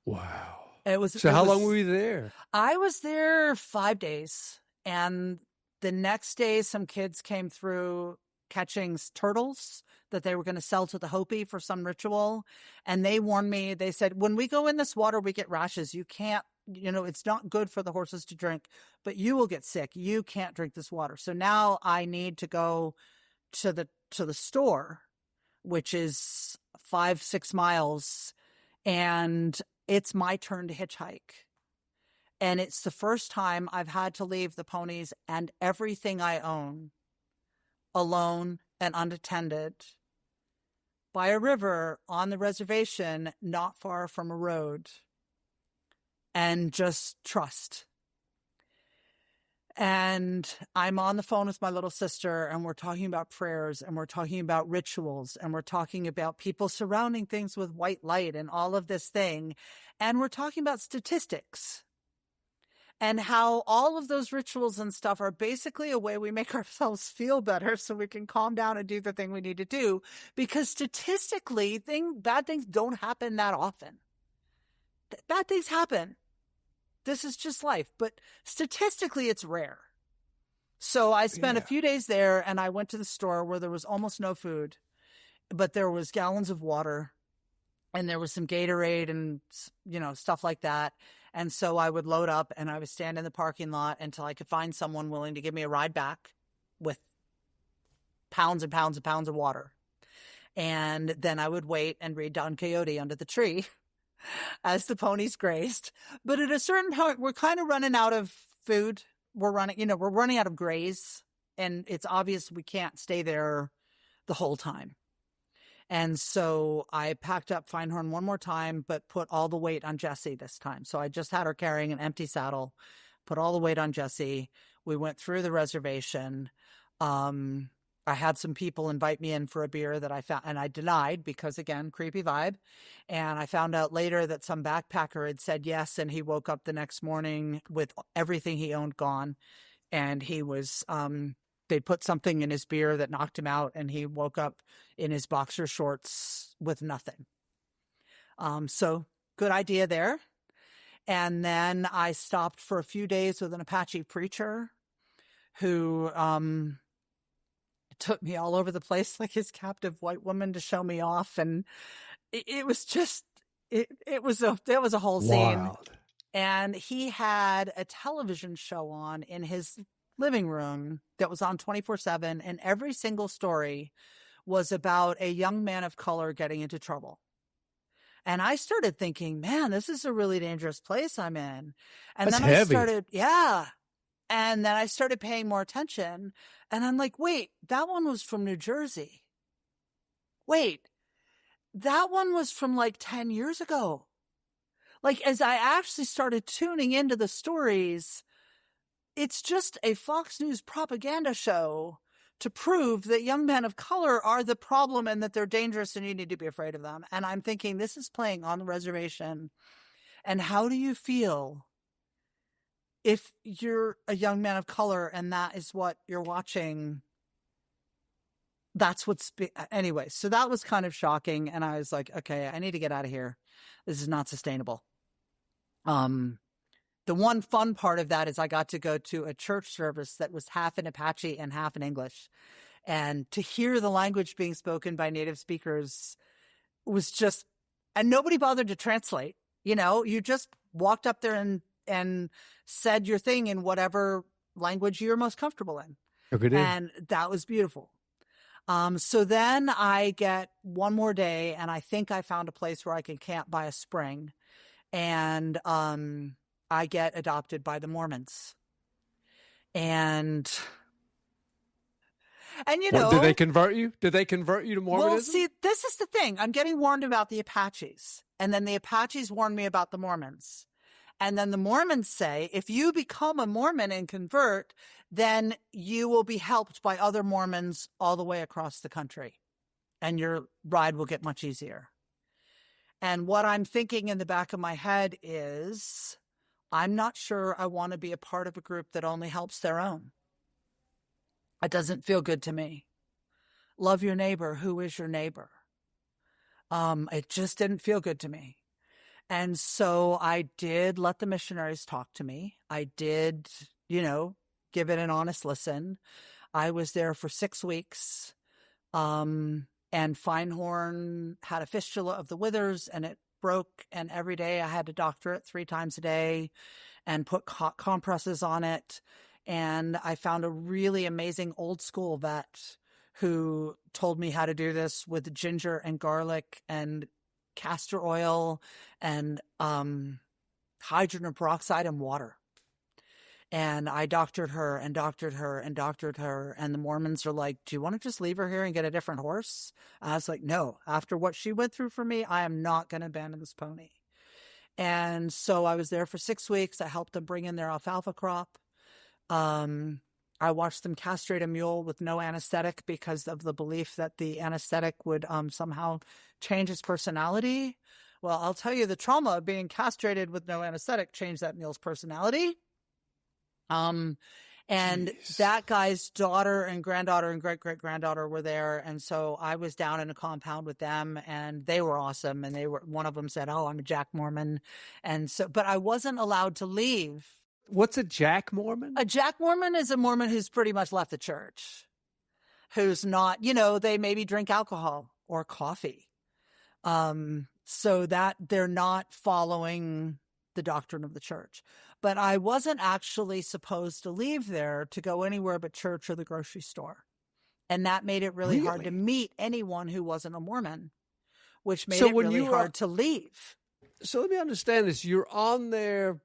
Wow. So how long were you there? I was there 5 days. And the next day, some kids came through catching turtles that they were going to sell to the Hopi for some ritual. And they warned me, they said, when we go in this water, we get rashes. You can't, it's not good for the horses to drink, but you will get sick. You can't drink this water. So now I need to go to the store, which is 5-6 miles. And it's my turn to hitchhike. And it's the first time I've had to leave the ponies and everything I own alone and unattended by a river on the reservation, not far from a road, and just trust. And I'm on the phone with my little sister, and we're talking about prayers, and we're talking about rituals, and we're talking about people surrounding things with white light and all of this thing. And we're talking about statistics and how all of those rituals and stuff are basically a way we make ourselves feel better so we can calm down and do the thing we need to do. Because statistically, bad things don't happen that often. Bad things happen. This is just life. But statistically, it's rare. So I spent a few days there, and I went to the store where there was almost no food, but there was gallons of water, and there was some Gatorade and, stuff like that. And so I would load up, and I would stand in the parking lot until I could find someone willing to give me a ride back with pounds and pounds and pounds of water. And then I would wait and read Don Quixote under the tree as the ponies grazed. But at a certain point, we're kind of running out of food. We're running out of graze, and it's obvious we can't stay there the whole time. And so I packed up Feinhorn one more time, but put all the weight on Jessie this time. So I just had her carrying an empty saddle, put all the weight on Jessie. We went through the reservation. I had some people invite me in for a beer that I found, and I denied because, again, creepy vibe. And I found out later that some backpacker had said yes, and he woke up the next morning with everything he owned gone. And he was... They'd put something in his beer that knocked him out, and he woke up in his boxer shorts with nothing. So good idea there. And then I stopped for a few days with an Apache preacher who took me all over the place like his captive white woman to show me off. And it was just, it was a whole scene. Wild. And he had a television show on in his living room that was on 24/7, and every single story was about a young man of color getting into trouble. And I started thinking, man, this is a really dangerous place I'm in. And That's then heavy. And then I started paying more attention, and I'm like, wait, that one was from New Jersey. Wait, that one was from like 10 years ago. Like, as I actually started tuning into the stories, it's just a Fox News propaganda show to prove that young men of color are the problem and that they're dangerous and you need to be afraid of them. And I'm thinking, this is playing on the reservation. And how do you feel if you're a young man of color and that is what you're watching? That's anyway. So that was kind of shocking. And I was like, okay, I need to get out of here. This is not sustainable. The one fun part of that is I got to go to a church service that was half in Apache and half in English. And to hear the language being spoken by native speakers was just, and nobody bothered to translate. You just walked up there and said your thing in whatever language you're most comfortable in. Okay, and that was beautiful. So then I get one more day, and I think I found a place where I can camp by a spring. And I get adopted by the Mormons. And And, you What, know, did they convert you? Did they convert you to Mormonism? well, see, this is the thing. I'm getting warned about the Apaches. And then the Apaches warned me about the Mormons. And then the Mormons say, if you become a Mormon and convert, then you will be helped by other Mormons all the way across the country. And your ride will get much easier. And what I'm thinking in the back of my head is, I'm not sure I want to be a part of a group that only helps their own. It doesn't feel good to me. Love your neighbor. Who is your neighbor? It just didn't feel good to me. And so I did let the missionaries talk to me. I did, give it an honest listen. I was there for 6 weeks. And Feinhorn had a fistula of the withers and it broke. And every day I had to doctor it 3 times a day and put hot compresses on it. And I found a really amazing old school vet who told me how to do this with ginger and garlic and castor oil and hydrogen peroxide and water. And I doctored her and doctored her and doctored her. And the Mormons are like, do you want to just leave her here and get a different horse? I was like, no, after what she went through for me, I am not going to abandon this pony. And so I was there for 6 weeks. I helped them bring in their alfalfa crop. I watched them castrate a mule with no anesthetic because of the belief that the anesthetic would somehow change his personality. Well, I'll tell you, the trauma of being castrated with no anesthetic changed that mule's personality. And Jeez. that guy's daughter and granddaughter and great-great-granddaughter were there. And so I was down in a compound with them and they were awesome. And one of them said, oh, I'm a Jack Mormon. And so, but I wasn't allowed to leave. What's a Jack Mormon? A Jack Mormon is a Mormon who's pretty much left the church, who's not, they maybe drink alcohol or coffee. So that they're not following the doctrine of the church. But I wasn't actually supposed to leave there to go anywhere but church or the grocery store. And that made it really hard to meet anyone who wasn't a Mormon, which made it really hard to leave. So let me understand this. You're on their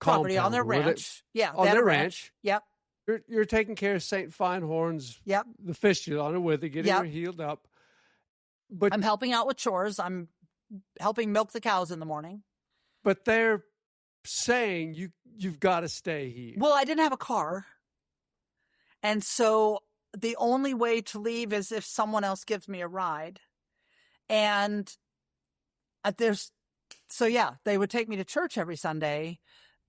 property, on their ranch. On their ranch. Yep. You're taking care of St. Feinhorn's, the fistula on her with it, getting her healed up. But I'm helping out with chores. I'm helping milk the cows in the morning. But they're saying you've got to stay here. Well, I didn't have a car. And so the only way to leave is if someone else gives me a ride. And they would take me to church every Sunday.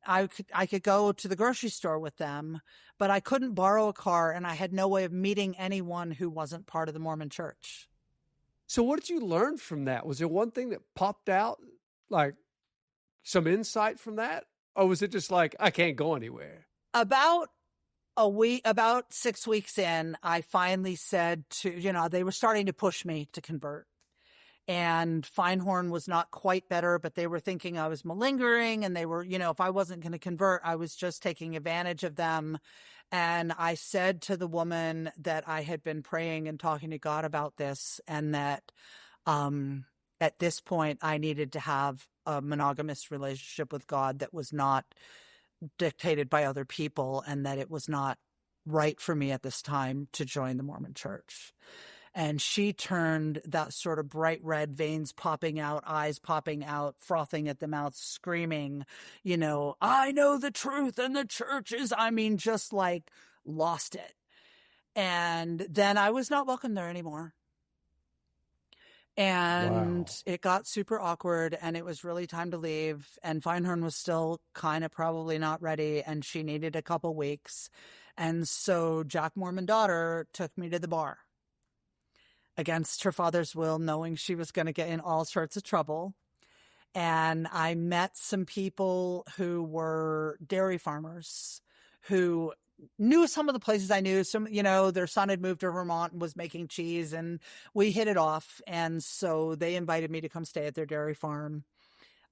I could go to the grocery store with them, but I couldn't borrow a car and I had no way of meeting anyone who wasn't part of the Mormon church. So what did you learn from that? Was there one thing that popped out, like some insight from that? Or was it just like, I can't go anywhere? About 6 weeks in, I finally said they were starting to push me to convert. And Feinhorn was not quite better, but they were thinking I was malingering and they were, if I wasn't going to convert, I was just taking advantage of them. And I said to the woman that I had been praying and talking to God about this and that at this point I needed to have a monogamous relationship with God that was not dictated by other people and that it was not right for me at this time to join the Mormon church. And she turned that sort of bright red, veins popping out, eyes popping out, frothing at the mouth, screaming, I know the truth and the church is, just like lost it. And then I was not welcome there anymore. And It got super awkward and it was really time to leave. And Feinhorn was still kind of probably not ready and she needed a couple weeks. And so Jack Mormon daughter took me to the bar. Against her father's will, knowing she was going to get in all sorts of trouble. And I met some people who were dairy farmers who knew some of the places I knew. Some, their son had moved to Vermont and was making cheese and we hit it off. And so they invited me to come stay at their dairy farm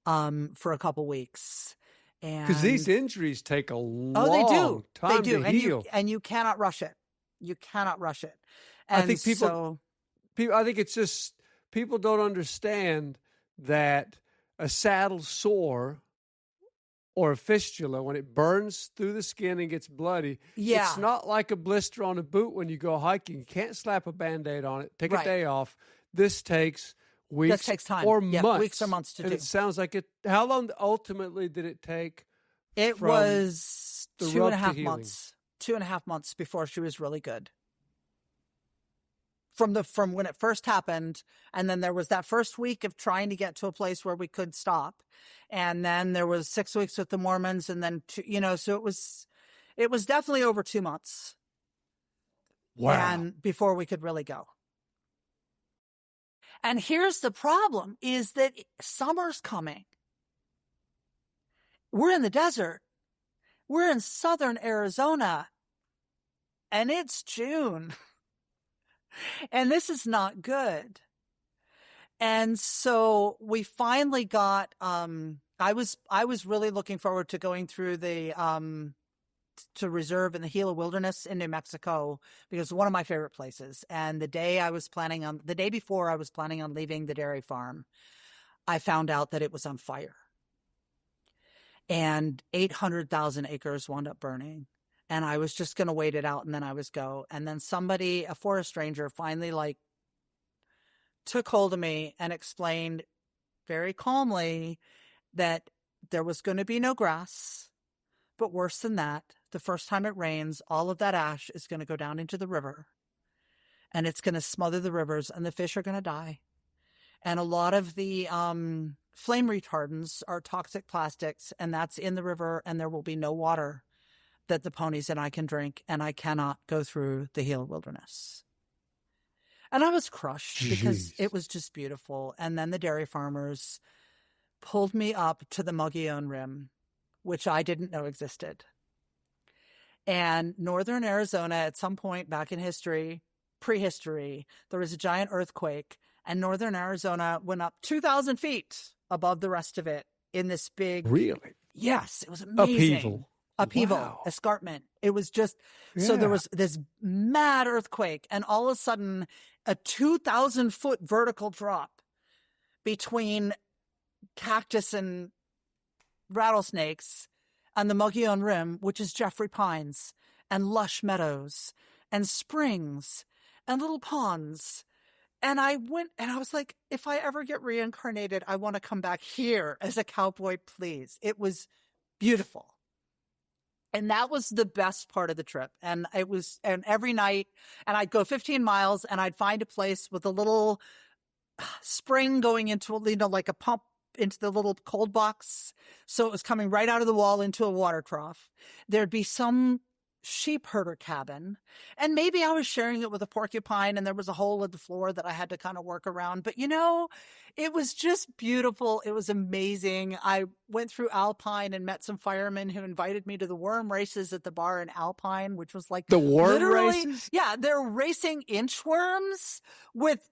for a couple weeks. Because these injuries take a long time to heal. And you cannot rush it. You cannot rush it. And I think I think it's just people don't understand that a saddle sore or a fistula, when it burns through the skin and gets bloody, Yeah. it's not like a blister on a boot when you go hiking. You can't slap a Band-Aid on it, take a day off. This takes weeks This takes time. or Yeah, months. weeks or months to and do. It sounds like it. How long ultimately did it take? It was the 2.5 rub to healing? months. 2.5 months before she was really good. From when it first happened, and then there was that first week of trying to get to a place where we could stop, and then there was 6 weeks with the Mormons, and then so it was definitely over 2 months. Wow! And before we could really go. And here's the problem: is that summer's coming. We're in the desert. We're in southern Arizona, and it's June. And this is not good. And so we finally got, I was really looking forward to going through the, to reserve in the Gila Wilderness in New Mexico, because it's one of my favorite places. And the day before I was planning on leaving the dairy farm, I found out that it was on fire. And 800,000 acres wound up burning. And I was just going to wait it out, and then I was go. And then somebody, a forest ranger, finally took hold of me and explained very calmly that there was going to be no grass. But worse than that, the first time it rains, all of that ash is going to go down into the river. And it's going to smother the rivers, and the fish are going to die. And a lot of the flame retardants are toxic plastics, and that's in the river, and there will be no water that the ponies and I can drink, and I cannot go through the Gila Wilderness. And I was crushed because it was just beautiful. And then the dairy farmers pulled me up to the Mogollon Rim, which I didn't know existed. And northern Arizona, at some point back in history, prehistory, there was a giant earthquake, and northern Arizona went up 2,000 feet above the rest of it in this big... Really? Yes, it was amazing. Upheaval, wow. Escarpment. It was just, so there was this mad earthquake, and all of a sudden a 2,000-foot vertical drop between cactus and rattlesnakes and the Mogollon Rim, which is Jeffrey Pines and lush meadows and springs and little ponds. And I went and I was like, if I ever get reincarnated, I want to come back here as a cowboy, please. It was beautiful. And that was the best part of the trip. And every night, and I'd go 15 miles and I'd find a place with a little spring going into, like a pump into the little cold box. So it was coming right out of the wall into a water trough. There'd be some sheep herder cabin, and maybe I was sharing it with a porcupine, and there was a hole in the floor that I had to kind of work around. But it was just beautiful. It was amazing. I went through Alpine and met some firemen who invited me to the worm races at the bar in Alpine, which was like the worm races. Yeah, they're racing inchworms with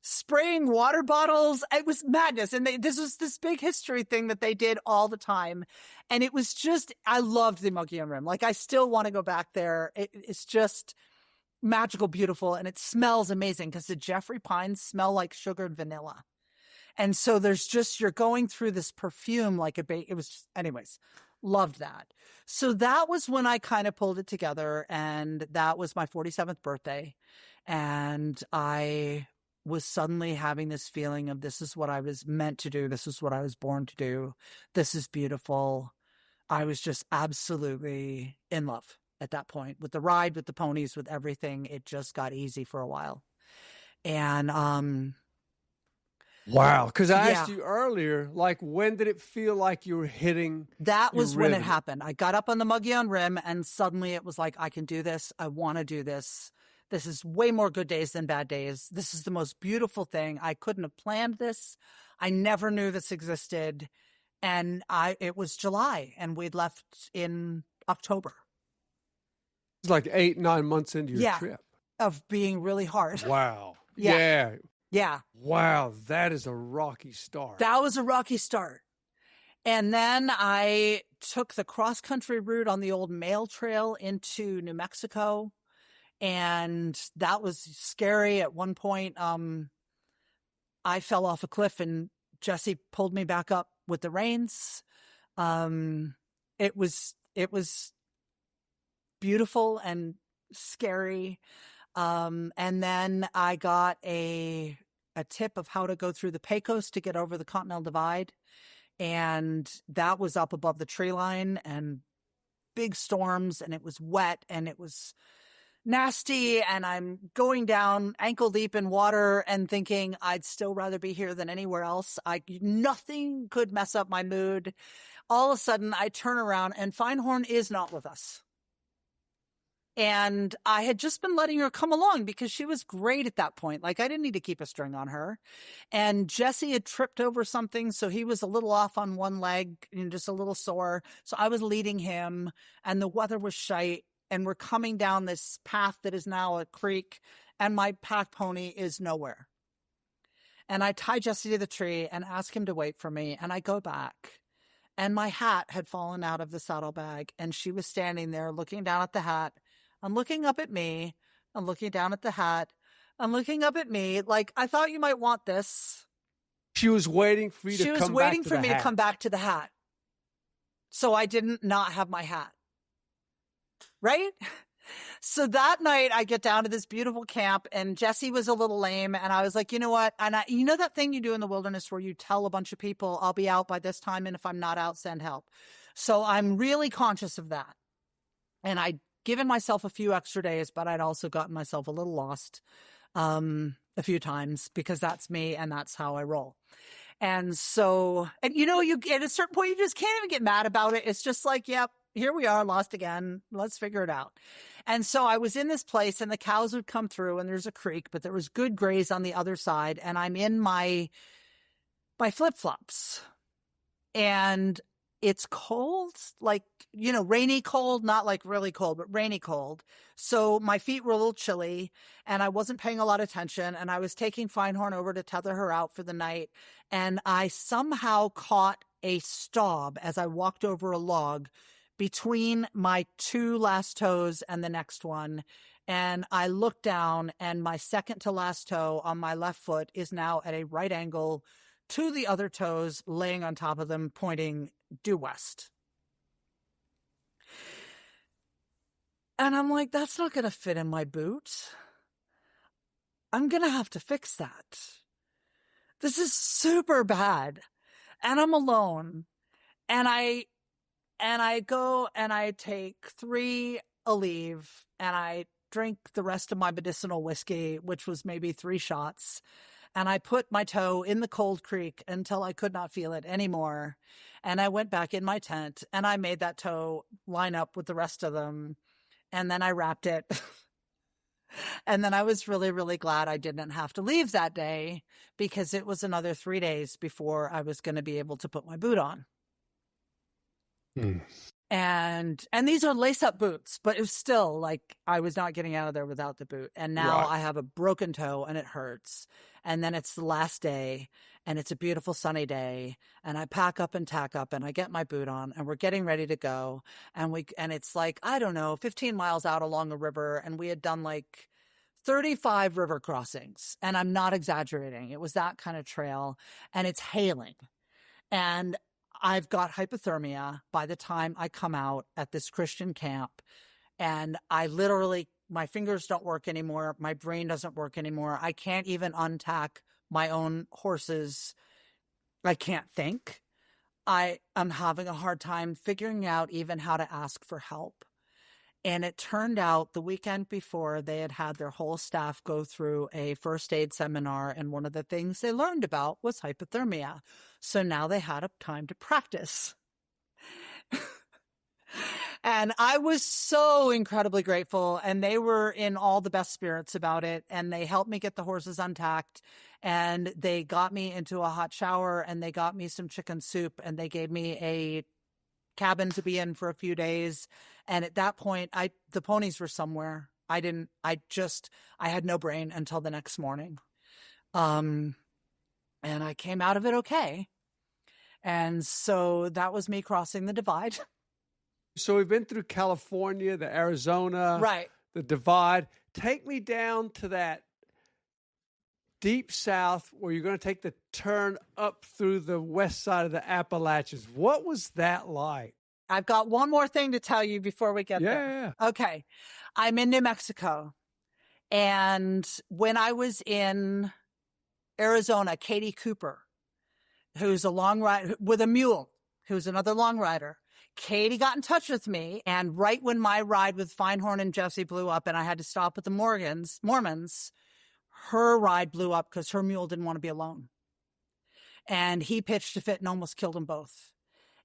spraying water bottles. It was madness. And this was this big history thing that they did all the time. And it was just, I loved the Mogollon Rim. Like, I still want to go back there. It's just magical, beautiful. And it smells amazing because the Jeffrey Pines smell like sugared vanilla. And so you're going through this perfume like it was just, anyways, loved that. So that was when I kind of pulled it together. And that was my 47th birthday. And I was suddenly having this feeling of, this is what I was meant to do. This is what I was born to do. This is beautiful. I was just absolutely in love at that point with the ride, with the ponies, with everything. It just got easy for a while. And, wow. Because I asked you earlier, like, when did it feel like you were hitting? That was when it happened. I got up on the Mogollon Rim, and suddenly it was like, I can do this. I want to do this. This is way more good days than bad days. This is the most beautiful thing. I couldn't have planned this. I never knew this existed. And it was July, and we'd left in October. It's like 8-9 months into your trip. Of being really hard. Wow. Yeah. Wow. That is a rocky start. That was a rocky start. And then I took the cross-country route on the old mail trail into New Mexico. And that was scary. At one point, I fell off a cliff, and Jesse pulled me back up with the reins. it was beautiful and scary. And then I got a tip of how to go through the Pecos to get over the Continental Divide. And that was up above the tree line and big storms, and it was wet and it was nasty. And I'm going down ankle deep in water and thinking I'd still rather be here than anywhere else. Nothing could mess up my mood. All of a sudden I turn around and Feinhorn is not with us. And I had just been letting her come along because she was great at that point. Like, I didn't need to keep a string on her. And Jesse had tripped over something, so he was a little off on one leg and just a little sore. So I was leading him, and the weather was shite. And we're coming down this path that is now a creek, and my pack pony is nowhere. And I tie Jesse to the tree and ask him to wait for me. And I go back, and my hat had fallen out of the saddlebag, and she was standing there looking down at the hat. I'm looking up at me. I'm looking down at the hat. I'm looking up at me like, I thought you might want this. She was waiting for you to come back to the hat. She was waiting for me to come back to the hat. So I didn't not have my hat. Right? So that night I get down to this beautiful camp, and Jesse was a little lame. And I was like, you know what? And you know that thing you do in the wilderness where you tell a bunch of people, I'll be out by this time, and if I'm not out, send help. So I'm really conscious of that. And I'd given myself a few extra days, but I'd also gotten myself a little lost a few times, because that's me and that's how I roll. And so, and you know, you at a certain point, you just can't even get mad about it. It's just like, yep, here we are, lost again. Let's figure it out. And so I was in this place, and the cows would come through, and there's a creek, but there was good graze on the other side. And I'm in my flip-flops, and it's cold, like, you know, rainy cold, not like really cold, but rainy cold. So my feet were a little chilly, and I wasn't paying a lot of attention, and I was taking Feinhorn over to tether her out for the night. And I somehow caught a staub as I walked over a log between my two last toes and the next one. And I looked down, and my second to last toe on my left foot is now at a right angle to the other toes, laying on top of them, pointing due west. And I'm like, that's not going to fit in my boot. I'm going to have to fix that. This is super bad. And I'm alone. And I go and I take 3 Aleve, and I drink the rest of my medicinal whiskey, which was maybe 3 shots. And I put my toe in the cold creek until I could not feel it anymore. And I went back in my tent, and I made that toe line up with the rest of them. And then I wrapped it. And then I was really, really glad I didn't have to leave that day, because it was another 3 days before I was going to be able to put my boot on. Mm. And these are lace-up boots, but it was still like I was not getting out of there without the boot. And now Right. I have a broken toe, and it hurts. And then it's the last day, and it's a beautiful sunny day, and I pack up and tack up, and I get my boot on, and we're getting ready to go. And it's like, I don't know, 15 miles out along a river, and we had done like 35 river crossings. And I'm not exaggerating. It was that kind of trail, and it's hailing. And I've got hypothermia by the time I come out at this Christian camp, and I literally, my fingers don't work anymore. My brain doesn't work anymore. I can't even untack my own horses. I can't think. I am having a hard time figuring out even how to ask for help. And it turned out the weekend before, they had had their whole staff go through a first aid seminar, and one of the things they learned about was hypothermia. So now they had a time to practice. And I was so incredibly grateful, and they were in all the best spirits about it. And they helped me get the horses untacked, and they got me into a hot shower, and they got me some chicken soup, and they gave me a cabin to be in for a few days. And at that point, the ponies were somewhere. I had no brain until the next morning. And I came out of it okay. And so that was me crossing the divide. So we've been through California, the Arizona, Right. the divide. Take me down to that deep south where you're going to take the turn up through the west side of the Appalachians. What was that like? I've got one more thing to tell you before we get there. Yeah. Okay. I'm in New Mexico. And when I was in Arizona, Katie Cooper, who's a long rider with a mule, who's another long rider, Katie got in touch with me. And right when my ride with Feinhorn and Jesse blew up and I had to stop with the Mormons, her ride blew up because her mule didn't want to be alone. And he pitched a fit and almost killed them both.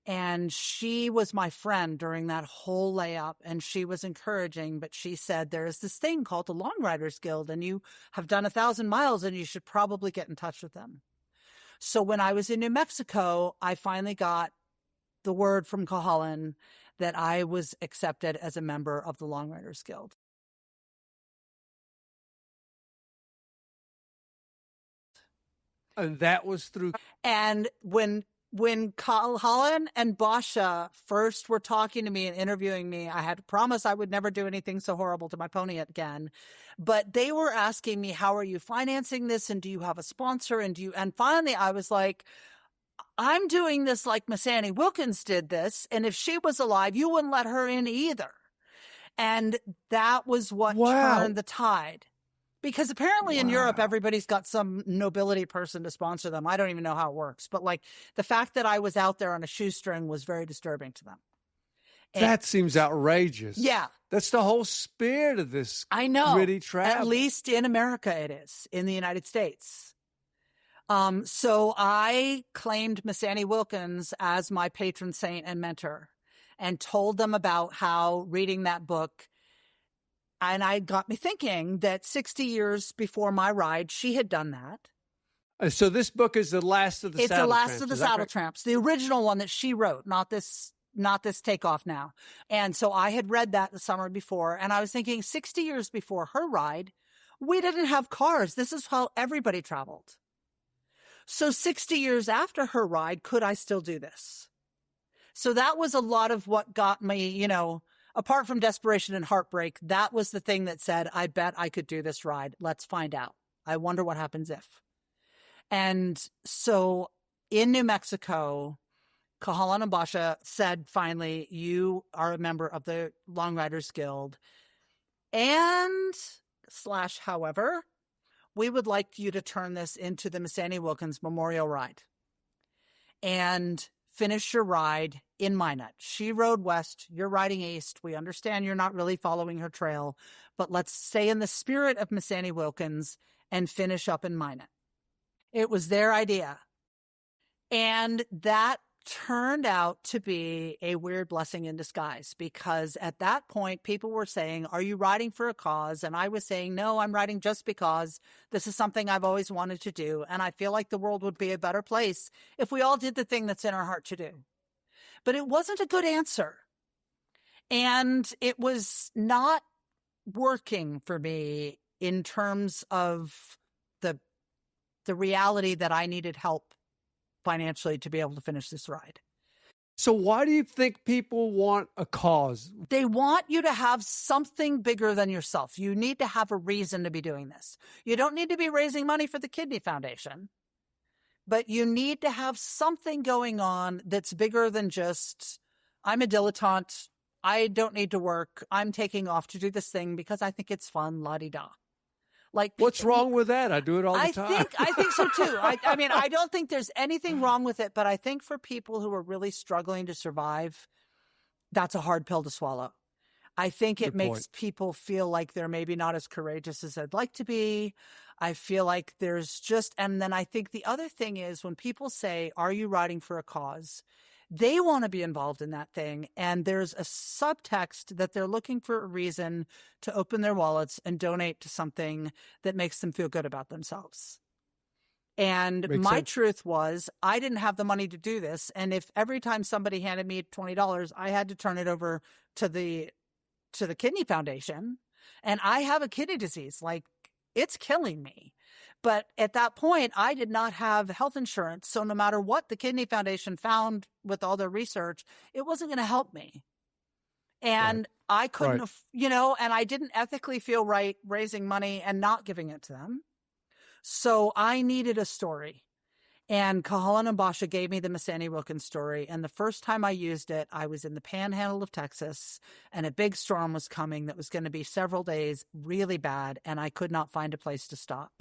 And she was my friend during that whole layup, and she was encouraging, but she said, there is this thing called the Long Riders Guild, and you have done 1,000 miles and you should probably get in touch with them. So when I was in New Mexico, I finally got the word from Cahalan that I was accepted as a member of the Long Riders Guild. And that was through. And when Cahalan and Basha first were talking to me and interviewing me, I had to promise I would never do anything so horrible to my pony again. But they were asking me, how are you financing this? And do you have a sponsor? And finally I was like, I'm doing this like Miss Annie Wilkins did this. And if she was alive, you wouldn't let her in either. And that was what turned the tide. Because apparently in Europe, everybody's got some nobility person to sponsor them. I don't even know how it works. But like the fact that I was out there on a shoestring was very disturbing to them. That seems outrageous. Yeah. That's the whole spirit of this I know. gritty travel. At least in America it is, in the United States. So I claimed Miss Annie Wilkins as my patron saint and mentor and told them about how reading that book. And I got me thinking that 60 years before my ride, she had done that. So this book is the last of the Saddle Tramps. It's the last of the Saddle Tramps, the original one that she wrote, not this Takeoff Now. And so I had read that the summer before, and I was thinking 60 years before her ride, we didn't have cars. This is how everybody traveled. So 60 years after her ride, could I still do this? So that was a lot of what got me, apart from desperation and heartbreak, that was the thing that said, I bet I could do this ride. Let's find out. I wonder what happens if. And so in New Mexico, Cahalan and Basha said, finally, you are a member of the Long Riders Guild. And / however, we would like you to turn this into the Miss Annie Wilkins Memorial Ride. And finish your ride in Minot. She rode west, you're riding east. We understand you're not really following her trail, but let's stay in the spirit of Miss Annie Wilkins and finish up in Minot. It was their idea. And that turned out to be a weird blessing in disguise, because at that point, people were saying, are you riding for a cause? And I was saying, no, I'm riding just because this is something I've always wanted to do. And I feel like the world would be a better place if we all did the thing that's in our heart to do. But it wasn't a good answer. And it was not working for me in terms of the reality that I needed help financially to be able to finish this ride. So why do you think people want a cause? They want you to have something bigger than yourself. You need to have a reason to be doing this. You don't need to be raising money for the Kidney Foundation, but you need to have something going on that's bigger than just, I'm a dilettante. I don't need to work. I'm taking off to do this thing because I think it's fun, la-di-da. Like, what's wrong with that? I do it all the time. I think so too. I mean, I don't think there's anything wrong with it, but I think for people who are really struggling to survive, that's a hard pill to swallow. I think it makes people feel like they're maybe not as courageous as I'd like to be. I feel like there's just, and then I think the other thing is when people say, are you riding for a cause? They want to be involved in that thing. And there's a subtext that they're looking for a reason to open their wallets and donate to something that makes them feel good about themselves. And my truth was, I didn't have the money to do this. And if every time somebody handed me $20, I had to turn it over to the Kidney Foundation, and I have a kidney disease, like it's killing me. But at that point, I did not have health insurance. So no matter what the Kidney Foundation found with all their research, it wasn't going to help me. And I couldn't, and I didn't ethically feel right raising money and not giving it to them. So I needed a story. And Cahalan and Basha gave me the Miss Annie Wilkins story. And the first time I used it, I was in the panhandle of Texas, and a big storm was coming that was going to be several days, really bad. And I could not find a place to stop.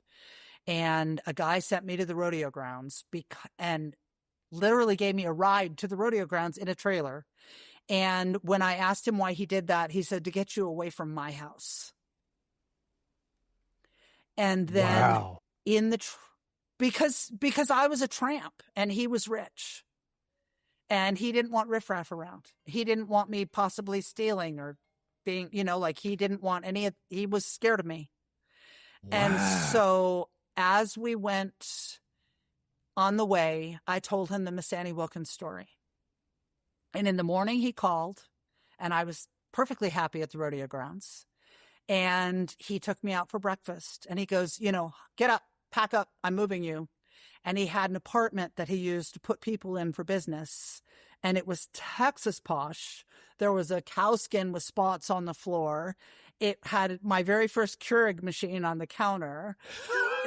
And a guy sent me to the rodeo grounds and literally gave me a ride to the rodeo grounds in a trailer. And when I asked him why he did that, he said, to get you away from my house. And then Wow. in the because I was a tramp and he was rich, and he didn't want riffraff around. He didn't want me possibly stealing or being, like he didn't want he was scared of me. Wow. And so as we went on the way, I told him the Miss Annie Wilkins story. And in the morning he called, and I was perfectly happy at the rodeo grounds. And he took me out for breakfast, and he goes, get up, pack up, I'm moving you. And he had an apartment that he used to put people in for business. And it was Texas posh. There was a cow skin with spots on the floor. It had my very first Keurig machine on the counter.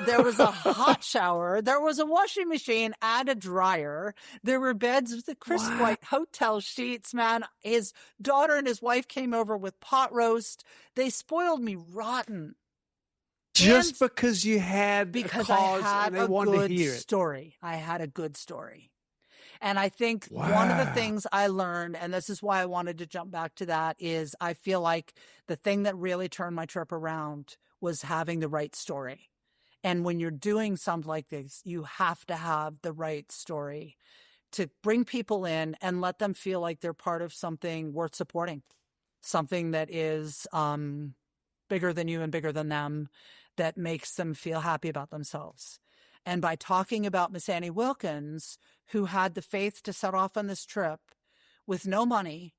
There was a hot shower. There was a washing machine and a dryer. There were beds with the crisp white hotel sheets, man. His daughter and his wife came over with pot roast. They spoiled me rotten. Just because you had because a cause I had and they a wanted good to hear it. story. I had a good story. And I think one of the things I learned, and this is why I wanted to jump back to that, is I feel like the thing that really turned my trip around was having the right story. And when you're doing something like this, you have to have the right story to bring people in and let them feel like they're part of something worth supporting, something that is bigger than you and bigger than them, that makes them feel happy about themselves. And by talking about Miss Annie Wilkins, who had the faith to set off on this trip with no money,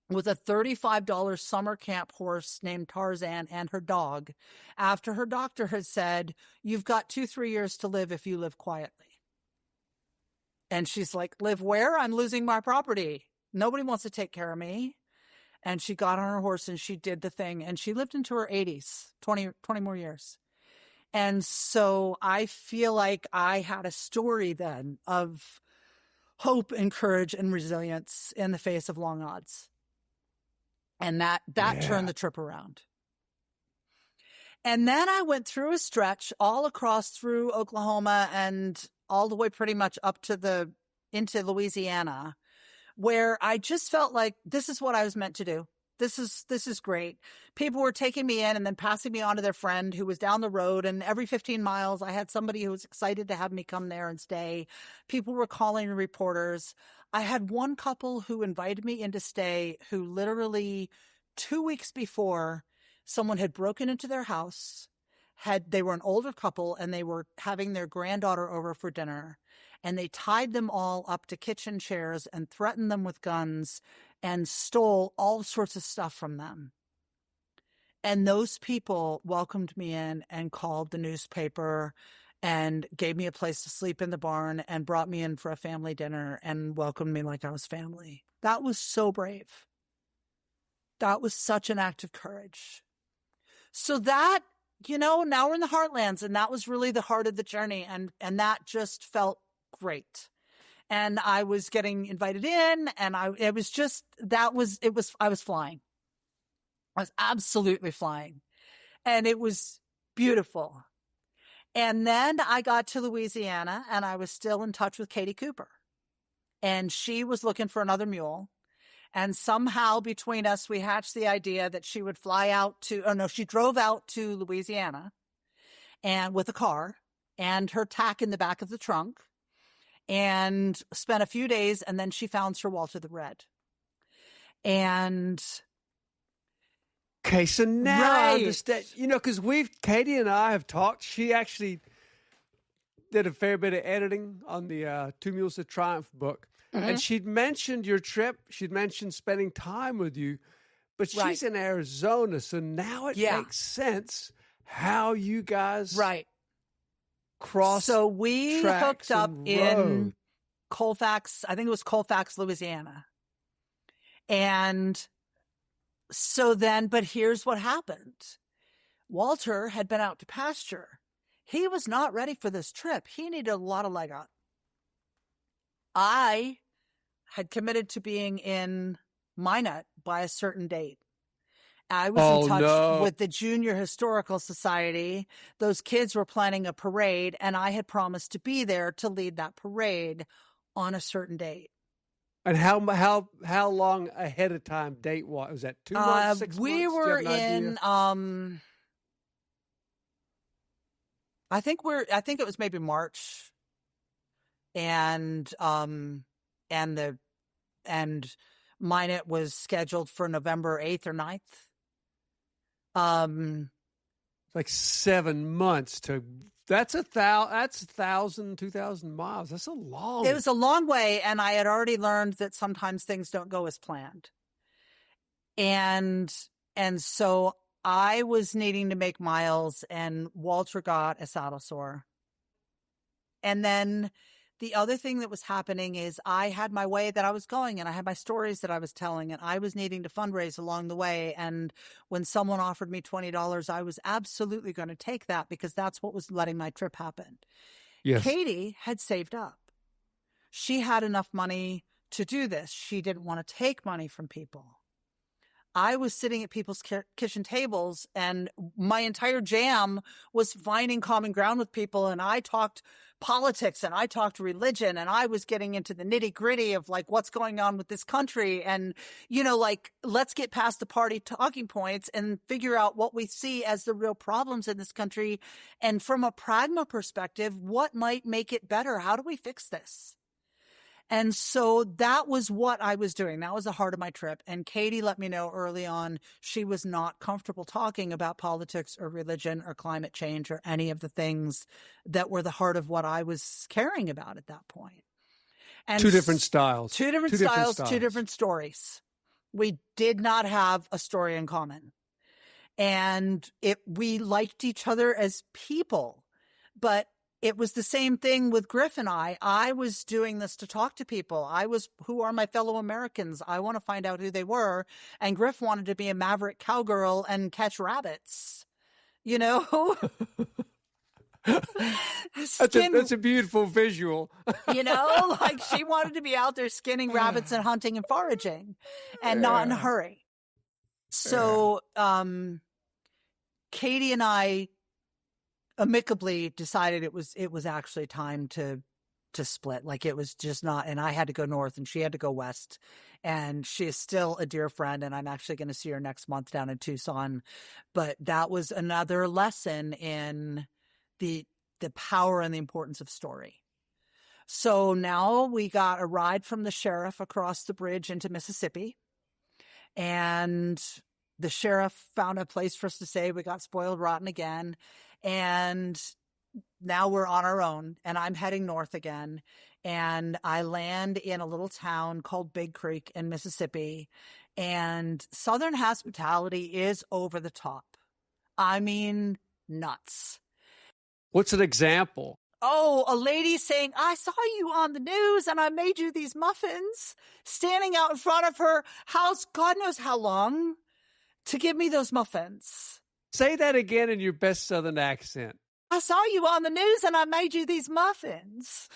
with a $35 summer camp horse named Tarzan and her dog, after her doctor had said, you've got 2-3 years to live if you live quietly. And she's like, live where? I'm losing my property. Nobody wants to take care of me. And she got on her horse and she did the thing. And she lived into her 80s, 20 more years. And so I feel like I had a story then of hope and courage and resilience in the face of long odds. And that turned the trip around. And then I went through a stretch all across through Oklahoma and all the way pretty much up to into Louisiana, where I just felt like this is what I was meant to do. This is great. People were taking me in and then passing me on to their friend who was down the road. And every 15 miles, I had somebody who was excited to have me come there and stay. People were calling reporters. I had one couple who invited me in to stay, who literally 2 weeks before, someone had broken into their house. They were an older couple and they were having their granddaughter over for dinner. And they tied them all up to kitchen chairs and threatened them with guns and stole all sorts of stuff from them. And those people welcomed me in and called the newspaper and gave me a place to sleep in the barn and brought me in for a family dinner and welcomed me like I was family. That was so brave. That was such an act of courage. So that, now we're in the heartlands, and that was really the heart of the journey. And that just felt great. And I was getting invited in, and I was flying. I was absolutely flying. And it was beautiful. And then I got to Louisiana, and I was still in touch with Katie Cooper. And she was looking for another mule. And somehow between us, we hatched the idea that she would she drove out to Louisiana and with a car and her tack in the back of the trunk, and spent a few days, and then she found Sir Walter the Red. And okay, so now I understand, because Katie and I have talked. She actually did a fair bit of editing on the Two Mules of Triumph book. Mm-hmm. And she'd mentioned your trip. She'd mentioned spending time with you, but she's in Arizona. So now it makes sense how you guys crossed. So we hooked up in Colfax. I think it was Colfax, Louisiana. And so then, but here's what happened. Walter had been out to pasture. He was not ready for this trip. He needed a lot of leg up. I had committed to being in Minot by a certain date. I was in touch with the Junior Historical Society. Those kids were planning a parade, and I had promised to be there to lead that parade on a certain date. And how long ahead of time date was that? 2 months, 6 months? We were in I think it was maybe March, and Minot was scheduled for November 8th or 9th. Like 7 months that's 1,000, 2,000 miles. That's a long. It was a long way, and I had already learned that sometimes things don't go as planned. And so I was needing to make miles, and Walter got a saddle sore. And then the other thing that was happening is I had my way that I was going, and I had my stories that I was telling, and I was needing to fundraise along the way. And when someone offered me $20, I was absolutely going to take that, because that's what was letting my trip happen. Yes. Katie had saved up. She had enough money to do this. She didn't want to take money from people. I was sitting at people's kitchen tables, and my entire jam was finding common ground with people. And I talked politics, and I talked religion, and I was getting into the nitty gritty of like what's going on with this country. And, like, let's get past the party talking points and figure out what we see as the real problems in this country. And from a pragma perspective, what might make it better? How do we fix this? And so that was what I was doing. That was the heart of my trip. And Katie let me know early on she was not comfortable talking about politics or religion or climate change or any of the things that were the heart of what I was caring about at that point. And two different styles. Two different stories. We did not have a story in common. And we liked each other as people, but it was the same thing with Griff and I. I was doing this to talk to people. Who are my fellow Americans? I want to find out who they were. And Griff wanted to be a maverick cowgirl and catch rabbits. That's a beautiful visual. Like she wanted to be out there skinning rabbits and hunting and foraging and not in a hurry. So Katie and I amicably decided it was actually time to split. Like it was just not, and I had to go north and she had to go west, and she is still a dear friend, and I'm actually going to see her next month down in Tucson. But that was another lesson in the power and the importance of story. So now we got a ride from the sheriff across the bridge into Mississippi, and the sheriff found a place for us to stay. We got spoiled rotten again. And now we're on our own, and I'm heading north again. And I land in a little town called Big Creek in Mississippi. And Southern hospitality is over the top. I mean, nuts. What's an example? Oh, a lady saying, I saw you on the news and I made you these muffins, standing out in front of her house, God knows how long, to give me those muffins. Say that again in your best Southern accent. I saw you on the news and I made you these muffins.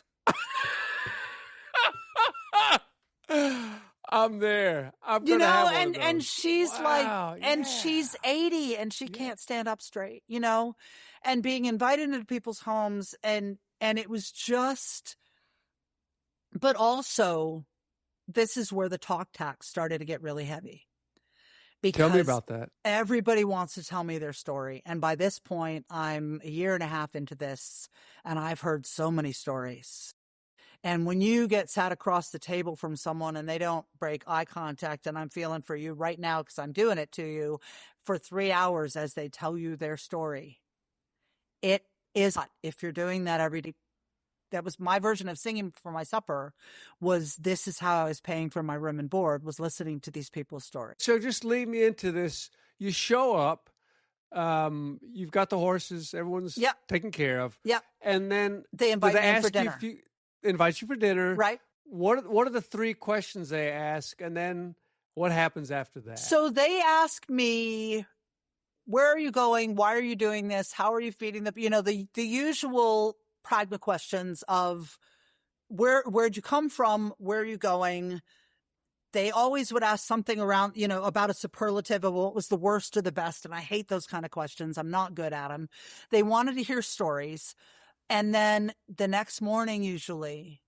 I'm there. I'm gonna have one of those. And she's and she's 80 and she can't stand up straight, and being invited into people's homes, and it was just, but also this is where the talk tax started to get really heavy. Because tell me about that. Everybody wants to tell me their story. And by this point, I'm a year and a half into this, and I've heard so many stories. And when you get sat across the table from someone and they don't break eye contact, and I'm feeling for you right now because I'm doing it to you, for 3 hours as they tell you their story, it is, if you're doing that every day. That was my version of singing for my supper, was this is how I was paying for my room and board, was listening to these people's stories. So just lead me into this. You show up, you've got the horses, everyone's taken care of. Yep. And then they invite me in for dinner. Invite you for dinner. Right. What are the 3 questions they ask? And then what happens after that? So they ask me where are you going? Why are you doing this? How are you feeding the usual pragma questions of where'd you come from? Where are you going? They always would ask something around, about a superlative of what was the worst or the best. And I hate those kind of questions. I'm not good at them. They wanted to hear stories. And then the next morning, usually,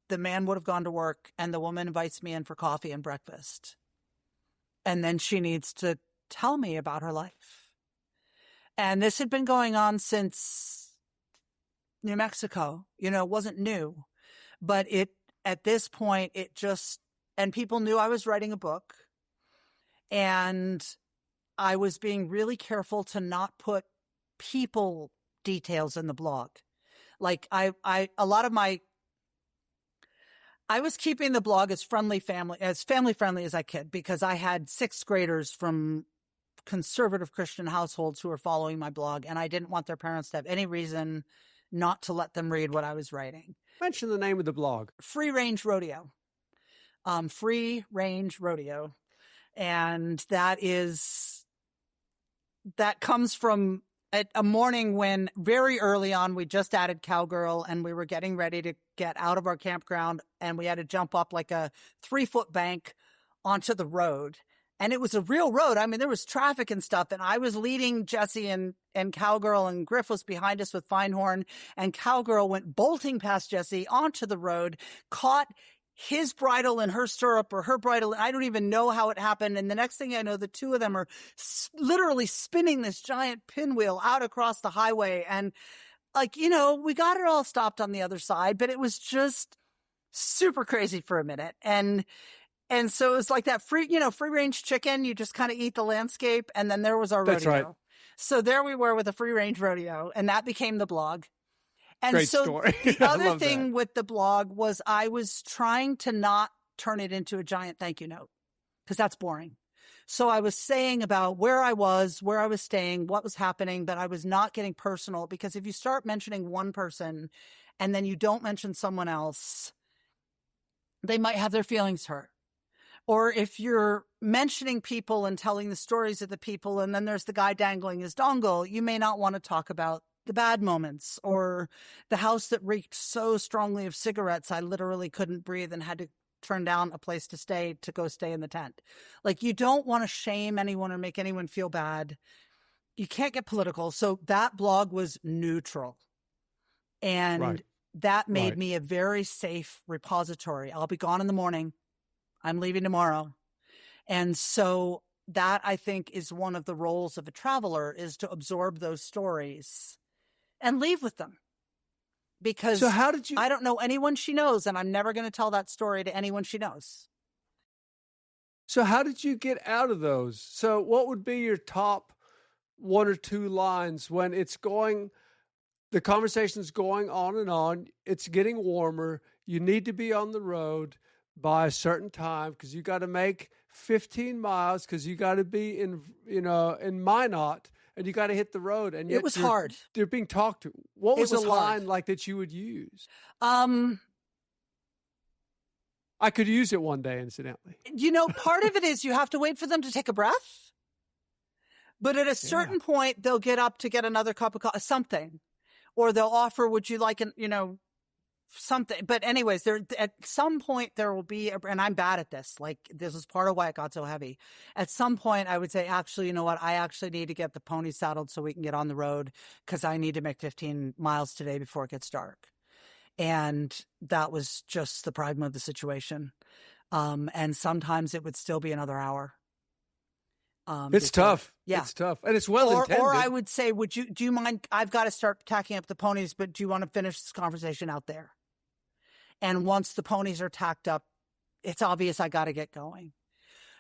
the man would have gone to work and the woman invites me in for coffee and breakfast. And then she needs to tell me about her life. And this had been going on since New Mexico. It wasn't new. But at this point, and people knew I was writing a book. And I was being really careful to not put people details in the blog. Like I was keeping the blog as family friendly as I could, because I had 6th graders from conservative Christian households who were following my blog, and I didn't want their parents to have any reason not to let them read what I was writing. Mention the name of the blog. Free Range Rodeo. Free Range Rodeo. And that comes from a morning when very early on, we just added Cowgirl and we were getting ready to get out of our campground, and we had to jump up like a 3-foot bank onto the road. And it was a real road. I mean, there was traffic and stuff, and I was leading Jesse and Cowgirl, and Griff was behind us with Feinhorn, and Cowgirl went bolting past Jesse onto the road, caught his bridle in her stirrup or her bridle. I don't even know how it happened. And the next thing I know, the two of them are literally spinning this giant pinwheel out across the highway. And we got it all stopped on the other side, but it was just super crazy for a minute. And so it was like that free range chicken. You just kind of eat the landscape. And then there was our rodeo. That's right. So there we were with a free range rodeo, and that became the blog. And Great so story. The other thing with the blog was I was trying to not turn it into a giant thank you note, because that's boring. So I was saying about where I was staying, what was happening, but I was not getting personal, because if you start mentioning one person and then you don't mention someone else, they might have their feelings hurt. Or if you're mentioning people and telling the stories of the people, and then there's the guy dangling his dongle, you may not want to talk about the bad moments, or the house that reeked so strongly of cigarettes I literally couldn't breathe and had to turn down a place to go stay in the tent. Like, you don't want to shame anyone or make anyone feel bad. You can't get political. So that blog was neutral. And that made me a very safe repository. I'll be gone in the morning. I'm leaving tomorrow. And so that, I think, is one of the roles of a traveler, is to absorb those stories and leave with them. Because I don't know anyone she knows, and I'm never going to tell that story to anyone she knows. So how did you get out of those? So what would be your top 1 or 2 lines when the conversation's going on and on, it's getting warmer, you need to be on the road by a certain time because you got to make 15 miles because you got to be in Minot, and you got to hit the road. And it was hard. They're being talked to. What was a line like that you would use? I could use it one day, incidentally. Part of it is you have to wait for them to take a breath. But at a certain point, they'll get up to get another cup of coffee, something. Or they'll offer, would you like something. But anyways, at some point there will be, and I'm bad at this, like this is part of why it got so heavy. At some point I would say, actually, you know what? I actually need to get the pony saddled so we can get on the road, because I need to make 15 miles today before it gets dark. And that was just the pragma of the situation. And sometimes it would still be another hour. It's tough. Yeah. It's tough. And it's well-intended. Or I would say, do you mind? I've got to start tacking up the ponies, but do you want to finish this conversation out there? And once the ponies are tacked up, it's obvious I got to get going.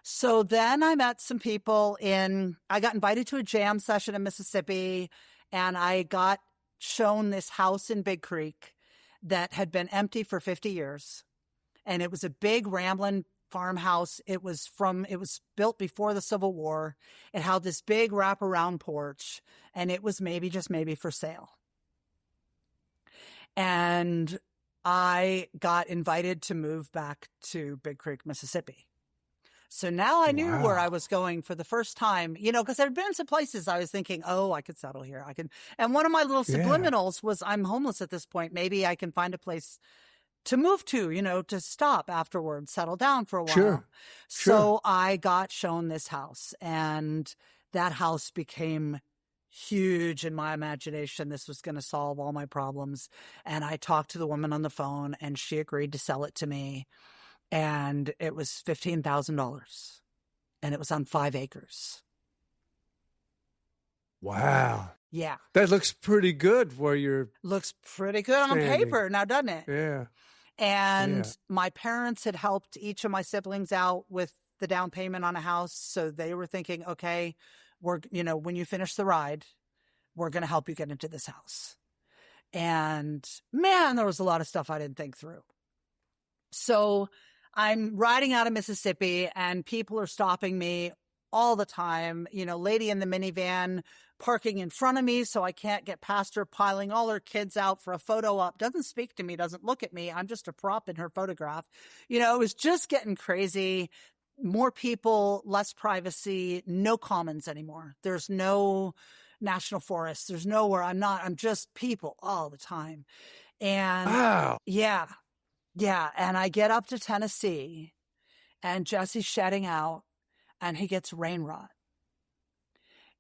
So then I met some people I got invited to a jam session in Mississippi, and I got shown this house in Big Creek that had been empty for 50 years. And it was a big rambling farmhouse. It was built before the Civil War. It had this big wraparound porch, and it was maybe for sale. And I got invited to move back to Big Creek, Mississippi. So now I knew where I Wow. was going for the first time, because there'd been some places I was thinking, oh, I could settle here. And one of my little Yeah. subliminals was, I'm homeless at this point. Maybe I can find a place to move to, to stop afterwards, settle down for a Sure. while. Sure. So I got shown this house, and that house became huge in my imagination. This was going to solve all my problems. And I talked to the woman on the phone, and she agreed to sell it to me. And it was $15,000, and it was on 5 acres. Wow. Yeah. That looks pretty good where you're Looks pretty good on standing. paper now, doesn't it? Yeah. And Yeah. my parents had helped each of my siblings out with the down payment on a house. So they were thinking, okay, when you finish the ride, we're going to help you get into this house. And man, there was a lot of stuff I didn't think through. So I'm riding out of Mississippi, and people are stopping me all the time. Lady in the minivan parking in front of me so I can't get past her, piling all her kids out for a photo op. Doesn't speak to me, doesn't look at me. I'm just a prop in her photograph. It was just getting crazy. More people, less privacy, no commons anymore. There's no national forests. There's nowhere I'm just people all the time. And Wow. yeah. And I get up to Tennessee, and Jesse's shedding out, and he gets rain rot.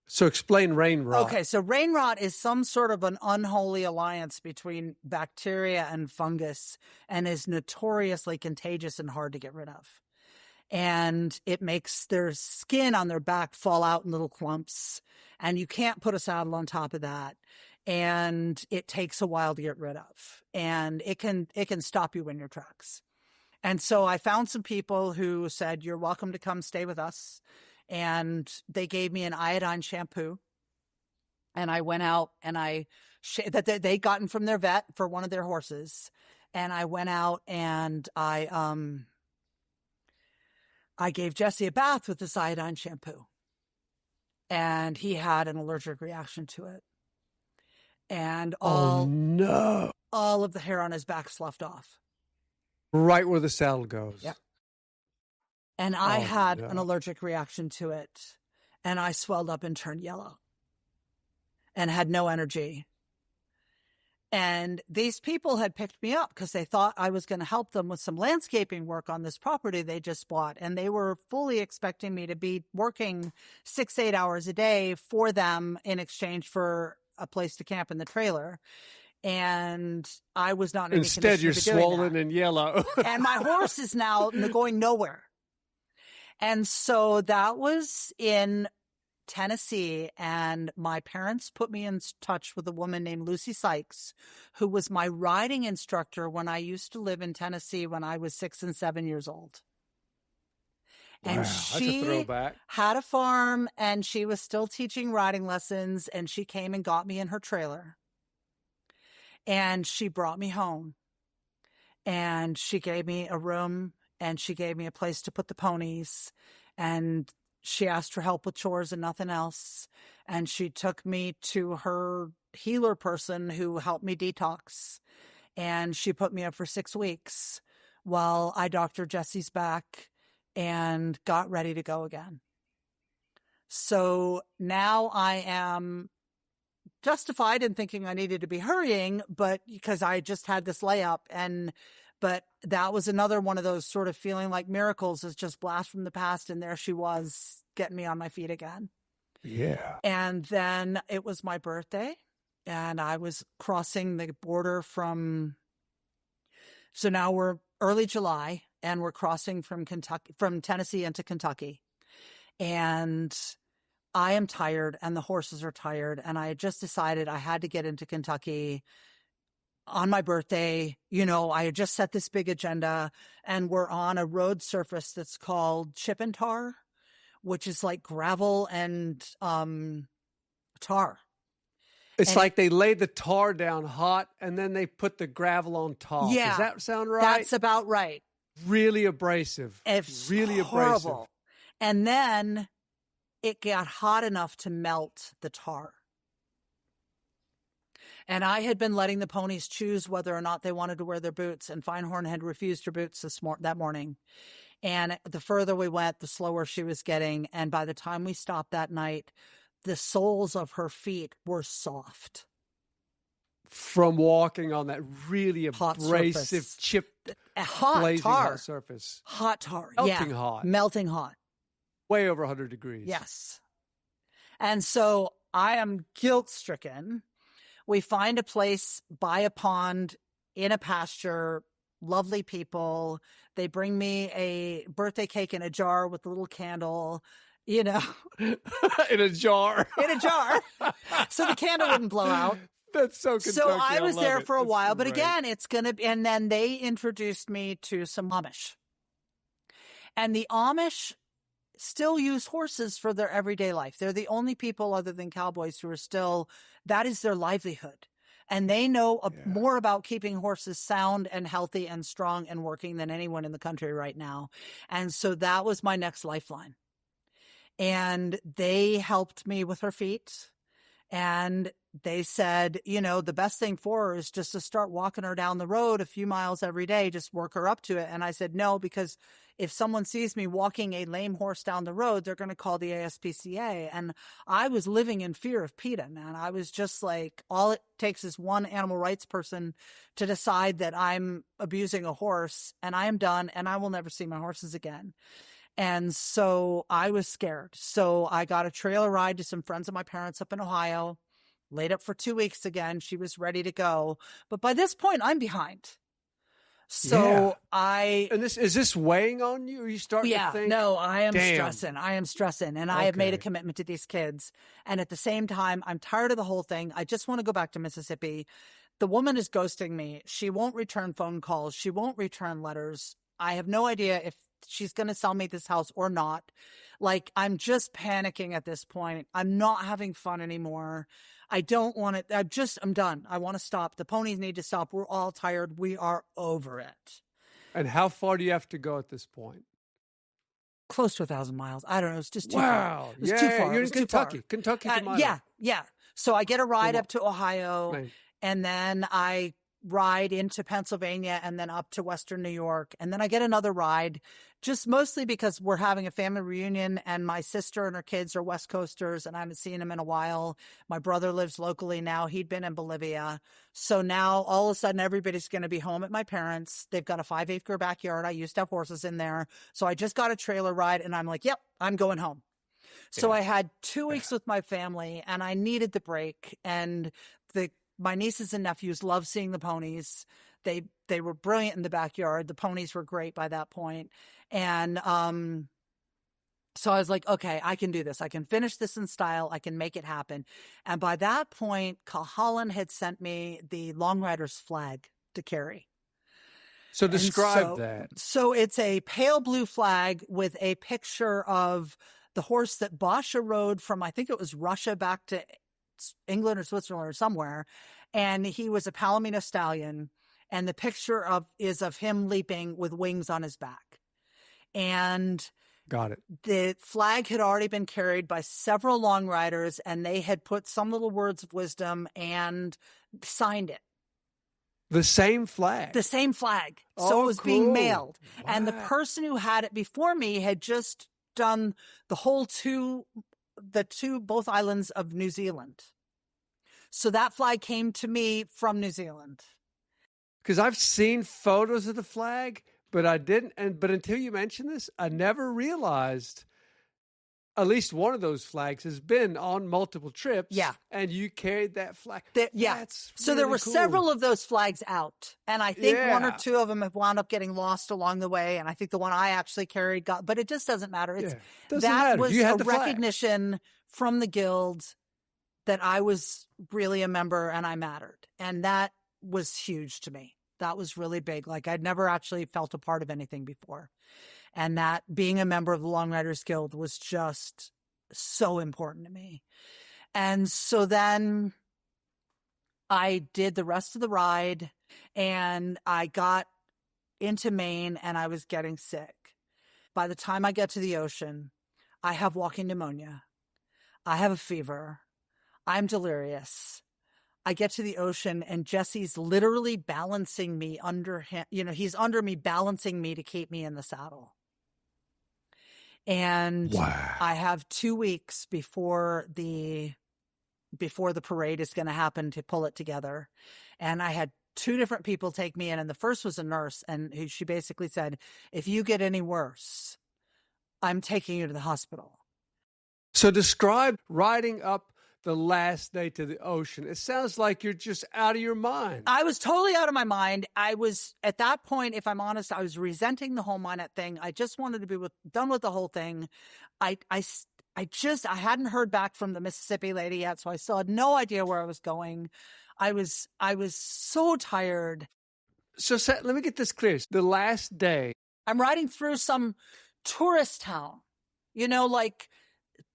So explain rain rot. Okay, so rain rot is some sort of an unholy alliance between bacteria and fungus, and is notoriously contagious and hard to get rid of. And it makes their skin on their back fall out in little clumps, and you can't put a saddle on top of that. And it takes a while to get rid of, and it can stop you in your tracks. And so I found some people who said, you're welcome to come stay with us. And they gave me an iodine shampoo. And I went out, and that they'd gotten from their vet for one of their horses. And I went out, and I gave Jesse a bath with this iodine shampoo. And he had an allergic reaction to it. And all of the hair on his back sloughed off. Right where the saddle goes. Yeah. And I had an allergic reaction to it. And I swelled up and turned yellow. And had no energy. And these people had picked me up because they thought I was going to help them with some landscaping work on this property they just bought. And they were fully expecting me to be working 6-8 hours a day for them in exchange for a place to camp in the trailer. And I was not in any condition Instead, you're to be doing swollen that. and yellow. And my horse is now going nowhere. And so that was in Tennessee, and my parents put me in touch with a woman named Lucy Sykes, who was my riding instructor when I used to live in Tennessee when I was 6 and 7 years old. And wow, that's a she throwback. had a farm, and she was still teaching riding lessons, and she came and got me in her trailer. And she brought me home, and she gave me a room, and she gave me a place to put the ponies, and she asked for help with chores and nothing else. And she took me to her healer person who helped me detox. And she put me up for 6 weeks while I doctored Jesse's back and got ready to go again. So now I am justified in thinking I needed to be hurrying, but because I just had this layup, but that was another one of those sort of feeling like miracles is just blast from the past. And there she was getting me on my feet again. Yeah. And then it was my birthday, and I was crossing the border so now we're early July, and we're crossing from Tennessee into Kentucky. And I am tired, and the horses are tired. And I had just decided I had to get into Kentucky on my birthday. I had just set this big agenda, and we're on a road surface that's called chip and tar, which is like gravel and tar. It's like they laid the tar down hot, and then they put the gravel on top. Yeah. Does that sound right? That's about right. Really abrasive. It's really horrible. abrasive. And then it got hot enough to melt the tar. And I had been letting the ponies choose whether or not they wanted to wear their boots, and Feinhorn had refused her boots that morning. And the further we went, the slower she was getting. And by the time we stopped that night, the soles of her feet were soft. From walking on that really Hot abrasive, surface. chipped, Hot blazing tar. hot surface. Hot tar. Melting yeah. hot. Melting hot. Way over 100 degrees. Yes. And so I am guilt-stricken. We find a place by a pond in a pasture, lovely people. They bring me a birthday cake in a jar with a little candle, you know. In a jar. In a jar. So the candle wouldn't blow out. That's so Kentucky. So I was love there it. for a That's while, but great. again, it's going to be, and then they introduced me to some Amish. And the Amish still use horses for their everyday life. They're the only people other than cowboys who are still, that is their livelihood. And they know more about keeping horses sound and healthy and strong and working than anyone in the country right now. And so that was my next lifeline. And they helped me with her feet. And they said, you know, the best thing for her is just to start walking her down the road a few miles every day, just work her up to it. And I said, no, because if someone sees me walking a lame horse down the road, they're going to call the ASPCA. And I was living in fear of PETA, man. I was just like, all it takes is one animal rights person to decide that I'm abusing a horse, and I am done, and I will never see my horses again. And so I was scared. So I got a trailer ride to some friends of my parents up in Ohio, laid up for 2 weeks again. She was ready to go. But by this point, I'm behind. So And is this weighing on you? Are you starting to think? No, I am Damn. stressing. I am stressing. And I have made a commitment to these kids. And at the same time, I'm tired of the whole thing. I just want to go back to Mississippi. The woman is ghosting me. She won't return phone calls. She won't return letters. I have no idea if she's going to sell me this house or not. Like, I'm just panicking at this point. I'm not having fun anymore. I don't want it. I'm done. I want to stop. The ponies need to stop. We're all tired. We are over it. And how far do you have to go at this point? Close to 1,000 miles. I don't know. It's just too far. It was too far. You're It in was too far. Kentucky to Milo. Yeah. So I get a ride up to Ohio, Right. and then I ride into Pennsylvania and then up to Western New York. And then I get another ride, just mostly because we're having a family reunion and my sister and her kids are West Coasters and I haven't seen them in a while. My brother lives locally now. He'd been in Bolivia. So now all of a sudden everybody's going to be home at my parents'. They've got a 5-acre backyard. I used to have horses in there. So I just got a trailer ride and I'm like, yep, I'm going home. So I had 2 weeks with my family and I needed the break. And my nieces and nephews love seeing the ponies. They were brilliant in the backyard. The ponies were great by that point. And so I was like, okay, I can do this. I can finish this in style. I can make it happen. And by that point, Cahalan had sent me the Long Riders flag to carry. So describe that. So it's a pale blue flag with a picture of the horse that Basha rode from, I think it was Russia back to England or Switzerland or somewhere. And he was a Palomino stallion. And the picture is of him leaping with wings on his back. And got it. The flag had already been carried by several long riders, and they had put some little words of wisdom and signed it. The same flag? The same flag. So it was being mailed. Wow. And the person who had it before me had just done the whole both islands of New Zealand. So that flag came to me from New Zealand. Because I've seen photos of the flag, but I didn't. But until you mentioned this, I never realized at least one of those flags has been on multiple trips. Yeah. And you carried that flag. That's so there were cool. several of those flags out. And I think one or Yeah. two of them have wound up getting lost along the way. And I think the one I actually carried but it just doesn't matter. Doesn't that matter. was You had a the flag. recognition from the guild that I was really a member and I mattered. And that was huge to me. That was really big. Like, I'd never actually felt a part of anything before. And that being a member of the Long Riders Guild was just so important to me. And so then I did the rest of the ride and I got into Maine and I was getting sick. By the time I get to the ocean, I have walking pneumonia. I have a fever. I'm delirious. I get to the ocean and Jesse's literally balancing me under him. You know, he's under me, balancing me to keep me in the saddle. And Wow. I have 2 weeks before the parade is going to happen to pull it together. And I had 2 different people take me in, and the first was a nurse, and she basically said, if you get any worse, I'm taking you to the hospital. So describe riding up the last day to the ocean. It sounds like you're just out of your mind. I was totally out of my mind. I was, at that point, if I'm honest, I was resenting the whole Minot thing. I just wanted to be done with the whole thing. I hadn't heard back from the Mississippi lady yet, so I still had no idea where I was going. I was so tired. So let me get this clear. The last day. I'm riding through some tourist town, like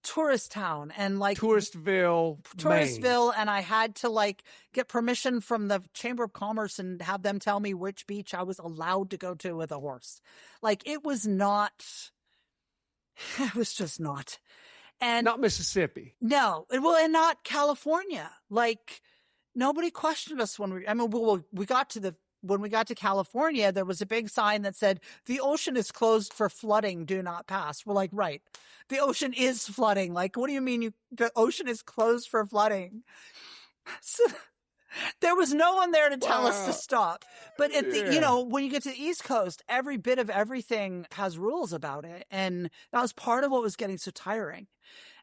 tourist town and like Touristville, Maine. And I had to get permission from the Chamber of Commerce and have them tell me which beach I was allowed to go to with a horse. It was just not. And not Mississippi. No. Well, and not California. Nobody questioned us when we got to California, there was a big sign that said, the ocean is closed for flooding, do not pass. We're like, right. The ocean is flooding. What do you mean the ocean is closed for flooding? So, there was no one there to tell us to stop. But when you get to the East Coast, every bit of everything has rules about it. And that was part of what was getting so tiring.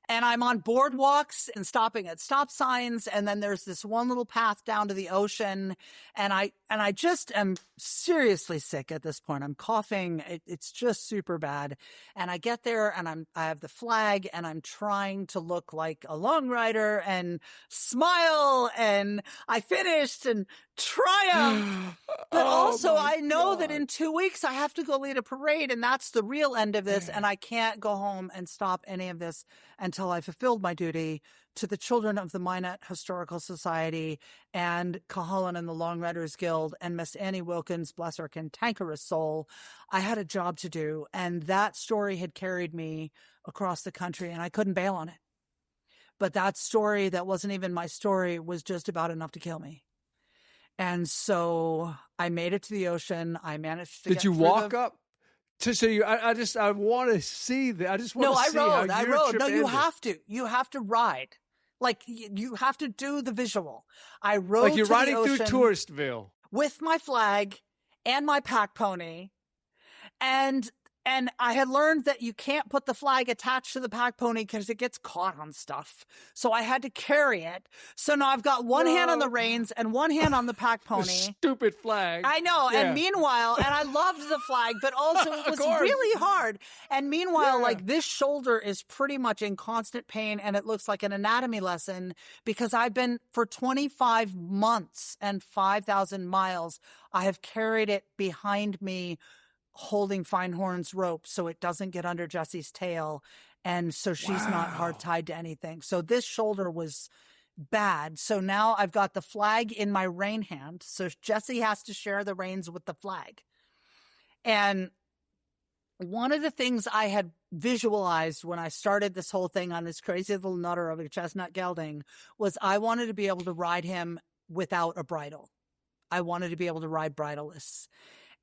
And I'm on boardwalks and stopping at stop signs. And then there's this one little path down to the ocean. And I just am seriously sick at this point. I'm coughing. It's just super bad. And I get there and I have the flag and I'm trying to look like a long rider and smile. And I finished and triumph. But also I know that in 2 weeks I have to go lead a parade, and that's the real end of this. And I can't go home and stop any of this until I fulfilled my duty to the children of the Minot Historical Society and Cuhullin and the Long Riders Guild and Miss Annie Wilkins, bless her cantankerous soul. I had a job to do, and that story had carried me across the country, and I couldn't bail on it. But that story that wasn't even my story was just about enough to kill me. And so I made it to the ocean. I managed to Did you walk up? I want to see that. I just want to see how I your rode. trip No, you ended. have to. You have to ride. You have to do the visual. I rode like you're to riding the ocean through Touristville with my flag and my pack pony, and I had learned that you can't put the flag attached to the pack pony because it gets caught on stuff. So I had to carry it. So now I've got one hand on the reins and one hand on the pack pony. Stupid flag. I know. Yeah. And meanwhile, and I loved the flag, but also it was really hard. And meanwhile, this shoulder is pretty much in constant pain, and it looks like an anatomy lesson because I've been for 25 months and 5,000 miles. I have carried it behind me, holding Feinhorn's rope so it doesn't get under Jessie's tail. And so she's not hard tied to anything. So this shoulder was bad. So now I've got the flag in my rein hand. So Jessie has to share the reins with the flag. And one of the things I had visualized when I started this whole thing on this crazy little nutter of a chestnut gelding was I wanted to be able to ride him without a bridle. I wanted to be able to ride bridleless.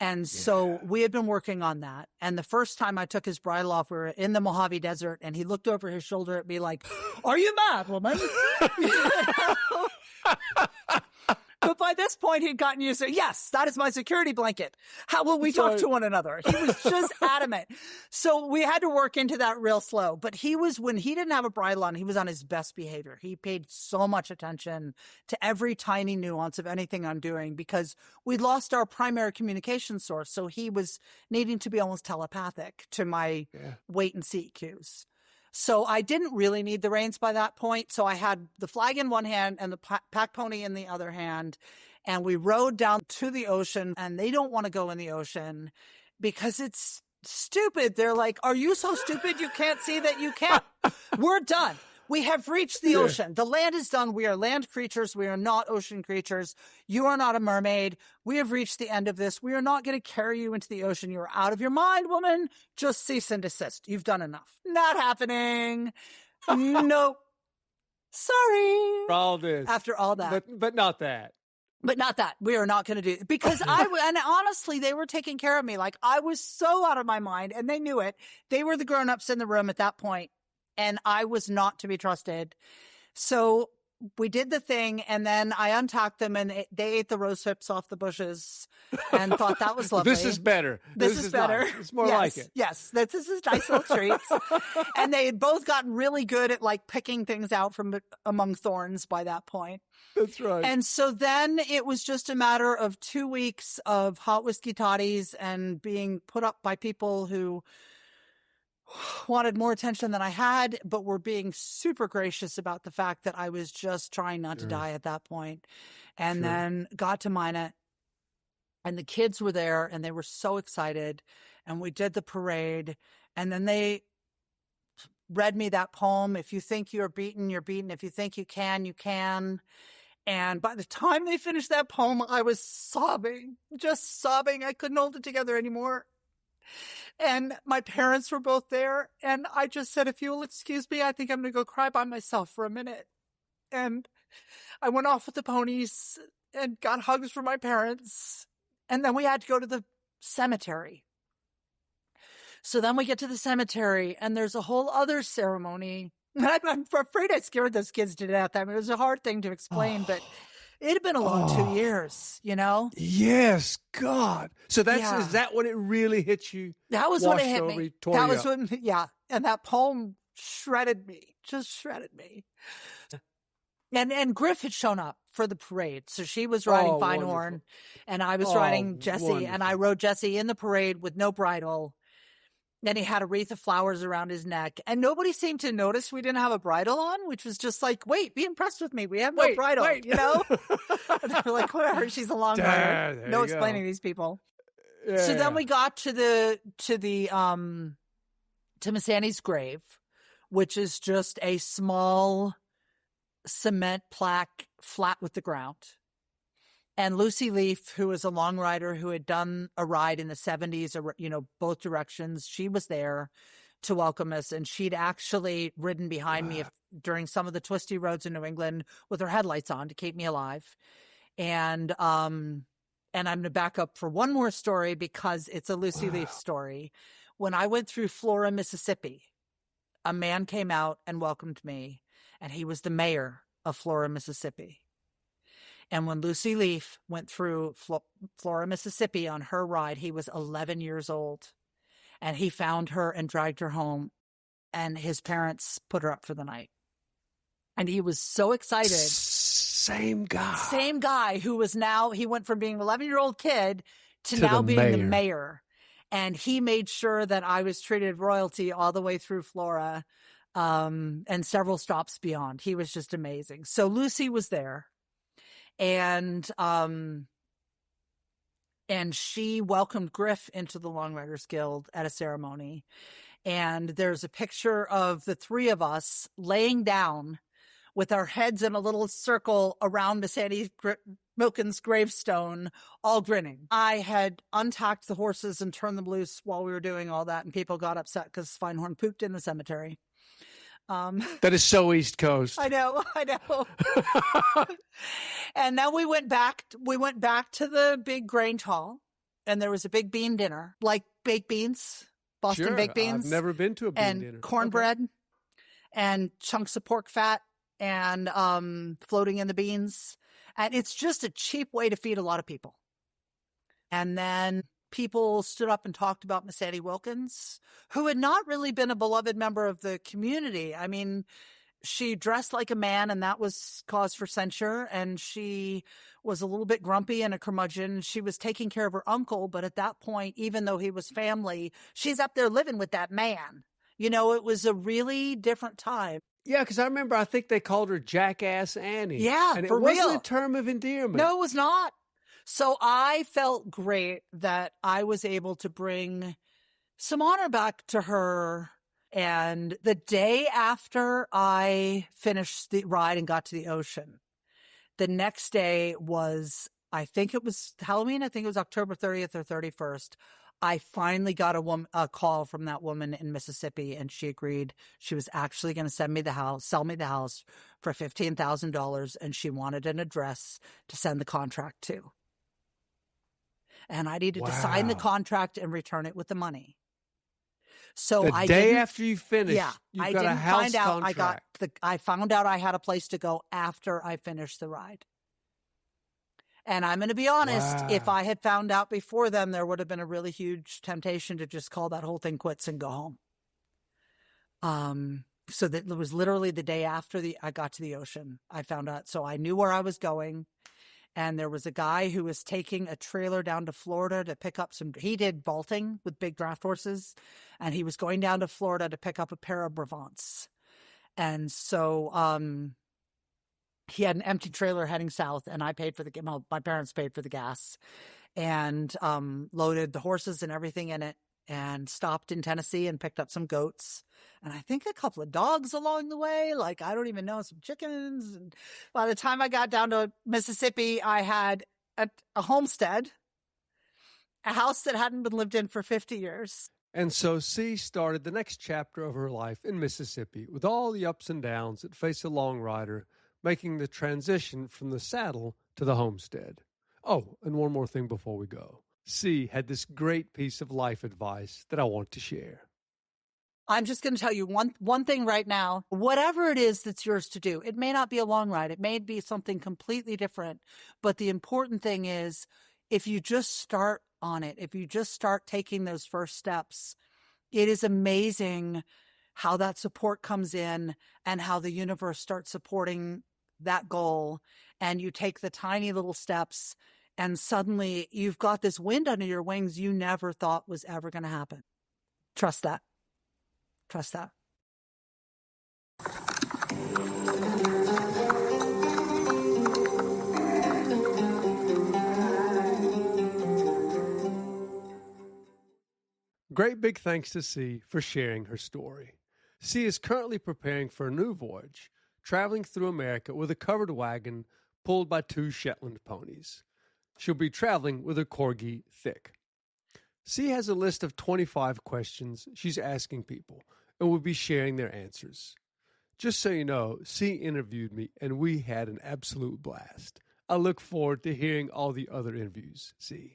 And so we had been working on that. And the first time I took his bridle off, we were in the Mojave Desert, and he looked over his shoulder at me like, "Are you mad, woman?" But by this point, he'd gotten used to, yes, that is my security blanket. How will we talk to one another? He was just adamant. So we had to work into that real slow. But when he didn't have a bridle on, he was on his best behavior. He paid so much attention to every tiny nuance of anything I'm doing because we'd lost our primary communication source. So he was needing to be almost telepathic to my wait and see cues. So I didn't really need the reins by that point. So I had the flag in one hand and the pack pony in the other hand. And we rode down to the ocean, and they don't want to go in the ocean because it's stupid. They're like, "Are you so stupid you can't see that you can't?" We're done. We have reached the ocean. The land is done. We are land creatures. We are not ocean creatures. You are not a mermaid. We have reached the end of this. We are not going to carry you into the ocean. You are out of your mind, woman. Just cease and desist. You've done enough. Not happening. No. Sorry. For all this. After all that. But not that. But not that. We are not going to do it because and honestly, they were taking care of me. Like I was so out of my mind and they knew it. They were the grown-ups in the room at that point, and I was not to be trusted. So we did the thing, and then I untucked them, and they ate the rose hips off the bushes and thought that was lovely. This is better. This is better. Nice. It's more like it. Yes, this is nice little treats. And they had both gotten really good at like picking things out from among thorns by that point. That's right. And so then it was just a matter of 2 weeks of hot whiskey toddies and being put up by people who wanted more attention than I had, but were being super gracious about the fact that I was just trying not to die at that point. And then got to Minot, and the kids were there, and they were so excited. And we did the parade, and then they read me that poem. If you think you're beaten, you're beaten. If you think you can, you can. And by the time they finished that poem, I was sobbing, just sobbing. I couldn't hold it together anymore. And my parents were both there. And I just said, if you will excuse me, I think I'm going to go cry by myself for a minute. And I went off with the ponies and got hugs from my parents. And then we had to go to the cemetery. So then we get to the cemetery, and there's a whole other ceremony. I'm afraid I scared those kids to death. I mean, it was a hard thing to explain, but it had been a long 2 years, you know? Yes, God. So is that when it really hit you? That was when it hit me. That was when, and that poem shredded me, just shredded me. And Griff had shown up for the parade. So she was riding Feinhorn, and I was riding Jesse, and I rode Jesse in the parade with no bridle. Then he had a wreath of flowers around his neck, and nobody seemed to notice we didn't have a bridle on, which was just like, wait, be impressed with me. We have no bridle, you know? And they were like, whatever, she's a long rider. No explaining these people. Yeah. So then we got to Missani's grave, which is just a small cement plaque flat with the ground. And Lucy Leaf, who is a long rider who had done a ride in the 70s, you know, both directions, she was there to welcome us. And she'd actually ridden behind me during some of the twisty roads in New England with her headlights on to keep me alive. And I'm going to back up for one more story because it's a Lucy Leaf story. When I went through Flora, Mississippi, a man came out and welcomed me, and he was the mayor of Flora, Mississippi. And when Lucy Leaf went through Flora, Mississippi on her ride, he was 11 years old. And he found her and dragged her home. And his parents put her up for the night. And he was so excited. Same guy. Same guy who was now, he went from being an 11-year-old kid to now being the mayor. And he made sure that I was treated royalty all the way through Flora and several stops beyond. He was just amazing. So Lucy was there. And she welcomed Griff into the Long Riders Guild at a ceremony. And there's a picture of the three of us laying down with our heads in a little circle around Miss Annie Milken's gravestone, all grinning. I had untacked the horses and turned them loose while we were doing all that, and people got upset because Feinhorn pooped in the cemetery. That is so East Coast. I know. And then we went back to the big Grange Hall, and there was a big bean dinner, like baked beans, Boston baked beans. I've never been to a bean dinner. And cornbread and chunks of pork fat and floating in the beans. And it's just a cheap way to feed a lot of people. And then people stood up and talked about Miss Annie Wilkins, who had not really been a beloved member of the community. I mean, she dressed like a man, and that was cause for censure. And she was a little bit grumpy and a curmudgeon. She was taking care of her uncle, but at that point, even though he was family, she's up there living with that man. You know, it was a really different time. Yeah, because I think they called her Jackass Annie. Yeah, and for real. It wasn't a term of endearment. No, it was not. So I felt great that I was able to bring some honor back to her. And the day after I finished the ride and got to the ocean, the next day was, I think it was Halloween. I think it was October 30th or 31st. I finally got a call from that woman in Mississippi, and she agreed she was actually going to sell me the house for $15,000, and she wanted an address to send the contract to. And I needed to sign the contract and return it with the money. So the day after you finished, you got a house contract. I found out I had a place to go after I finished the ride. And I'm going to be honest, if I had found out before then, there would have been a really huge temptation to just call that whole thing quits and go home. So that it was literally the day after I got to the ocean, I found out. So I knew where I was going. And there was a guy who was taking a trailer down to Florida to pick up he did vaulting with big draft horses. And he was going down to Florida to pick up a pair of Bravants. And so, he had an empty trailer heading south, and I paid for my parents paid for the gas, and loaded the horses and everything in it, and stopped in Tennessee and picked up some goats, and I think a couple of dogs along the way, like I don't even know, some chickens. And by the time I got down to Mississippi, I had a homestead, a house that hadn't been lived in for 50 years. And so C started the next chapter of her life in Mississippi with all the ups and downs that face a long rider, making the transition from the saddle to the homestead. Oh, and one more thing before we go. C had this great piece of life advice that I want to share. I'm just going to tell you one thing right now. Whatever it is that's yours to do, it may not be a long ride. It may be something completely different. But the important thing is, if you just start on it, if you just start taking those first steps, it is amazing how that support comes in and how the universe starts supporting that goal. And you take the tiny little steps, and suddenly you've got this wind under your wings you never thought was ever going to happen. Trust that. Trust that. Great big thanks to C for sharing her story. C is currently preparing for a new voyage, traveling through America with a covered wagon pulled by 2 Shetland ponies. She'll be traveling with her corgi, Thick. C has a list of 25 questions she's asking people and will be sharing their answers. Just so you know, C interviewed me and we had an absolute blast. I look forward to hearing all the other interviews, C.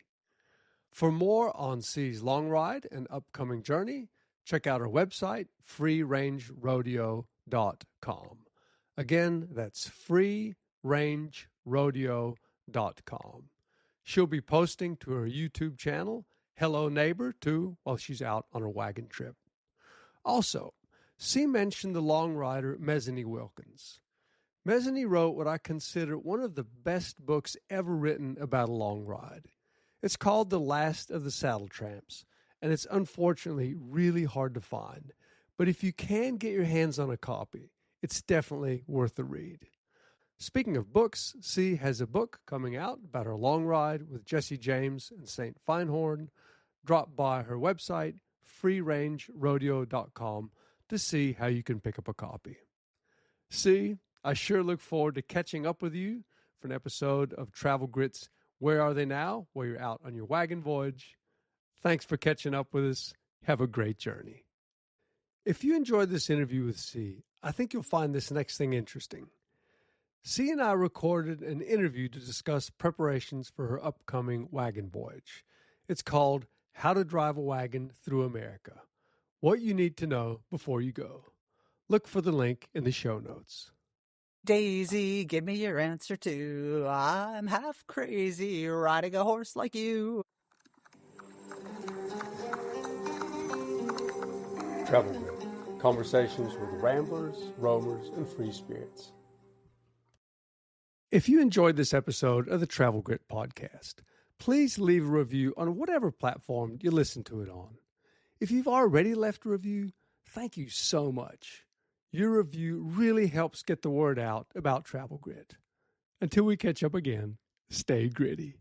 For more on C's long ride and upcoming journey, check out our website, freerangerodeo.com. Again, that's freerangerodeo.com. She'll be posting to her YouTube channel, Hello Neighbor, too, while she's out on her wagon trip. Also, C mentioned the long rider Mesony Wilkins. Mesony wrote what I consider one of the best books ever written about a long ride. It's called The Last of the Saddle Tramps, and it's unfortunately really hard to find. But if you can get your hands on a copy, it's definitely worth the read. Speaking of books, C has a book coming out about her long ride with Jesse James and St. Feinhorn. Drop by her website, freerangerodeo.com, to see how you can pick up a copy. C, I sure look forward to catching up with you for an episode of Travel Grit's Where Are They Now?, where you're out on your wagon voyage. Thanks for catching up with us. Have a great journey. If you enjoyed this interview with C, I think you'll find this next thing interesting. C and I recorded an interview to discuss preparations for her upcoming wagon voyage. It's called How to Drive a Wagon Through America. What you need to know before you go. Look for the link in the show notes. Daisy, give me your answer too. I'm half crazy riding a horse like you. Travel Grit. Conversations with ramblers, roamers, and free spirits. If you enjoyed this episode of the Travel Grit podcast, please leave a review on whatever platform you listen to it on. If you've already left a review, thank you so much. Your review really helps get the word out about Travel Grit. Until we catch up again, stay gritty.